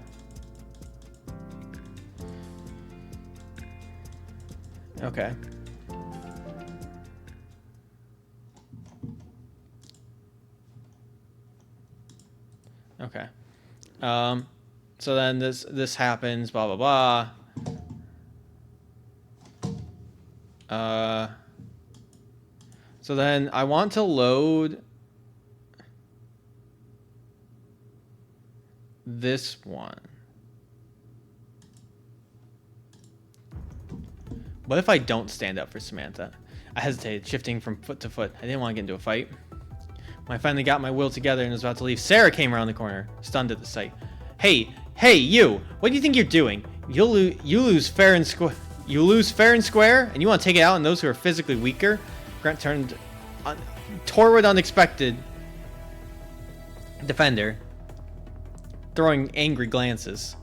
Okay. Okay. So then this happens, blah blah blah. So then I want to load this one. What if I don't stand up for Samantha? I hesitated, shifting from foot to foot. I didn't want to get into a fight. When I finally got my will together and was about to leave, Sarah came around the corner, stunned at the sight. Hey, you! What do you think you're doing? You lose fair and square. You lose fair and square, and you want to take it out on those who are physically weaker? Grant turned toward unexpected defender, throwing angry glances.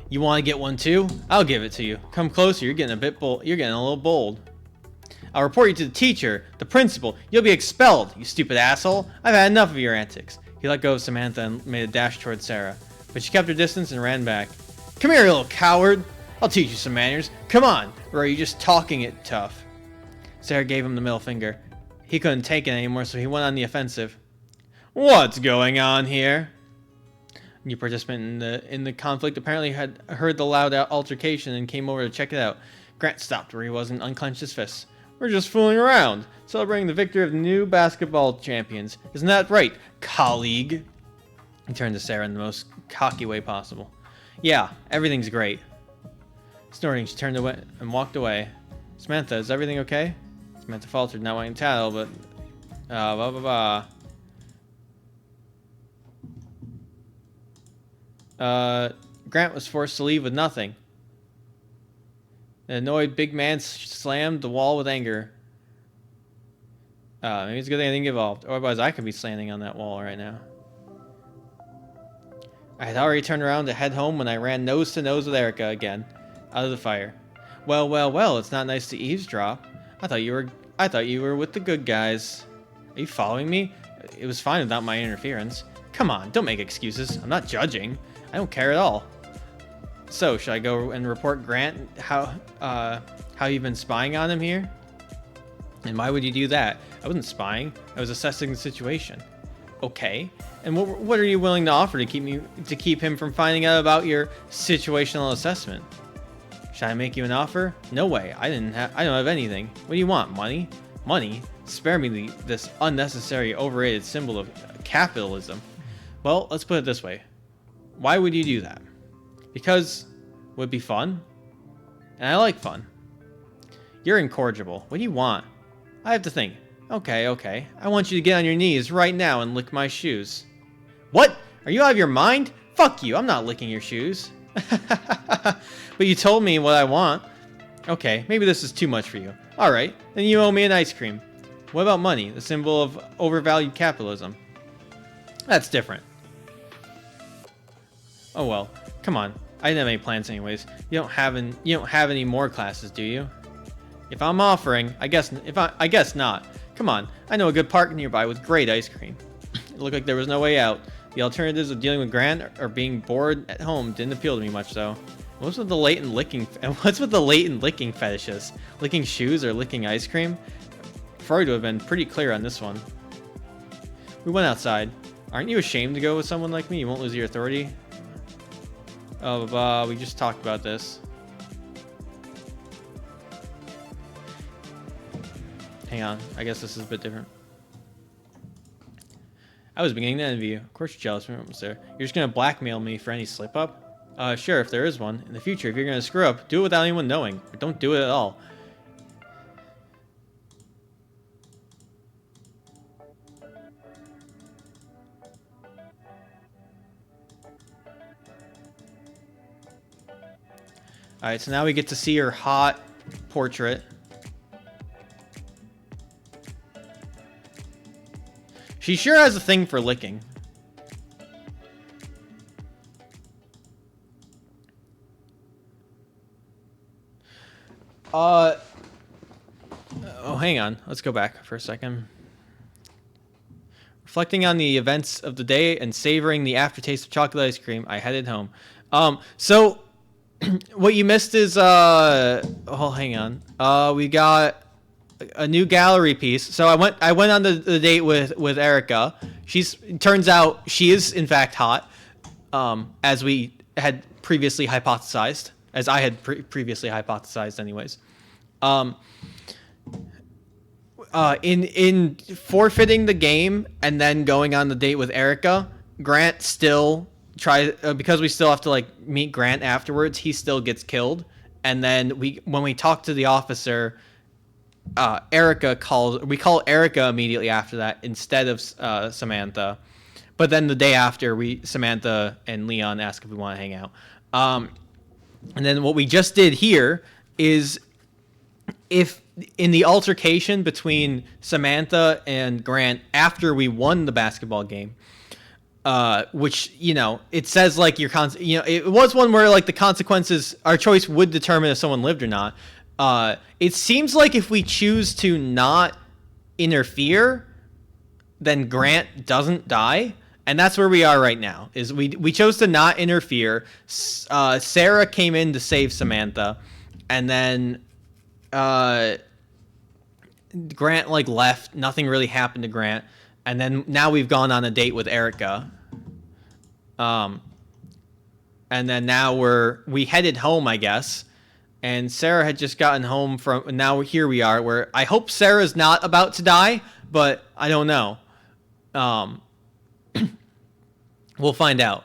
You want to get one too? I'll give it to you. Come closer. You're getting a bit bold. You're getting a little bold. I'll report you to the teacher, the principal. You'll be expelled, you stupid asshole. I've had enough of your antics. He let go of Samantha and made a dash towards Sarah, but she kept her distance and ran back. Come here, you little coward. I'll teach you some manners. Come on, or are you just talking it tough? Sarah gave him the middle finger. He couldn't take it anymore, so he went on the offensive. What's going on here? A new participant in the conflict apparently had heard the loud altercation and came over to check it out. Grant stopped where he was and unclenched his fists. We're just fooling around, celebrating the victory of the new basketball champions. Isn't that right, colleague? He turned to Sarah in the most cocky way possible. Yeah, everything's great. Snorting, she turned away and walked away. Samantha, is everything okay? Samantha faltered, not wanting to tattle, but... blah, blah, blah. Grant was forced to leave with nothing. The annoyed big man slammed the wall with anger. Maybe it's a good thing I didn't get involved. Otherwise, I could be standing on that wall right now. I had already turned around to head home when I ran nose to nose with Erica again, out of the fire. Well, it's not nice to eavesdrop. I thought you were with the good guys. Are you following me? It was fine without my interference. Come on, don't make excuses. I'm not judging. I don't care at all. So, should I go and report Grant how you've been spying on him here? And why would you do that? I wasn't spying. I was assessing the situation. Okay. And what are you willing to offer to keep him from finding out about your situational assessment? Should I make you an offer? No way. I don't have anything. What do you want? Money? Money? Spare me this unnecessary, overrated symbol of capitalism. Well, let's put it this way. Why would you do that? Because it would be fun. And I like fun. You're incorrigible. What do you want? I have to think. Okay. I want you to get on your knees right now and lick my shoes. What? Are you out of your mind? Fuck you. I'm not licking your shoes. But you told me what I want. Okay, maybe this is too much for you. Alright, then you owe me an ice cream. What about money, the symbol of overvalued capitalism? That's different. Oh well, come on. I didn't have any plans anyways. You don't have any more classes, do you? If I'm offering, I guess not. Come on, I know a good park nearby with great ice cream. It looked like there was no way out. The alternatives of dealing with Grant or being bored at home didn't appeal to me much, though. What's with the latent licking fetishes? Licking shoes or licking ice cream? Freud would have been pretty clear on this one. We went outside. Aren't you ashamed to go with someone like me? You won't lose your authority. Oh, we just talked about this. Hang on, I guess this is a bit different. I was beginning to envy you. Of course you're jealous when I'm there. You're just gonna blackmail me for any slip-up? Sure, if there is one. In the future, if you're gonna screw up, do it without anyone knowing. Or don't do it at all. Alright, so now we get to see her hot portrait. She sure has a thing for licking. Oh, hang on. Let's go back for a second. Reflecting on the events of the day and savoring the aftertaste of chocolate ice cream, I headed home. So what you missed is oh, hang on. We got a new gallery piece. So I went on the date with Erica. Turns out she is in fact hot, as we had previously hypothesized, as I had previously hypothesized anyways. In forfeiting the game and then going on the date with Erica, Grant still because we still have to like meet Grant afterwards. He still gets killed, and then when we talk to the officer, we call Erica immediately after that instead of Samantha. But then the day after, Samantha and Leon ask if we want to hang out. And then what we just did here is, if in the altercation between Samantha and Grant after we won the basketball game, which, you know, it says like it was one where like the consequences, our choice would determine if someone lived or not. It seems like if we choose to not interfere, then Grant doesn't die. And that's where we are right now, is we chose to not interfere. Sarah came in to save Samantha, and then Grant like left. Nothing really happened to Grant. And then now we've gone on a date with Erica. And then now we headed home, I guess. And Sarah had just gotten home from, now here we are, where I hope Sarah's not about to die, but I don't know. We'll find out.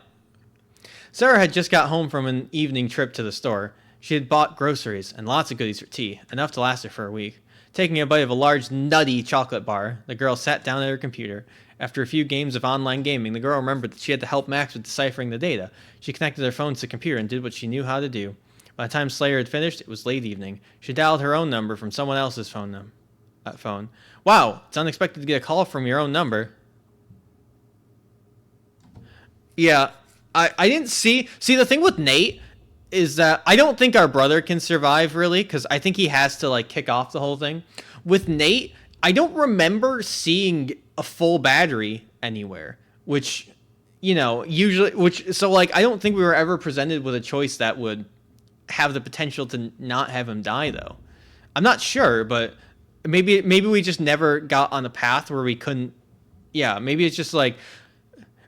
Sarah had just got home from an evening trip to the store. She had bought groceries and lots of goodies for tea, enough to last her for a week. Taking a bite of a large, nutty chocolate bar, the girl sat down at her computer. After a few games of online gaming, the girl remembered that she had to help Max with deciphering the data. She connected her phone to the computer and did what she knew how to do. By the time Slayer had finished, it was late evening. She dialed her own number from someone else's phone. Wow, it's unexpected to get a call from your own number. Yeah, I didn't see the thing with Nate is that I don't think our brother can survive, really, because I think he has to like kick off the whole thing. With Nate, I don't remember seeing a full battery anywhere, which, you know, so like I don't think we were ever presented with a choice that would have the potential to not have him die, though. I'm not sure, but maybe we just never got on a path where we couldn't. Yeah, maybe it's just like,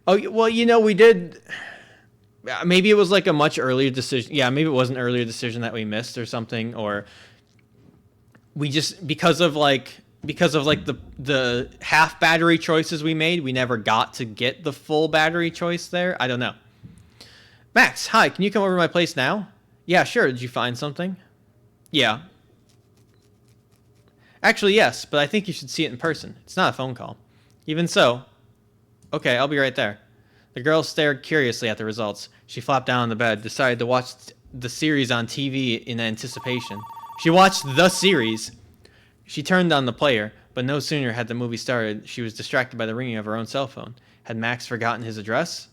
oh well, you know, we did. Maybe it was like a much earlier decision. Yeah, maybe it was an earlier decision that we missed or something, or we just because of the half battery choices we made, we never got to get the full battery choice there. I don't know. Max, hi, can you come over to my place now? Yeah, sure. Did you find something? Yeah. Actually, yes, but I think you should see it in person. It's not a phone call. Even so. Okay, I'll be right there. The girl stared curiously at the results. She flopped down on the bed, decided to watch the series on TV in anticipation. She watched the series. She turned on the player, but no sooner had the movie started, she was distracted by the ringing of her own cell phone. Had Max forgotten his address?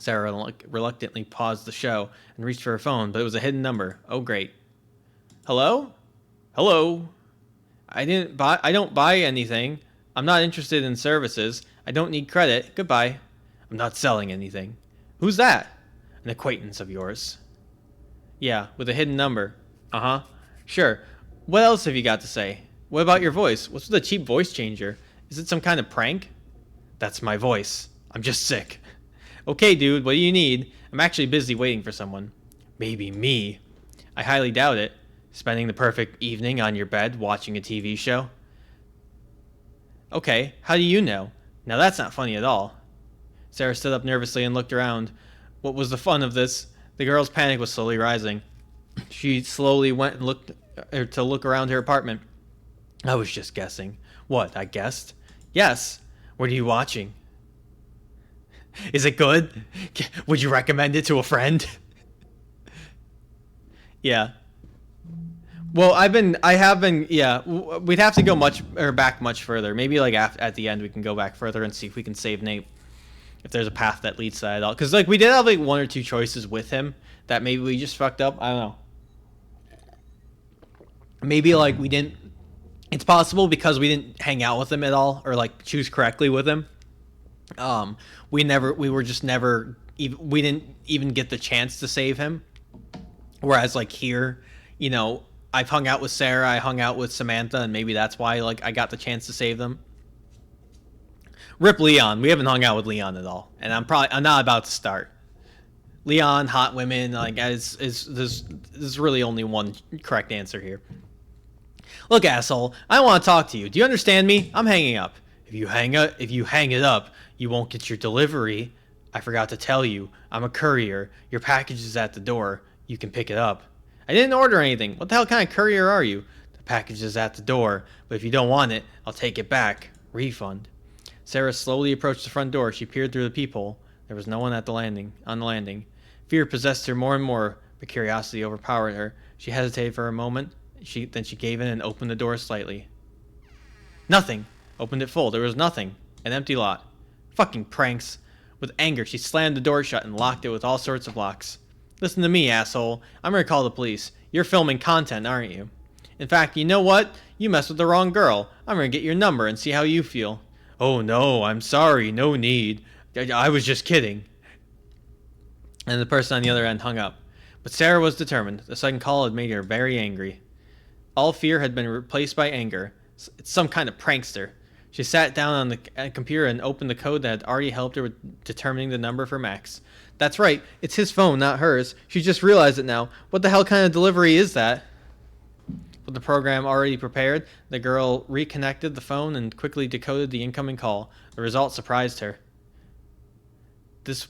Sarah reluctantly paused the show and reached for her phone, but it was a hidden number. Oh, great. Hello? Hello? I don't buy anything. I'm not interested in services. I don't need credit. Goodbye. I'm not selling anything. Who's that? An acquaintance of yours. Yeah, with a hidden number. Uh-huh. Sure. What else have you got to say? What about your voice? What's with the cheap voice changer? Is it some kind of prank? That's my voice. I'm just sick. Okay, dude, what do you need? I'm actually busy waiting for someone. Maybe me. I highly doubt it. Spending the perfect evening on your bed watching a TV show? Okay, how do you know? Now that's not funny at all. Sarah stood up nervously and looked around. What was the fun of this? The girl's panic was slowly rising. She slowly went and looked around her apartment. I was just guessing. What, I guessed? Yes. What are you watching? Is it good? Would you recommend it to a friend? Yeah. Well, I have been, yeah. We'd have to go back much further. Maybe like at the end we can go back further and see if we can save Nate. If there's a path that leads to that at all, because like we did have like one or two choices with him that maybe we just fucked up. I don't know. Maybe like we didn't. It's possible because we didn't hang out with him at all or like choose correctly with him. We were just never even, we didn't even get the chance to save him. Whereas like here, you know, I've hung out with Sarah, I hung out with Samantha, and maybe that's why like I got the chance to save them. Rip Leon. We haven't hung out with Leon at all, and I'm not about to start. Leon, hot women, like there's really only one correct answer here. Look, asshole, I want to talk to you. Do you understand me? I'm hanging up. If you hang it up, you won't get your delivery. I forgot to tell you, I'm a courier. Your package is at the door. You can pick it up. I didn't order anything. What the hell kind of courier are you? The package is at the door, but if you don't want it, I'll take it back. Refund. Sarah slowly approached the front door. She peered through the peephole. There was no one on the landing. Fear possessed her more and more, but curiosity overpowered her. She hesitated for a moment. Then she gave in and opened the door slightly. Nothing. Opened it full. There was nothing. An empty lot. Fucking pranks. With anger, she slammed the door shut and locked it with all sorts of locks. Listen to me, asshole. I'm gonna call the police. You're filming content, aren't you? In fact, you know what? You messed with the wrong girl. I'm gonna get your number and see how you feel. Oh no, I'm sorry. No need. I was just kidding. And the person on the other end hung up. But Sarah was determined. The sudden call had made her very angry. All fear had been replaced by anger. It's some kind of prankster. She sat down on the computer and opened the code that had already helped her with determining the number for Max. That's right, it's his phone, not hers. She just realized it now. What the hell kind of delivery is that? With the program already prepared, the girl reconnected the phone and quickly decoded the incoming call. The result surprised her.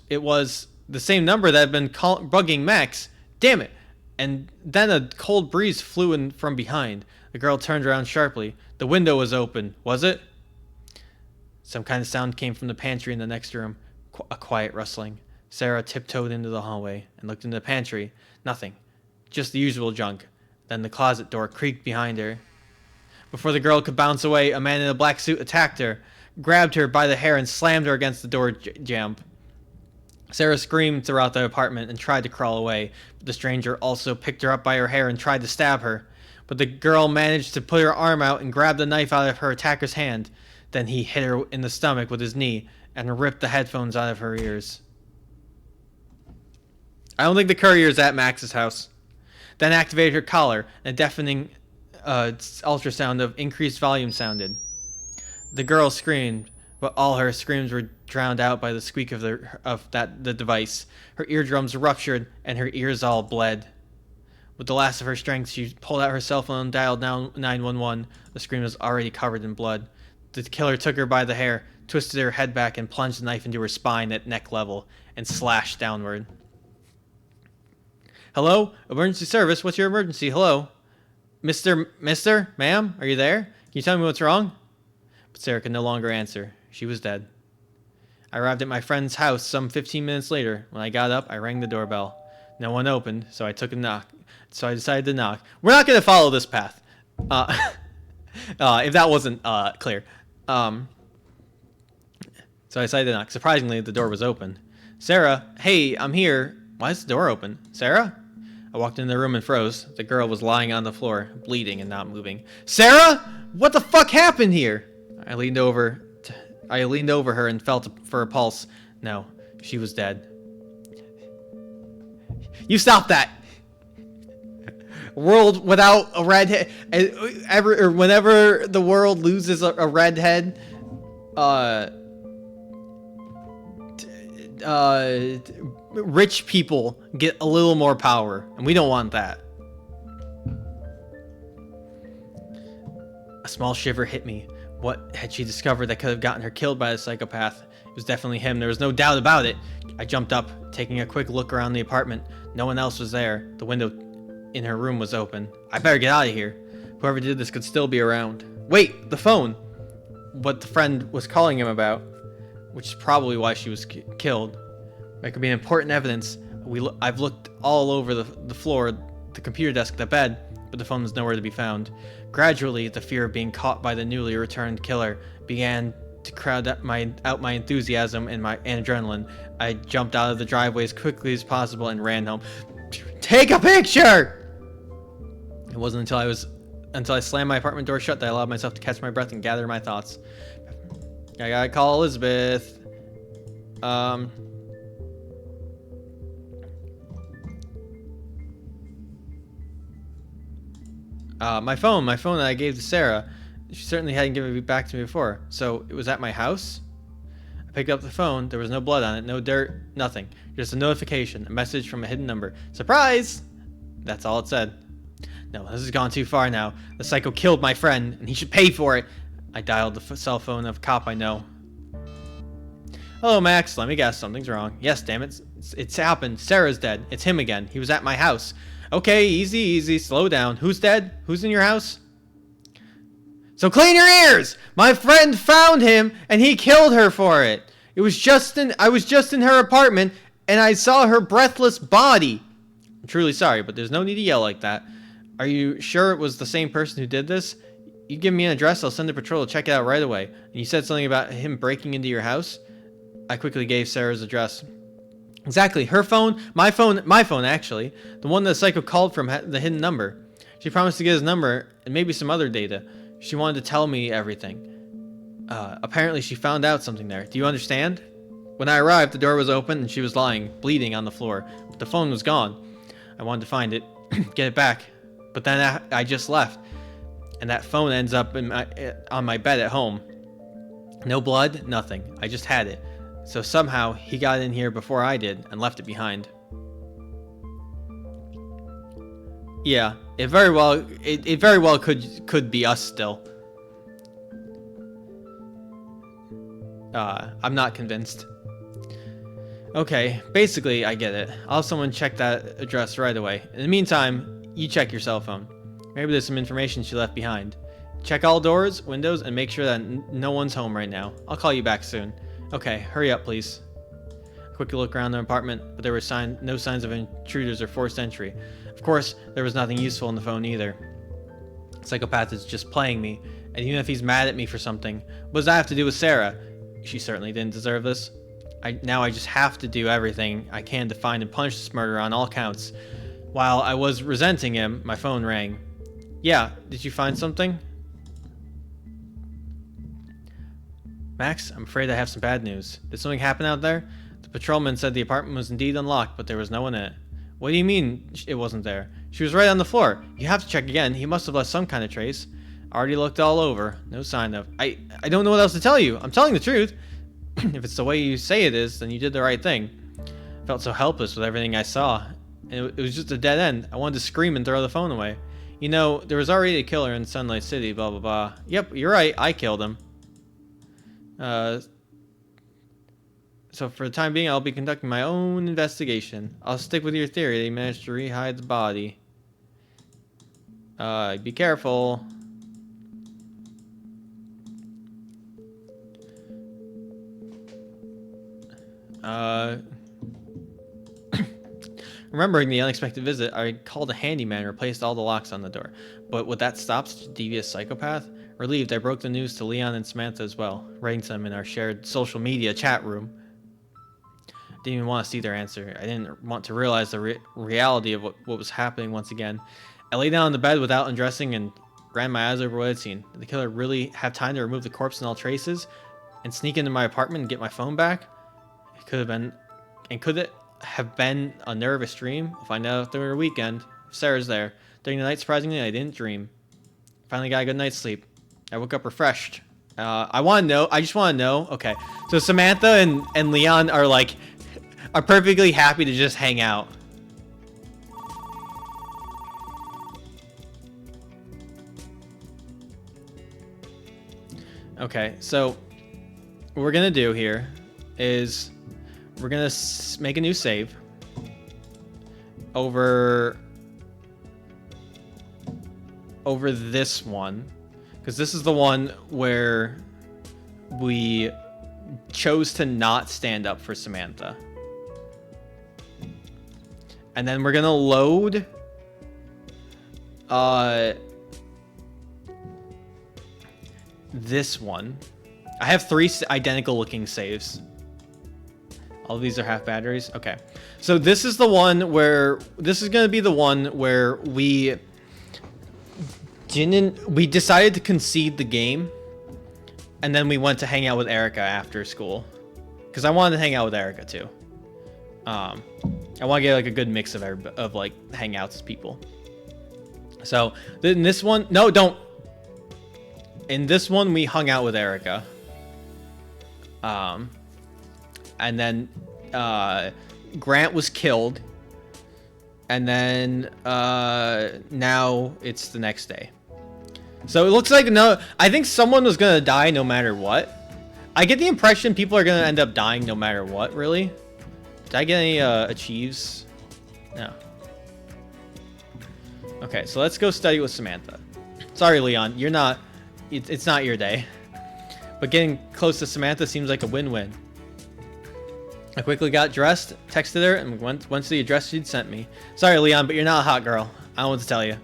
It was the same number that had been bugging Max. Damn it! And then a cold breeze flew in from behind. The girl turned around sharply. The window was open, was it? Some kind of sound came from the pantry in the next room. A quiet rustling. Sarah tiptoed into the hallway and looked into the pantry. Nothing. Just the usual junk. Then the closet door creaked behind her. Before the girl could bounce away, a man in a black suit attacked her, grabbed her by the hair, and slammed her against the door jamb. Sarah screamed throughout the apartment and tried to crawl away, but the stranger also picked her up by her hair and tried to stab her. But the girl managed to put her arm out and grab the knife out of her attacker's hand. Then he hit her in the stomach with his knee and ripped the headphones out of her ears. I don't think the courier's at Max's house. Then activated her collar, and a deafening ultrasound of increased volume sounded. The girl screamed, but all her screams were drowned out by the squeak of the device. Her eardrums ruptured, and her ears all bled. With the last of her strength, she pulled out her cell phone and dialed 911. The screen was already covered in blood. The killer took her by the hair, twisted her head back, and plunged the knife into her spine at neck level, and slashed downward. Hello? Emergency service? What's your emergency? Hello? Mister? Ma'am? Are you there? Can you tell me what's wrong? But Sarah could no longer answer. She was dead. I arrived at my friend's house some 15 minutes later. When I got up, I rang the doorbell. No one opened, so I decided to knock. We're not going to follow this path. If that wasn't clear. So I decided to knock. Surprisingly, the door was open. Sarah, hey, I'm here. Why is the door open? Sarah? I walked into the room and froze. The girl was lying on the floor, bleeding and not moving. Sarah? What the fuck happened here? I leaned over her and felt for a pulse. No, she was dead. You stop that! World without a redhead. Whenever the world loses a redhead, rich people get a little more power, and we don't want that. A small shiver hit me. What had she discovered that could have gotten her killed by the psychopath? It was definitely him. There was no doubt about it. I jumped up, taking a quick look around the apartment. No one else was there. The window in her room was open. I better get out of here. Whoever did this could still be around. Wait, the phone! What the friend was calling him about, which is probably why she was killed. There could be important evidence. I've looked all over the floor. the computer desk, the bed, but the phone was nowhere to be found. Gradually, the fear of being caught by the newly returned killer began to crowd out my enthusiasm and my adrenaline. I jumped out of the driveway as quickly as possible and ran home. Take a picture! It wasn't until I slammed my apartment door shut that I allowed myself to catch my breath and gather my thoughts. I gotta call Elizabeth. My phone that I gave to Sarah. She certainly hadn't given it back to me before. So it was at my house? I picked up the phone. There was no blood on it, no dirt, nothing. Just a notification, a message from a hidden number. Surprise! That's all it said. No, this has gone too far now. The psycho killed my friend, and he should pay for it. I dialed the cell phone of a cop I know. Hello, Max. Let me guess. Something's wrong. Yes, damn it. It's happened. Sarah's dead. It's him again. He was at my house. Okay, easy. Slow down. Who's dead? Who's in your house? So clean your ears! My friend found him, and he killed her for it. I was just in her apartment, and I saw her breathless body. I'm truly sorry, but there's no need to yell like that. Are you sure it was the same person who did this? You give me an address, I'll send the patrol to check it out right away. And you said something about him breaking into your house? I quickly gave Sarah's address. Exactly, her phone, my phone actually. The one the psycho called from the hidden number. She promised to get his number and maybe some other data. She wanted to tell me everything. Apparently she found out something there. Do you understand? When I arrived, the door was open and she was lying, bleeding on the floor. But the phone was gone. I wanted to find it, get it back. But then I just left. And that phone ends up on my bed at home. No blood, nothing. I just had it. So somehow he got in here before I did and left it behind. Yeah, it very well could be us still. I'm not convinced. Okay, basically I get it. I'll have someone check that address right away. In the meantime, you check your cell phone. Maybe there's some information she left behind. Check all doors, windows, and make sure that no one's home right now. I'll call you back soon. Okay, hurry up, please. A quick look around the apartment, but there were no signs of intruders or forced entry. Of course, there was nothing useful in the phone either. Psychopath is just playing me, and even if he's mad at me for something, what does that have to do with Sarah? She certainly didn't deserve this. Now I just have to do everything I can to find and punish this murderer on all counts. While I was resenting him, my phone rang. Yeah, did you find something? Max, I'm afraid I have some bad news. Did something happen out there? The patrolman said the apartment was indeed unlocked, but there was no one in it. What do you mean it wasn't there? She was right on the floor. You have to check again. He must have left some kind of trace. Already looked all over. No sign of... I don't know what else to tell you. I'm telling the truth. If it's the way you say it is, then you did the right thing. I felt so helpless with everything I saw. And it was just a dead end. I wanted to scream and throw the phone away. You know, there was already a killer in Sunlight City, blah, blah, blah. Yep, you're right. I killed him. So for the time being, I'll be conducting my own investigation. I'll stick with your theory that he managed to re-hide the body. Be careful. Remembering the unexpected visit, I called a handyman and replaced all the locks on the door. But would that stop such a devious psychopath? Relieved, I broke the news to Leon and Samantha as well, writing to them in our shared social media chat room. I didn't even want to see their answer. I didn't want to realize the reality of what was happening once again. I lay down on the bed without undressing and ran my eyes over what I'd seen. Did the killer really have time to remove the corpse and all traces and sneak into my apartment and get my phone back? It could have been... And could it have been a nervous dream? I'll find out during the weekend. If Sarah's there. During the night, surprisingly, I didn't dream. Finally got a good night's sleep. I woke up refreshed. I want to know. I just want to know. Okay. So Samantha and Leon are perfectly happy to just hang out. Okay. So what we're going to do here is we're going to make a new save over this one. Because this is the one where we chose to not stand up for Samantha. And then we're going to load This one. I have 3 identical looking saves. All of these are half batteries. Okay. So this is the one where, this is going to be the one where we decided to concede the game, and then we went to hang out with Erica after school, because I wanted to hang out with Erica too. I want to get like a good mix of like hangouts with people. So in this one, no, don't. In this one, we hung out with Erica. And then Grant was killed, and then now it's the next day. So it looks like, no, I think someone was gonna die no matter what. I get the impression people are gonna end up dying no matter what. Really? Did I get any achieves? No. Okay, so let's go study with Samantha. Sorry, Leon, you're not. It's not your day. But getting close to Samantha seems like a win-win. I quickly got dressed, texted her, and went to the address she'd sent me. Sorry, Leon, but you're not a hot girl. I don't know what to tell you.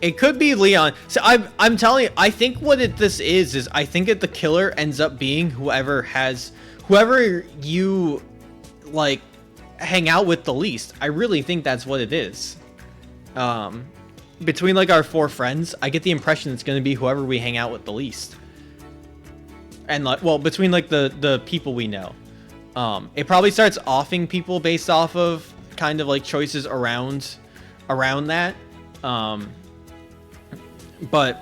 It could be Leon. So I'm telling you, I think what this is I think that the killer ends up being whoever you like hang out with the least. I really think that's what it is. Between like our 4 friends, I get the impression it's going to be whoever we hang out with the least. And like, well, between like the people we know, it probably starts offing people based off of kind of like choices around that. But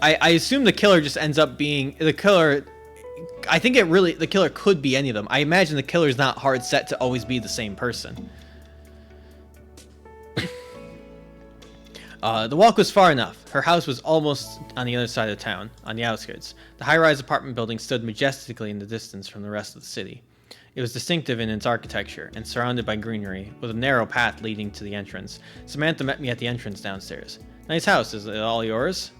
I assume the killer just ends up being the killer. I think the killer could be any of them. I imagine the killer's not hard set to always be the same person. The walk was far enough. Her house was almost on the other side of town, on the outskirts. The high-rise apartment building stood majestically in the distance from the rest of the city. It was distinctive in its architecture and surrounded by greenery, with a narrow path leading to the entrance. Samantha met me at the entrance downstairs. Nice house, is it all yours?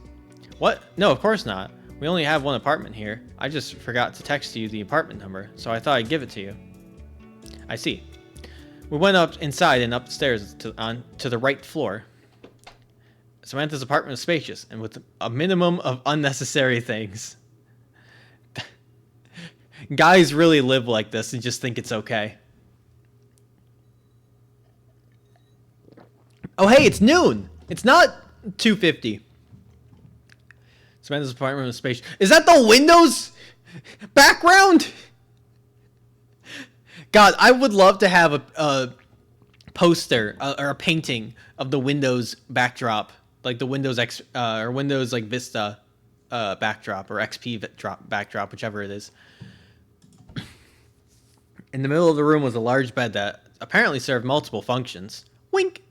What? No, of course not. We only have 1 apartment here. I just forgot to text you the apartment number, so I thought I'd give it to you. I see. We went up inside and upstairs to the right floor. Samantha's apartment was spacious and with a minimum of unnecessary things. Guys really live like this and just think it's okay. Oh, hey, it's noon. It's not 2:50. Samantha's apartment was spacious. Is that the Windows background? God, I would love to have a poster or a painting of the Windows backdrop. Like the Windows X or Windows like Vista backdrop or XP backdrop, whichever it is. In the middle of the room was a large bed that apparently served multiple functions. Wink!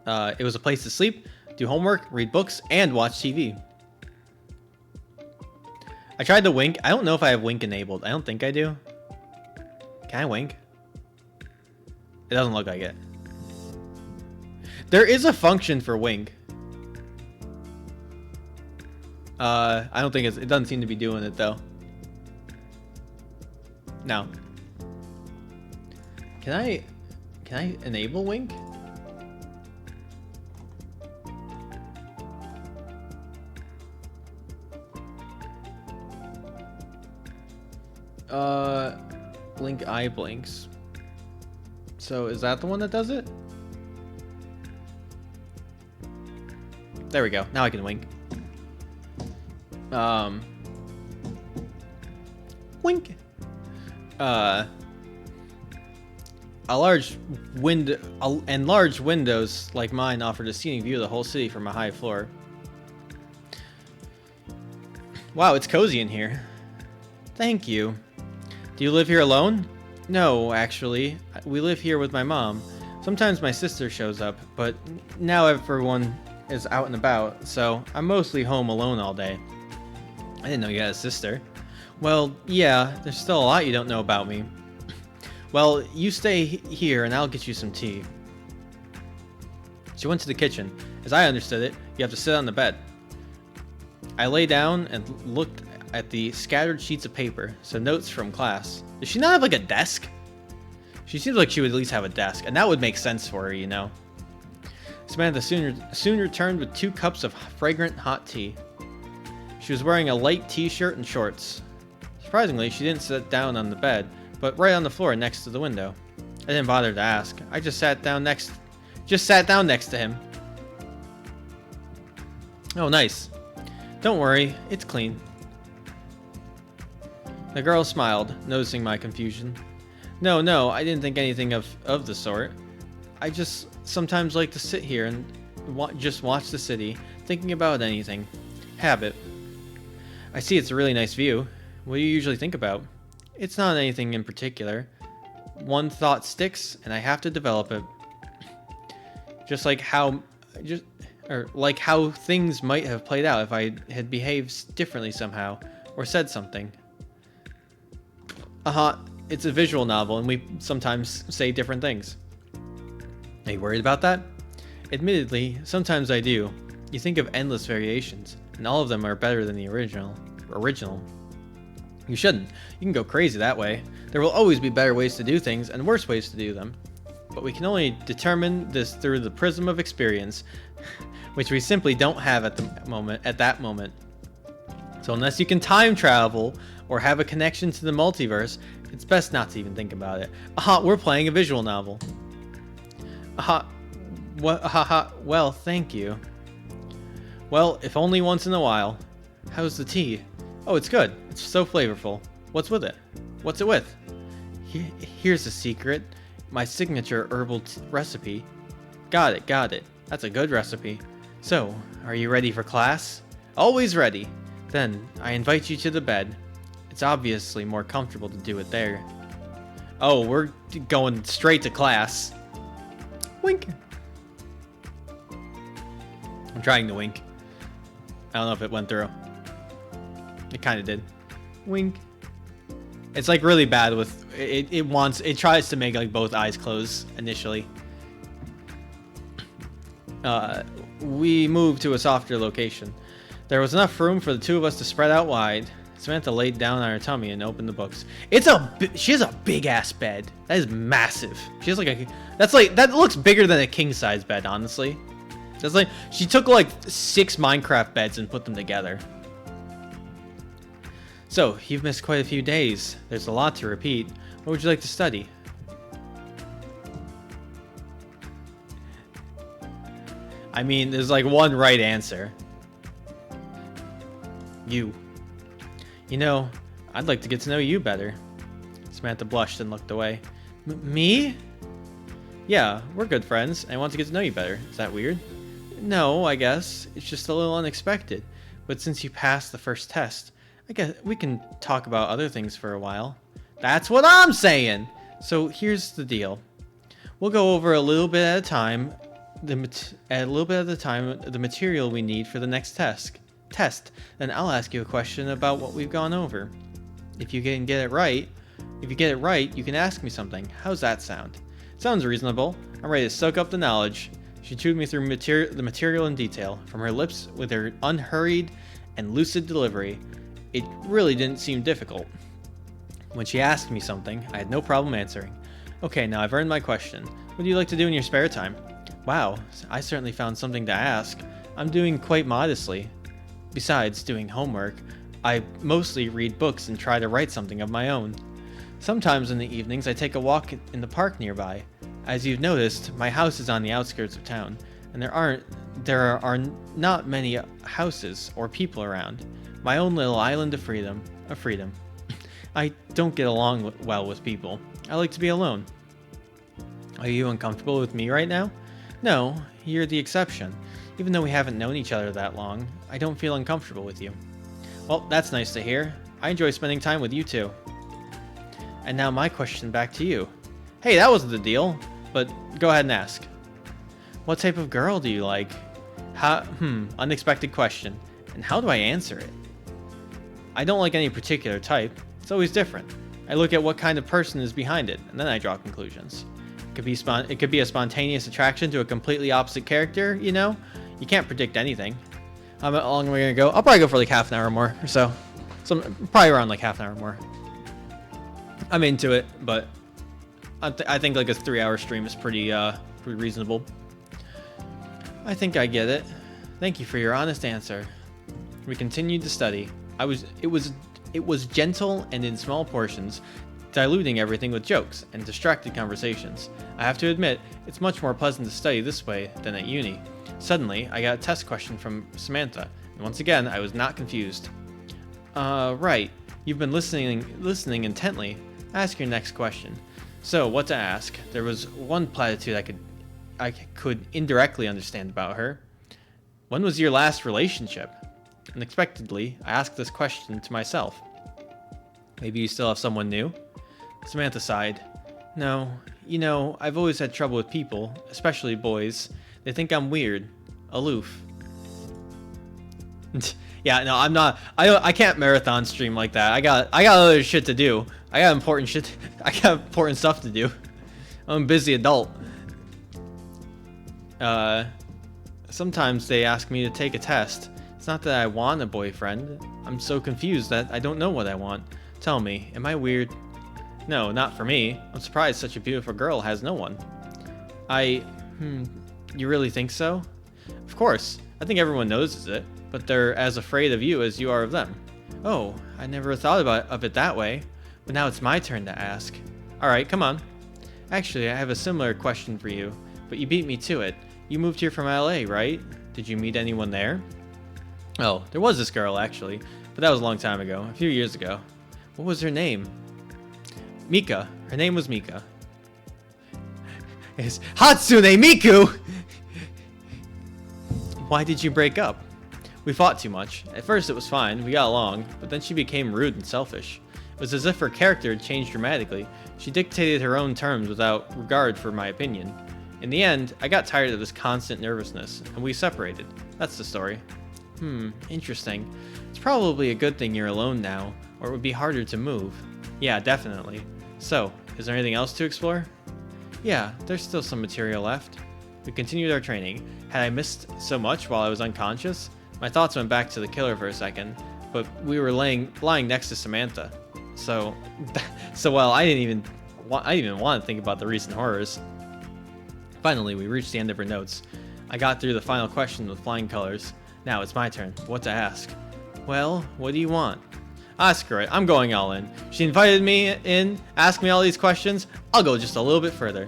It was a place to sleep, do homework, read books, and watch TV. I tried to wink. I don't know if I have wink enabled. I don't think I do. Can I wink? It doesn't look like it. There is a function for wink. I don't think it doesn't seem to be doing it though. No. Can I enable wink? Blink eye blinks. So is that the one that does it? There we go. Now I can wink. Wink. Large windows like mine offered a scenic view of the whole city from a high floor. Wow, it's cozy in here. Thank you. Do you live here alone? No, actually. We live here with my mom. Sometimes my sister shows up, but now everyone is out and about, so I'm mostly home alone all day. I didn't know you had a sister. Well, yeah, there's still a lot you don't know about me. Well, you stay here and I'll get you some tea. She went to the kitchen. As I understood it, you have to sit on the bed. I lay down and looked at the scattered sheets of paper, some notes from class. Does she not have like a desk? She seems like she would at least have a desk, and that would make sense for her, you know. Samantha soon returned with 2 cups of fragrant hot tea. She was wearing a light t-shirt and shorts. Surprisingly, she didn't sit down on the bed, but right on the floor next to the window. I didn't bother to ask. I just sat down next to him. Oh, nice. Don't worry, it's clean. The girl smiled, noticing my confusion. No, I didn't think anything of the sort. I just sometimes like to sit here and just watch the city, thinking about anything. Habit. I see it's a really nice view. What do you usually think about? It's not anything in particular. One thought sticks, and I have to develop it. Like how things might have played out if I had behaved differently somehow, or said something. It's a visual novel, and we sometimes say different things. Are you worried about that? Admittedly, sometimes I do. You think of endless variations, and all of them are better than the original. You shouldn't. You can go crazy that way. There will always be better ways to do things and worse ways to do them. But we can only determine this through the prism of experience, which we simply don't have at that moment. So unless you can time travel or have a connection to the multiverse, it's best not to even think about it. We're playing a visual novel. Well, thank you. Well, if only once in a while. How's the tea? Oh, it's good. It's so flavorful. What's with it? What's it with? Here's a secret. My signature herbal recipe. Got it. That's a good recipe. So, are you ready for class? Always ready. Then, I invite you to the bed. It's obviously more comfortable to do it there. Oh, we're going straight to class. Wink. I'm trying to wink. I don't know if it went through. It kind of did. Wink. It's like really bad with it. It tries to make like both eyes close initially. We moved to a softer location. There was enough room for the 2 of us to spread out wide. Samantha laid down on her tummy and opened the books. She has a big ass bed. That is massive. She has that looks bigger than a king size bed, honestly. That's like she took like 6 Minecraft beds and put them together. So, you've missed quite a few days. There's a lot to repeat. What would you like to study? I mean, there's like one right answer. You. You know, I'd like to get to know you better. Samantha blushed and looked away. Me? Yeah, we're good friends. I want to get to know you better. Is that weird? No, I guess. It's just a little unexpected. But since you passed the first test, I guess we can talk about other things for a while. That's what I'm saying! So here's the deal. We'll go over a little bit at a time, the material we need for the next test. Then I'll ask you a question about what we've gone over. If you get it right, you can ask me something. How's that sound? Sounds reasonable. I'm ready to soak up the knowledge. She chewed me through the material in detail, from her lips with her unhurried and lucid delivery. It really didn't seem difficult. When she asked me something, I had no problem answering. Okay, now I've earned my question. What do you like to do in your spare time? Wow, I certainly found something to ask. I'm doing quite modestly. Besides doing homework, I mostly read books and try to write something of my own. Sometimes in the evenings I take a walk in the park nearby. As you've noticed, my house is on the outskirts of town, and there are not many houses or people around. My own little island of freedom. I don't get along well with people. I like to be alone. Are you uncomfortable with me right now? No, you're the exception. Even though we haven't known each other that long, I don't feel uncomfortable with you. Well, that's nice to hear. I enjoy spending time with you too. And now my question back to you. Hey, that wasn't the deal, but go ahead and ask. What type of girl do you like? Unexpected question. And how do I answer it? I don't like any particular type. It's always different. I look at what kind of person is behind it, and then I draw conclusions. It could be a spontaneous attraction to a completely opposite character, you know? You can't predict anything. How long am I gonna go? I'll probably go for like half an hour more or so. Probably around like half an hour more. I'm into it, but I think like a 3-hour stream is pretty reasonable. I think I get it. Thank you for your honest answer. We continued to study. It was gentle and in small portions, diluting everything with jokes and distracted conversations. I have to admit, it's much more pleasant to study this way than at uni. Suddenly, I got a test question from Samantha, and once again, I was not confused. Right. You've been listening intently. Ask your next question. So, what to ask? There was one platitude I could indirectly understand about her. When was your last relationship? Unexpectedly, I asked this question to myself. Maybe you still have someone new? Samantha sighed. No, I've always had trouble with people, especially boys. They think I'm weird, aloof. Yeah, no, I'm not. I can't marathon stream like that. I got other shit to do. I got important stuff to do. I'm a busy adult. Sometimes they ask me to take a test. It's not that I want a boyfriend. I'm so confused that I don't know what I want. Tell me, am I weird? No, not for me. I'm surprised such a beautiful girl has no one. You really think so? Of course. I think everyone notices it, but they're as afraid of you as you are of them. Oh, I never thought of it that way. But now it's my turn to ask. Alright, come on. Actually, I have a similar question for you, but you beat me to it. You moved here from LA, right? Did you meet anyone there? Oh, there was this girl, actually, but that was a long time ago, a few years ago. What was her name? Mika. Her name was Mika. It's Hatsune Miku! Why did you break up? We fought too much. At first it was fine, we got along, but then she became rude and selfish. It was as if her character had changed dramatically. She dictated her own terms without regard for my opinion. In the end, I got tired of this constant nervousness, and we separated. That's the story. Interesting. It's probably a good thing you're alone now, or it would be harder to move. Yeah, definitely. So, is there anything else to explore? Yeah, there's still some material left. We continued our training. Had I missed so much while I was unconscious? My thoughts went back to the killer for a second, but we were lying next to Samantha. So well, I didn't even want to think about the recent horrors. Finally, we reached the end of her notes. I got through the final question with flying colors. Now it's my turn. What to ask? Well, what do you want? Ah, screw it. I'm going all in. She invited me in, asked me all these questions. I'll go just a little bit further.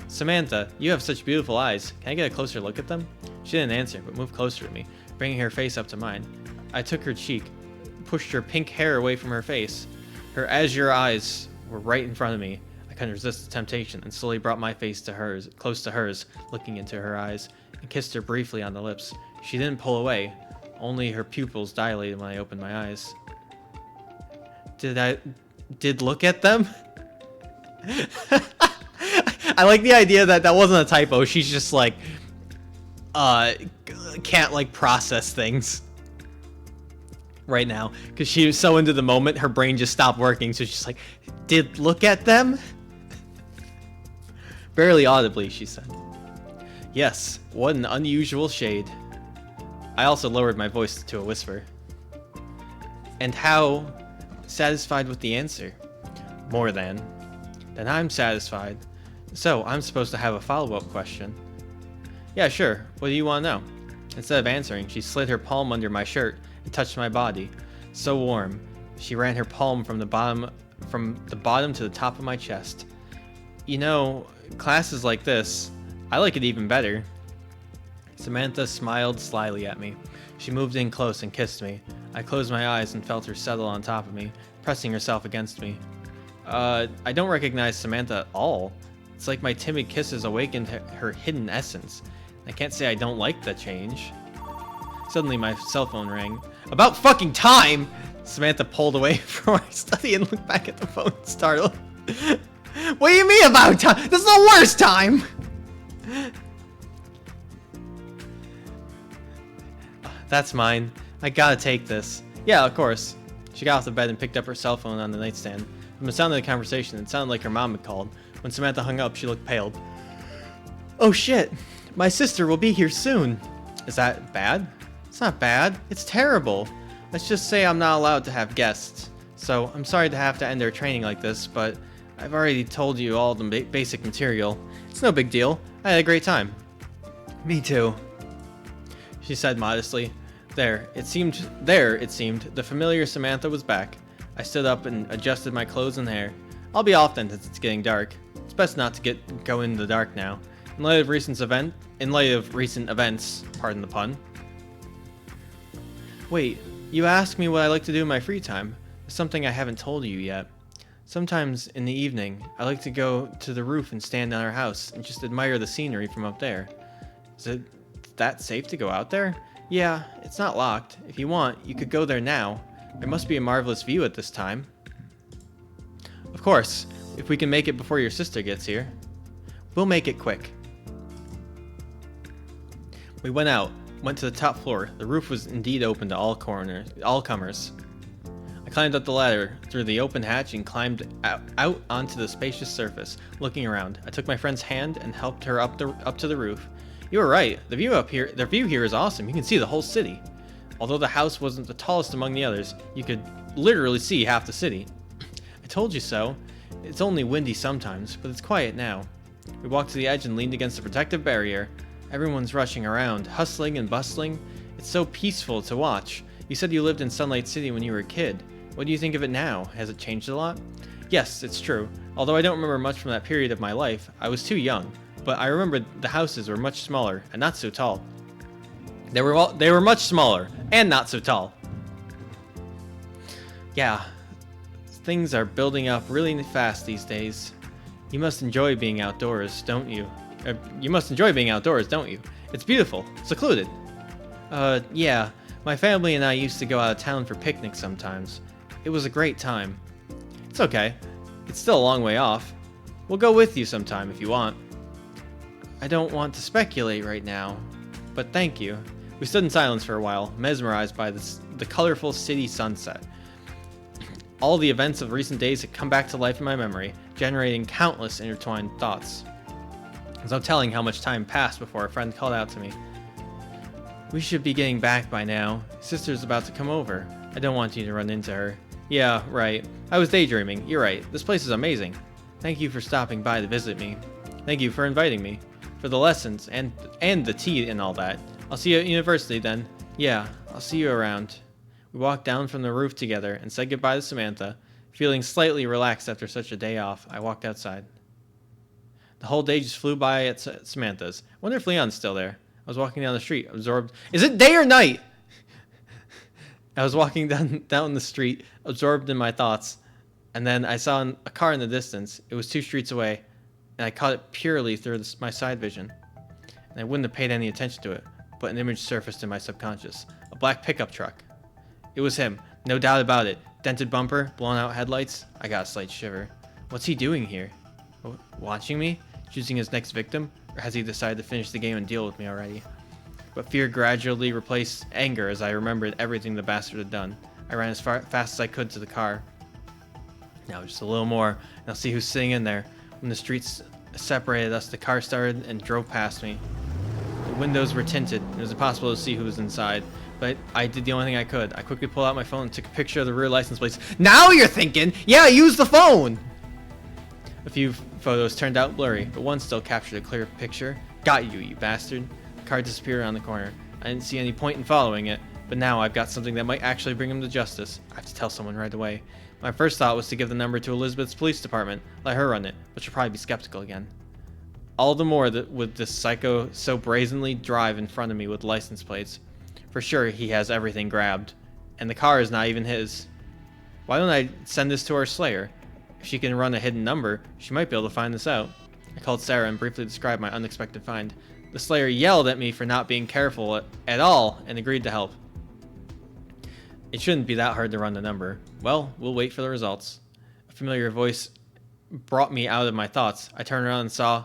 Samantha, you have such beautiful eyes. Can I get a closer look at them? She didn't answer, but moved closer to me, bringing her face up to mine. I took her cheek, pushed her pink hair away from her face. Her azure eyes were right in front of me. I couldn't resist the temptation and slowly brought my face to hers, close to hers, looking into her eyes, and kissed her briefly on the lips. She didn't pull away. Only her pupils dilated when I opened my eyes. Did look at them? I like the idea that wasn't a typo. She's just like, can't like process things right now because she was so into the moment, her brain just stopped working. So she's like, did look at them? Barely audibly, she said. Yes, what an unusual shade. I also lowered my voice to a whisper. And how satisfied with the answer? More than. Then I'm satisfied. So, I'm supposed to have a follow-up question. Yeah, sure. What do you want to know? Instead of answering, she slid her palm under my shirt and touched my body. So warm. She ran her palm from the bottom to the top of my chest. You know, classes like this, I like it even better. Samantha smiled slyly at me. She moved in close and kissed me. I closed my eyes and felt her settle on top of me, pressing herself against me. I don't recognize Samantha at all. It's like my timid kisses awakened her hidden essence. I can't say I don't like the change. Suddenly my cell phone rang. About fucking time! Samantha pulled away from our study and looked back at the phone, startled. What do you mean about time? This is the worst time! That's mine. I gotta take this. Yeah, of course. She got off the bed and picked up her cell phone on the nightstand. From the sound of the conversation, it sounded like her mom had called. When Samantha hung up, she looked pale. Oh shit! My sister will be here soon! Is that bad? It's not bad. It's terrible. Let's just say I'm not allowed to have guests. So, I'm sorry to have to end our training like this, but I've already told you all the basic material. It's no big deal. I had a great time. Me too, she said modestly. There, it seemed, the familiar Samantha was back. I stood up and adjusted my clothes and hair. I'll be off then since it's getting dark. It's best not to go in the dark now. In light of recent events, pardon the pun. Wait, you asked me what I like to do in my free time. There's something I haven't told you yet. Sometimes in the evening, I like to go to the roof and stand on our house and just admire the scenery from up there. Is it that safe to go out there? Yeah, it's not locked. If you want, you could go there now. There must be a marvelous view at this time. Of course, if we can make it before your sister gets here. We'll make it quick. We went to the top floor. The roof was indeed open to all comers. I climbed up the ladder through the open hatch and climbed out onto the spacious surface, looking around. I took my friend's hand and helped her up to the roof. You were right. The view here is awesome. You can see the whole city. Although the house wasn't the tallest among the others, you could literally see half the city. I told you so. It's only windy sometimes, but it's quiet now. We walked to the edge and leaned against the protective barrier. Everyone's rushing around, hustling and bustling. It's so peaceful to watch. You said you lived in Sunlight City when you were a kid. What do you think of it now? Has it changed a lot? Yes, it's true. Although I don't remember much from that period of my life, I was too young. But I remember the houses were much smaller and not so tall. They were much smaller and not so tall. Yeah, things are building up really fast these days. You must enjoy being outdoors, don't you? You must enjoy being outdoors, don't you? It's beautiful, secluded. Yeah. My family and I used to go out of town for picnics sometimes. It was a great time. It's okay. It's still a long way off. We'll go with you sometime if you want. I don't want to speculate right now, but thank you. We stood in silence for a while, mesmerized by the colorful city sunset. All the events of recent days had come back to life in my memory, generating countless intertwined thoughts. There's no telling how much time passed before a friend called out to me. We should be getting back by now. Sister's about to come over. I don't want you to run into her. Yeah, right. I was daydreaming. You're right. This place is amazing. Thank you for stopping by to visit me. Thank you for inviting me. For the lessons and the tea and all that. I'll see you at university then. Yeah, I'll see you around. We walked down from the roof together and said goodbye to Samantha. Feeling slightly relaxed after such a day off, I walked outside. The whole day just flew by at Samantha's. I wonder if Leon's still there. I was walking down the street, absorbed. Is it day or night? I was walking down the street, absorbed in my thoughts, and then I saw a car in the distance. It was 2 streets away, and I caught it purely through my side vision. And I wouldn't have paid any attention to it, but an image surfaced in my subconscious. A black pickup truck. It was him, no doubt about it. Dented bumper, blown out headlights. I got a slight shiver. What's he doing here? Watching me? Choosing his next victim? Or has he decided to finish the game and deal with me already? But fear gradually replaced anger as I remembered everything the bastard had done. I ran as fast as I could to the car. Now just a little more, and I'll see who's sitting in there. When the streets separated us, the car started and drove past me. The windows were tinted. It was impossible to see who was inside, but I did the only thing I could. I quickly pulled out my phone and took a picture of the rear license plates. Now you're thinking! Yeah, use the phone! A few photos turned out blurry, but one still captured a clear picture. Got you, you bastard. The car disappeared around the corner. I didn't see any point in following it, but now I've got something that might actually bring him to justice. I have to tell someone right away. My first thought was to give the number to Elizabeth's police department, let her run it, but she'll probably be skeptical again. All the more that with this psycho so brazenly drive in front of me with license plates. For sure he has everything grabbed, and the car is not even his. Why don't I send this to our slayer? If she can run a hidden number, she might be able to find this out. I called Sarah and briefly described my unexpected find. The slayer yelled at me for not being careful at all and agreed to help. It shouldn't be that hard to run the number. Well, we'll wait for the results. A familiar voice brought me out of my thoughts. I turned around and saw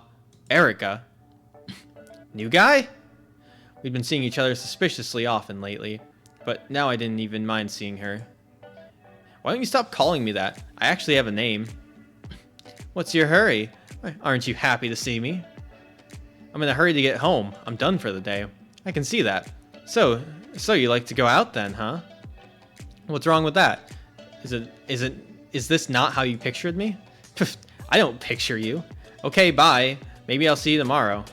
Erica. New guy? We'd been seeing each other suspiciously often lately, but now I didn't even mind seeing her. Why don't you stop calling me that? I actually have a name. What's your hurry? Aren't you happy to see me? I'm in a hurry to get home. I'm done for the day. I can see that. So you like to go out then, huh? What's wrong with that? Is this not how you pictured me? I don't picture you. Okay, bye. Maybe I'll see you tomorrow.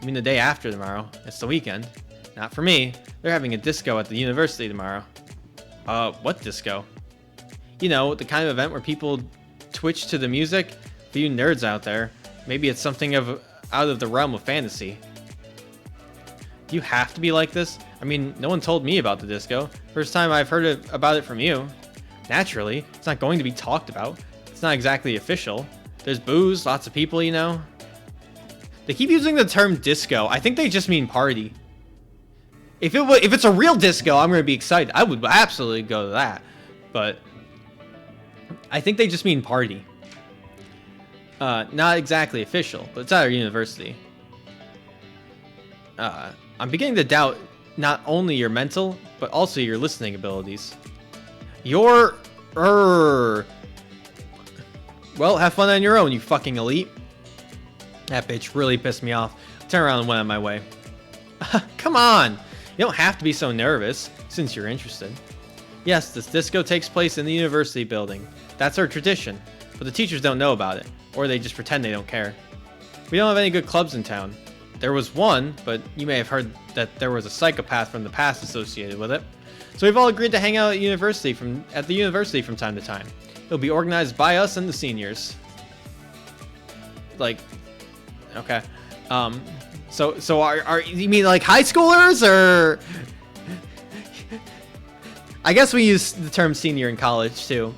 I mean the day after tomorrow. It's the weekend. Not for me. They're having a disco at the university tomorrow. What disco? You know, the kind of event where people twitch to the music. For you nerds out there, maybe it's something out of the realm of fantasy. Do you have to be like this? I mean, no one told me about the disco. First time I've heard about it from you. Naturally, it's not going to be talked about. It's not exactly official. There's booze, lots of people, you know. They keep using the term disco. I think they just mean party. If it's a real disco, I'm going to be excited. I would absolutely go to that. But I think they just mean party. Not exactly official, but it's at our university. I'm beginning to doubt not only your mental, but also your listening abilities. Well, have fun on your own, you fucking elite. That bitch really pissed me off. Turn around and went on my way. Come on! You don't have to be so nervous, since you're interested. Yes, this disco takes place in the university building. That's our tradition, but the teachers don't know about it, or they just pretend they don't care. We don't have any good clubs in town. There was one, but you may have heard that there was a psychopath from the past associated with it. So we've all agreed to hang out at the university from time to time. It'll be organized by us and the seniors. Like, okay. So are you mean like high schoolers or? I guess we use the term senior in college too.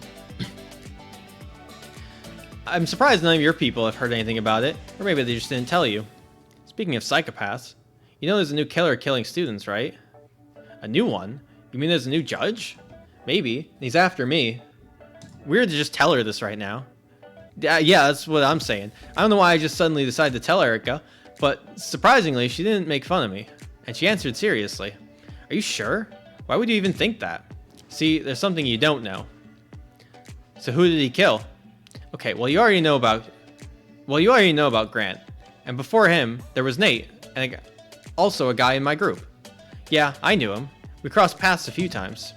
I'm surprised none of your people have heard anything about it, or maybe they just didn't tell you. Speaking of psychopaths, you know there's a new killer killing students, right? A new one? You mean there's a new judge? Maybe. He's after me. Weird to just tell her this right now. Yeah, that's what I'm saying. I don't know why I just suddenly decided to tell Erica, but surprisingly, she didn't make fun of me. And she answered seriously. Are you sure? Why would you even think that? See, there's something you don't know. So who did he kill? Okay, well you already know about Grant. And before him, there was Nate, and also a guy in my group. Yeah, I knew him. We crossed paths a few times.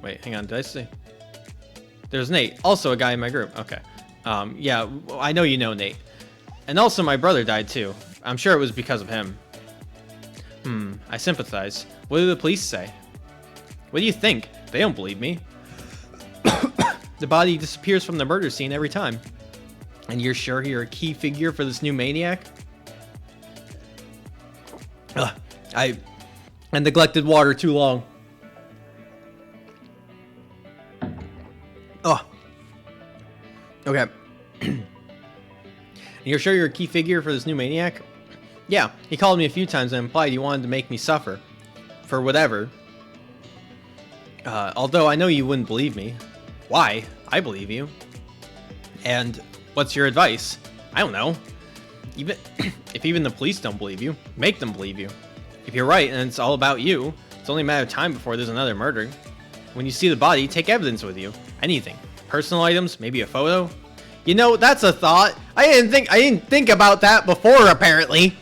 Wait, hang on, did I say? There's Nate, also a guy in my group. Okay. Yeah, I know you know Nate. And also my brother died too. I'm sure it was because of him. I sympathize. What do the police say? What do you think? They don't believe me. The body disappears from the murder scene every time. And you're sure you're a key figure for this new maniac? I neglected water too long. Okay. You're sure you're a key figure for this new maniac? Yeah, he called me a few times and implied he wanted to make me suffer. For whatever. Although I know you wouldn't believe me. Why? I believe you. And what's your advice? I don't know. If even the police don't believe you, make them believe you. If you're right and it's all about you, it's only a matter of time before there's another murder. When you see the body, take evidence with you. Anything. Personal items, maybe a photo. You know, that's a thought. I didn't think about that before, apparently.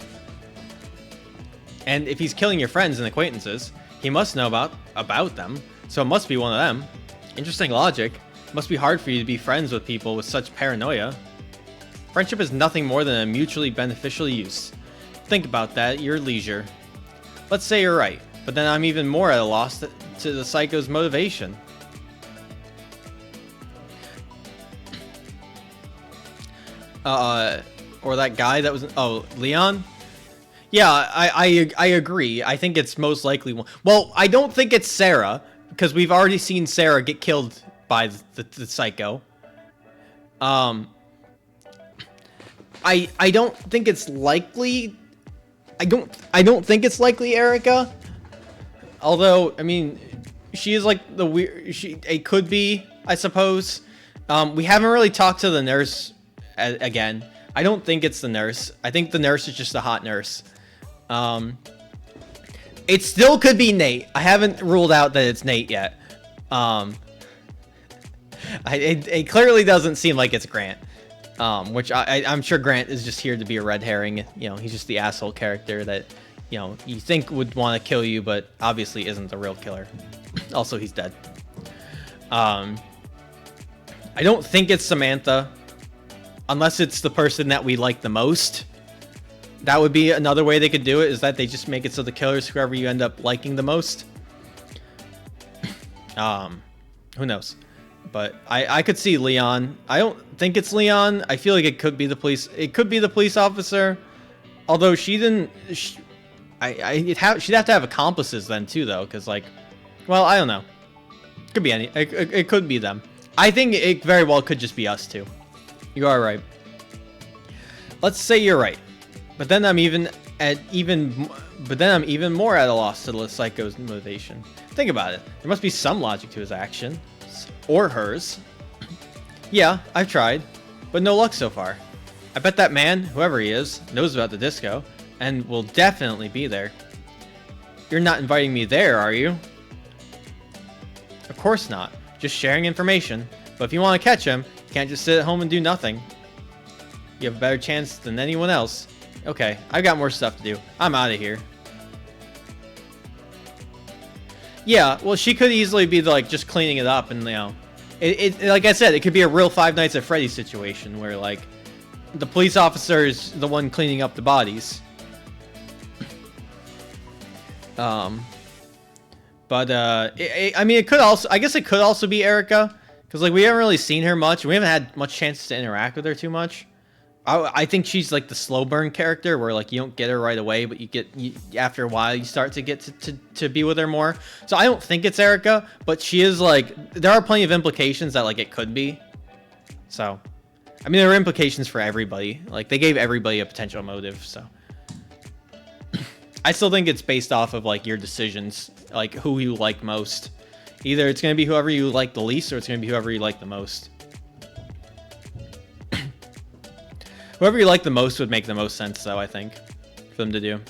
And if he's killing your friends and acquaintances, he must know about them, so it must be one of them. Interesting logic. Must be hard for you to be friends with people with such paranoia. Friendship is nothing more than a mutually beneficial use. Think about that at your leisure. Let's say you're right, but then I'm even more at a loss to the psycho's motivation. Or that guy that was... Oh, Leon? Yeah, I agree. I think it's most likely one. Well, I don't think it's Sarah, because we've already seen Sarah get killed by the psycho. I don't think it's likely. I don't think it's likely Erica. Although, I mean, she is like the weird. It could be, I suppose. We haven't really talked to the nurse again. I don't think it's the nurse. I think the nurse is just a hot nurse. It still could be Nate. I haven't ruled out that it's Nate yet. It clearly doesn't seem like it's Grant. Which I'm sure Grant is just here to be a red herring. You know, he's just the asshole character that, you know, you think would want to kill you, but obviously isn't the real killer. Also, he's dead. I don't think it's Samantha, unless it's the person that we like the most. That would be another way they could do it, is that they just make it so the killer's whoever you end up liking the most. Who knows? But I could see Leon. I don't think it's Leon. I feel like it could be the police. It could be the police officer. Although she didn't... she'd have to have accomplices then too, though. Because, like... Well, I don't know. Could be any... It could be them. I think it very well could just be us, too. You are right. Let's say you're right. But then I'm even more at a loss to the psycho's motivation. Think about it. There must be some logic to his action. Or hers. Yeah, I've tried. But no luck so far. I bet that man, whoever he is, knows about the disco. And will definitely be there. You're not inviting me there, are you? Of course not. Just sharing information. But if you want to catch him, you can't just sit at home and do nothing. You have a better chance than anyone else. Okay, I've got more stuff to do. I'm out of here. Yeah, well, she could easily be like just cleaning it up, and you know, it like I said, it could be a real Five Nights at Freddy's situation where like the police officer is the one cleaning up the bodies. I mean, it could also, I guess it could also be Erica, because like we haven't really seen her much. We haven't had much chance to interact with her too much. I think she's like the slow burn character where like you don't get her right away, but after a while you start to get to be with her more. So I don't think it's Erica, but she is like, there are plenty of implications that like it could be. So, I mean, there are implications for everybody. Like they gave everybody a potential motive. So I still think it's based off of like your decisions, like who you like most. Either it's going to be whoever you like the least, or it's going to be whoever you like the most. Whoever you like the most would make the most sense, though, I think, for them to do.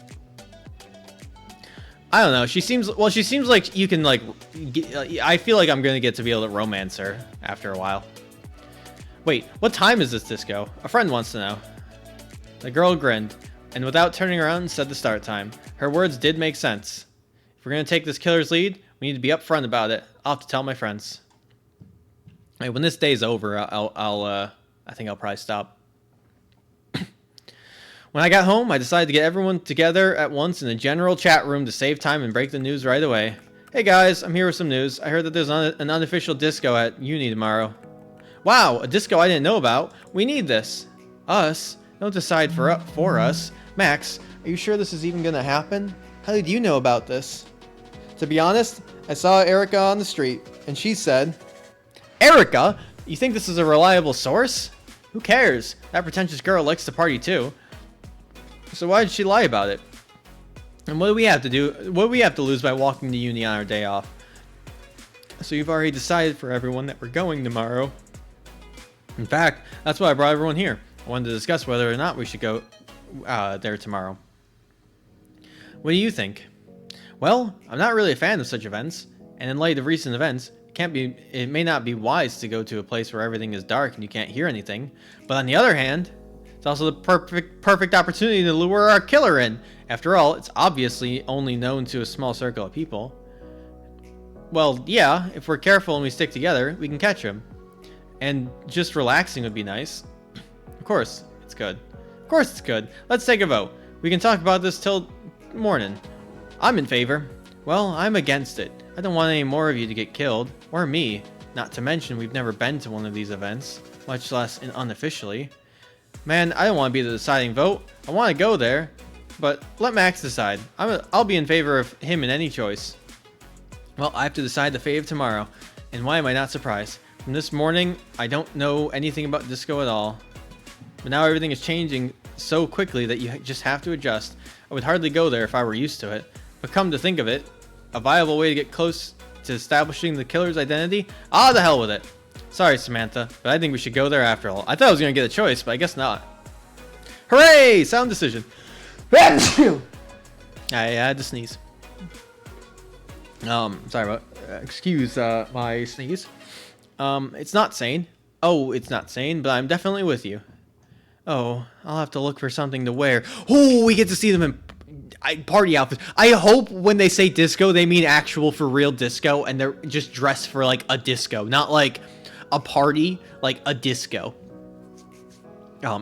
I don't know. She seems like you can, like, I feel like I'm going to get to be able to romance her after a while. Wait, what time is this disco? A friend wants to know. The girl grinned, and without turning around, said the start time. Her words did make sense. If we're going to take this killer's lead, we need to be upfront about it. I'll have to tell my friends. Hey, when this day's over, I think I'll probably stop. When I got home, I decided to get everyone together at once in a general chat room to save time and break the news right away. Hey guys, I'm here with some news. I heard that there's an unofficial disco at uni tomorrow. Wow, a disco I didn't know about. We need this. Us? Don't decide for us. Max, are you sure this is even gonna happen? How did you know about this? To be honest, I saw Erica on the street, and she said... Erica? You think this is a reliable source? Who cares? That pretentious girl likes to party too. So why did she lie about it? And what do we have to do? What do we have to lose by walking to uni on our day off? So you've already decided for everyone that we're going tomorrow. In fact, that's why I brought everyone here. I wanted to discuss whether or not we should go there tomorrow. What do you think? Well, I'm not really a fan of such events, and in light of recent events, it may not be wise to go to a place where everything is dark and you can't hear anything. But on the other hand, it's also the perfect opportunity to lure our killer in. After all, it's obviously only known to a small circle of people. Well, yeah, if we're careful and we stick together, we can catch him. And just relaxing would be nice. Of course, it's good. Of course it's good. Let's take a vote. We can talk about this till morning. I'm in favor. Well, I'm against it. I don't want any more of you to get killed. Or me. Not to mention we've never been to one of these events. Much less unofficially. Man, I don't want to be the deciding vote. I want to go there, but let Max decide. I'll be in favor of him in any choice. Well, I have to decide the fate of tomorrow, and why am I not surprised? From this morning, I don't know anything about disco at all. But now everything is changing so quickly that you just have to adjust. I would hardly go there if I were used to it. But come to think of it, a viable way to get close to establishing the killer's identity? Ah, the hell with it. Sorry, Samantha, but I think we should go there after all. I thought I was going to get a choice, but I guess not. Hooray! Sound decision. I had to sneeze. Sorry about... excuse my sneeze. It's not sane. Oh, it's not sane, but I'm definitely with you. Oh, I'll have to look for something to wear. Oh, we get to see them in party outfits. I hope when they say disco, they mean actual for real disco, and they're just dressed for like a disco, not like... a party, like a disco.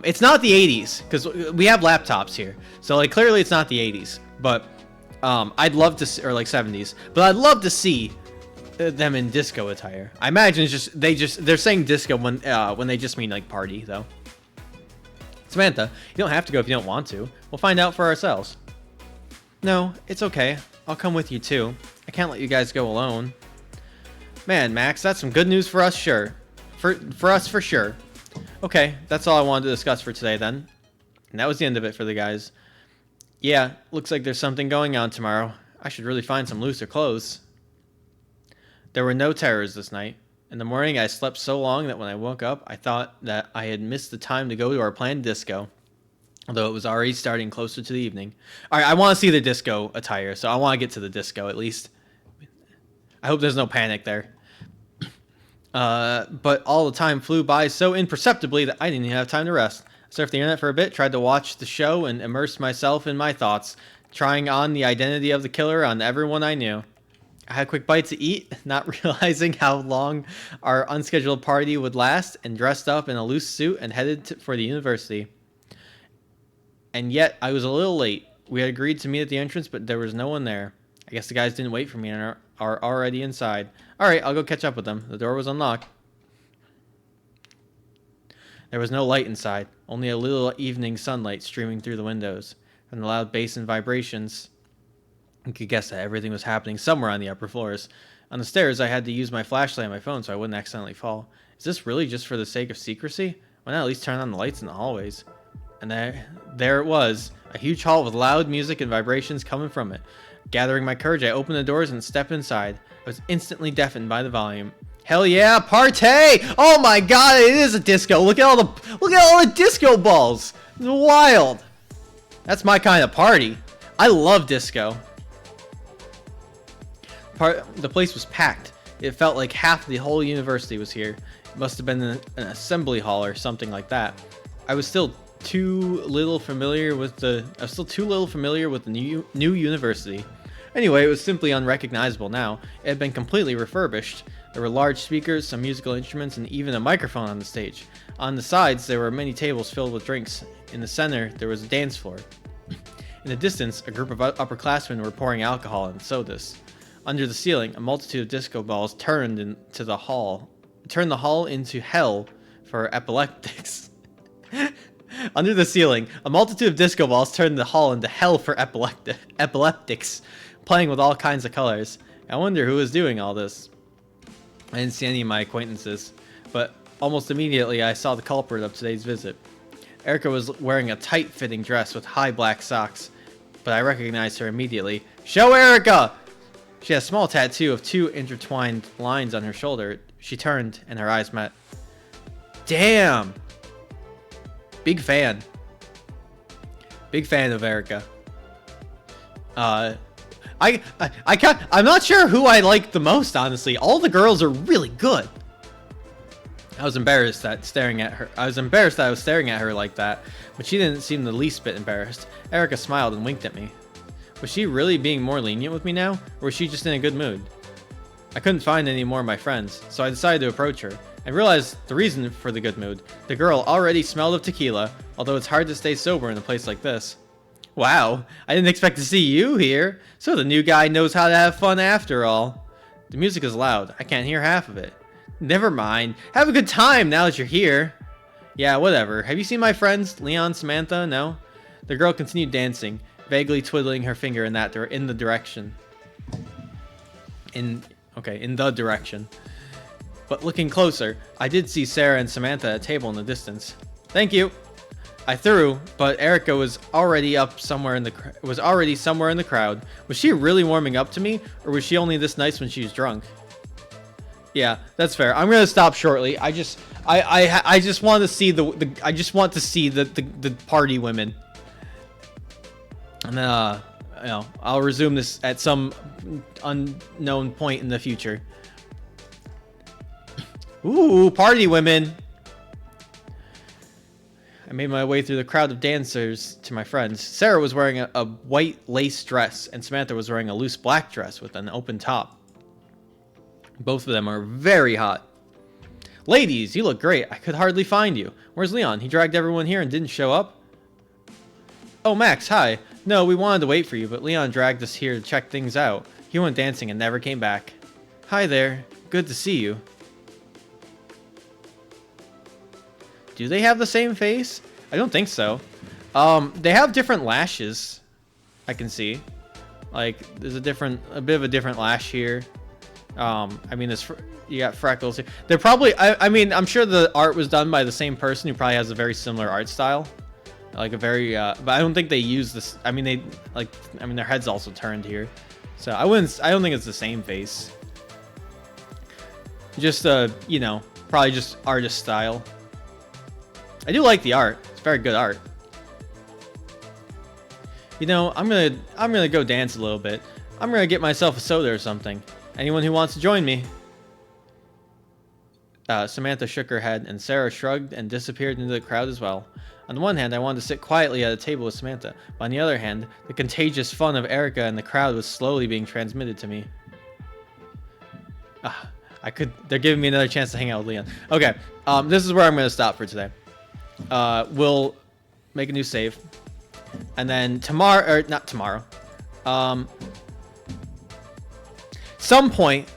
It's not the 80s, because we have laptops here. So, like, clearly it's not the 80s. But I'd love to see, or like 70s. But I'd love to see them in disco attire. I imagine it's they're saying disco when they just mean like party, though. Samantha, you don't have to go if you don't want to. We'll find out for ourselves. No, it's okay. I'll come with you too. I can't let you guys go alone. Man, Max, that's some good news for us, sure. For us, for sure. Okay, that's all I wanted to discuss for today then. And that was the end of it for the guys. Yeah, looks like there's something going on tomorrow. I should really find some looser clothes. There were no terrors this night. In the morning, I slept so long that when I woke up, I thought that I had missed the time to go to our planned disco. Although it was already starting closer to the evening. Alright, I want to see the disco attire, so I want to get to the disco at least. I hope there's no panic there. But all the time flew by so imperceptibly that I didn't even have time to rest. I surfed the internet for a bit, tried to watch the show, and immersed myself in my thoughts, trying on the identity of the killer on everyone I knew. I had a quick bite to eat, not realizing how long our unscheduled party would last, and dressed up in a loose suit and headed for the university. And yet, I was a little late. We had agreed to meet at the entrance, but there was no one there. I guess the guys didn't wait for me and are already inside. Alright, I'll go catch up with them. The door was unlocked. There was no light inside, only a little evening sunlight streaming through the windows. From the loud bass and vibrations, you could guess that everything was happening somewhere on the upper floors. On the stairs, I had to use my flashlight on my phone so I wouldn't accidentally fall. Is this really just for the sake of secrecy? Why not at least turn on the lights in the hallways? And there it was, a huge hall with loud music and vibrations coming from it. Gathering my courage, I opened the doors and stepped inside. I was instantly deafened by the volume. Hell yeah, party! Oh my god, it is a disco. Look at all the disco balls. It's wild. That's my kind of party. I love disco. The place was packed. It felt like half the whole university was here. It must have been an assembly hall or something like that. I was still too little familiar with the new university. Anyway, it was simply unrecognizable now. It had been completely refurbished. There were large speakers, some musical instruments, and even a microphone on the stage. On the sides, there were many tables filled with drinks. In the center, there was a dance floor. In the distance, a group of upperclassmen were pouring alcohol and sodas. Under the ceiling, a multitude of disco balls turned the hall into hell for epileptics. Under the ceiling, a multitude of disco balls turned the hall into hell for epileptics, playing with all kinds of colors. I wonder who was doing all this. I didn't see any of my acquaintances, but almost immediately I saw the culprit of today's visit. Erica was wearing a tight-fitting dress with high black socks, but I recognized her immediately. Show Erica! She had a small tattoo of two intertwined lines on her shoulder. She turned, and her eyes met. Damn! Big fan. Big fan of Erica. I'm not sure who I like the most, honestly. All the girls are really good. I was embarrassed that I was staring at her like that, but she didn't seem the least bit embarrassed. Erica smiled and winked at me. Was she really being more lenient with me now, or was she just in a good mood? I couldn't find any more of my friends, so I decided to approach her. I realized the reason for the good mood. The girl already smelled of tequila, although it's hard to stay sober in a place like this. Wow, I didn't expect to see you here. So the new guy knows how to have fun after all. The music is loud. I can't hear half of it. Never mind. Have a good time now that you're here. Yeah, whatever. Have you seen my friends, Leon, Samantha? No? The girl continued dancing, vaguely twiddling her finger in the direction. In the direction. But looking closer, I did see Sarah and Samantha at a table in the distance. Thank you. I threw, but Erica was already somewhere in the crowd. Was she really warming up to me, or was she only this nice when she was drunk? Yeah, that's fair. I'm gonna stop shortly. I just want to see the party women, and then I'll resume this at some unknown point in the future. Ooh, party women. I made my way through the crowd of dancers to my friends. Sarah was wearing a white lace dress, and Samantha was wearing a loose black dress with an open top. Both of them are very hot. Ladies, you look great. I could hardly find you. Where's Leon? He dragged everyone here and didn't show up? Oh, Max, hi. No, we wanted to wait for you, but Leon dragged us here to check things out. He went dancing and never came back. Hi there. Good to see you. Do they have the same face? I don't think so. They have different lashes. I can see. Like, there's a bit of a different lash here. I mean, you got freckles here. They're probably, I mean, I'm sure the art was done by the same person who probably has a very similar art style. Like a very, but I don't think they use this. I mean, their head's also turned here. So I don't think it's the same face. Just, you know, probably just artist style. I do like the art. It's very good art. You know, I'm gonna go dance a little bit. I'm gonna get myself a soda or something. Anyone who wants to join me? Samantha shook her head, and Sarah shrugged and disappeared into the crowd as well. On the one hand, I wanted to sit quietly at a table with Samantha, but on the other hand, the contagious fun of Erica and the crowd was slowly being transmitted to me. They're giving me another chance to hang out with Leon. Okay, this is where I'm going to stop for today. We'll make a new save. And then tomorrow, or not tomorrow, some point,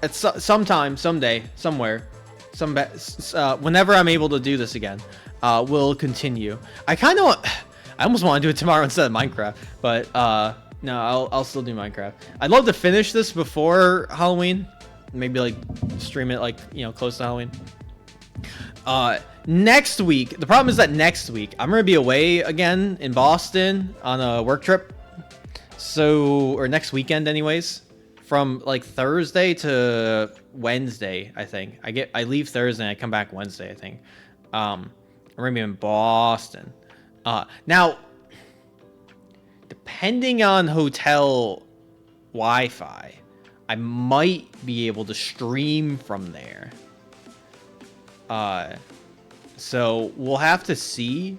at sometime, someday, somewhere, whenever I'm able to do this again, we'll continue. I almost want to do it tomorrow instead of Minecraft, but no, I'll still do Minecraft. I'd love to finish this before Halloween, maybe like stream it like, you know, close to Halloween. Next week, the problem is that next week I'm gonna be away again in Boston on a work trip, or next weekend anyways. From like Thursday to Wednesday, I think. I leave Thursday and I come back Wednesday, I think. I'm gonna be in Boston. Now, depending on hotel Wi-Fi, I might be able to stream from there. So we'll have to see.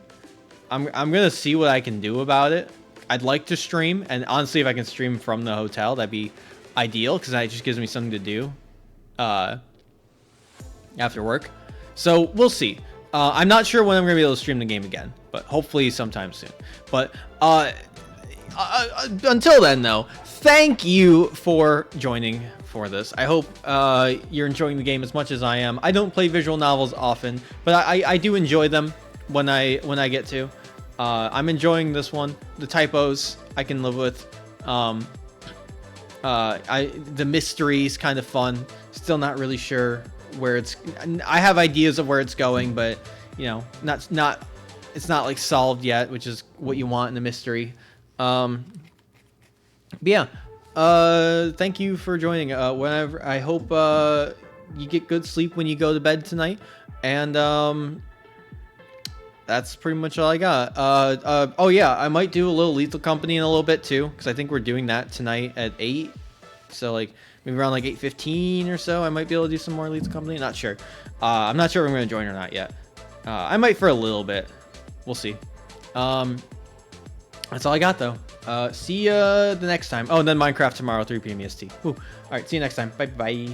I'm gonna see what I can do about it. I'd like to stream, and honestly, if I can stream from the hotel, that'd be ideal, because that just gives me something to do after work. So we'll see. I'm not sure when I'm gonna be able to stream the game again, but hopefully sometime soon. But until then, though, thank you for joining for this. I hope you're enjoying the game as much as I am. I don't play visual novels often, but I do enjoy them when I get to. I'm enjoying this one. The typos I can live with. The mystery's kind of fun. Still not really sure where I have ideas of where it's going, but you know, it's not like solved yet, which is what you want in a mystery. But yeah, thank you for joining. Whenever, I hope you get good sleep when you go to bed tonight, and that's pretty much all I got. Oh yeah, I might do a little Lethal Company in a little bit too, because I think we're doing that tonight at 8. So like maybe around like 8:15 or so, I might be able to do some more Lethal Company. Not sure. I'm not sure if I'm going to join or not yet. I might for a little bit. We'll see. That's all I got though. See ya the next time. Oh, and then Minecraft tomorrow, 3 p.m. EST. Woo. All right, see you next time. Bye bye.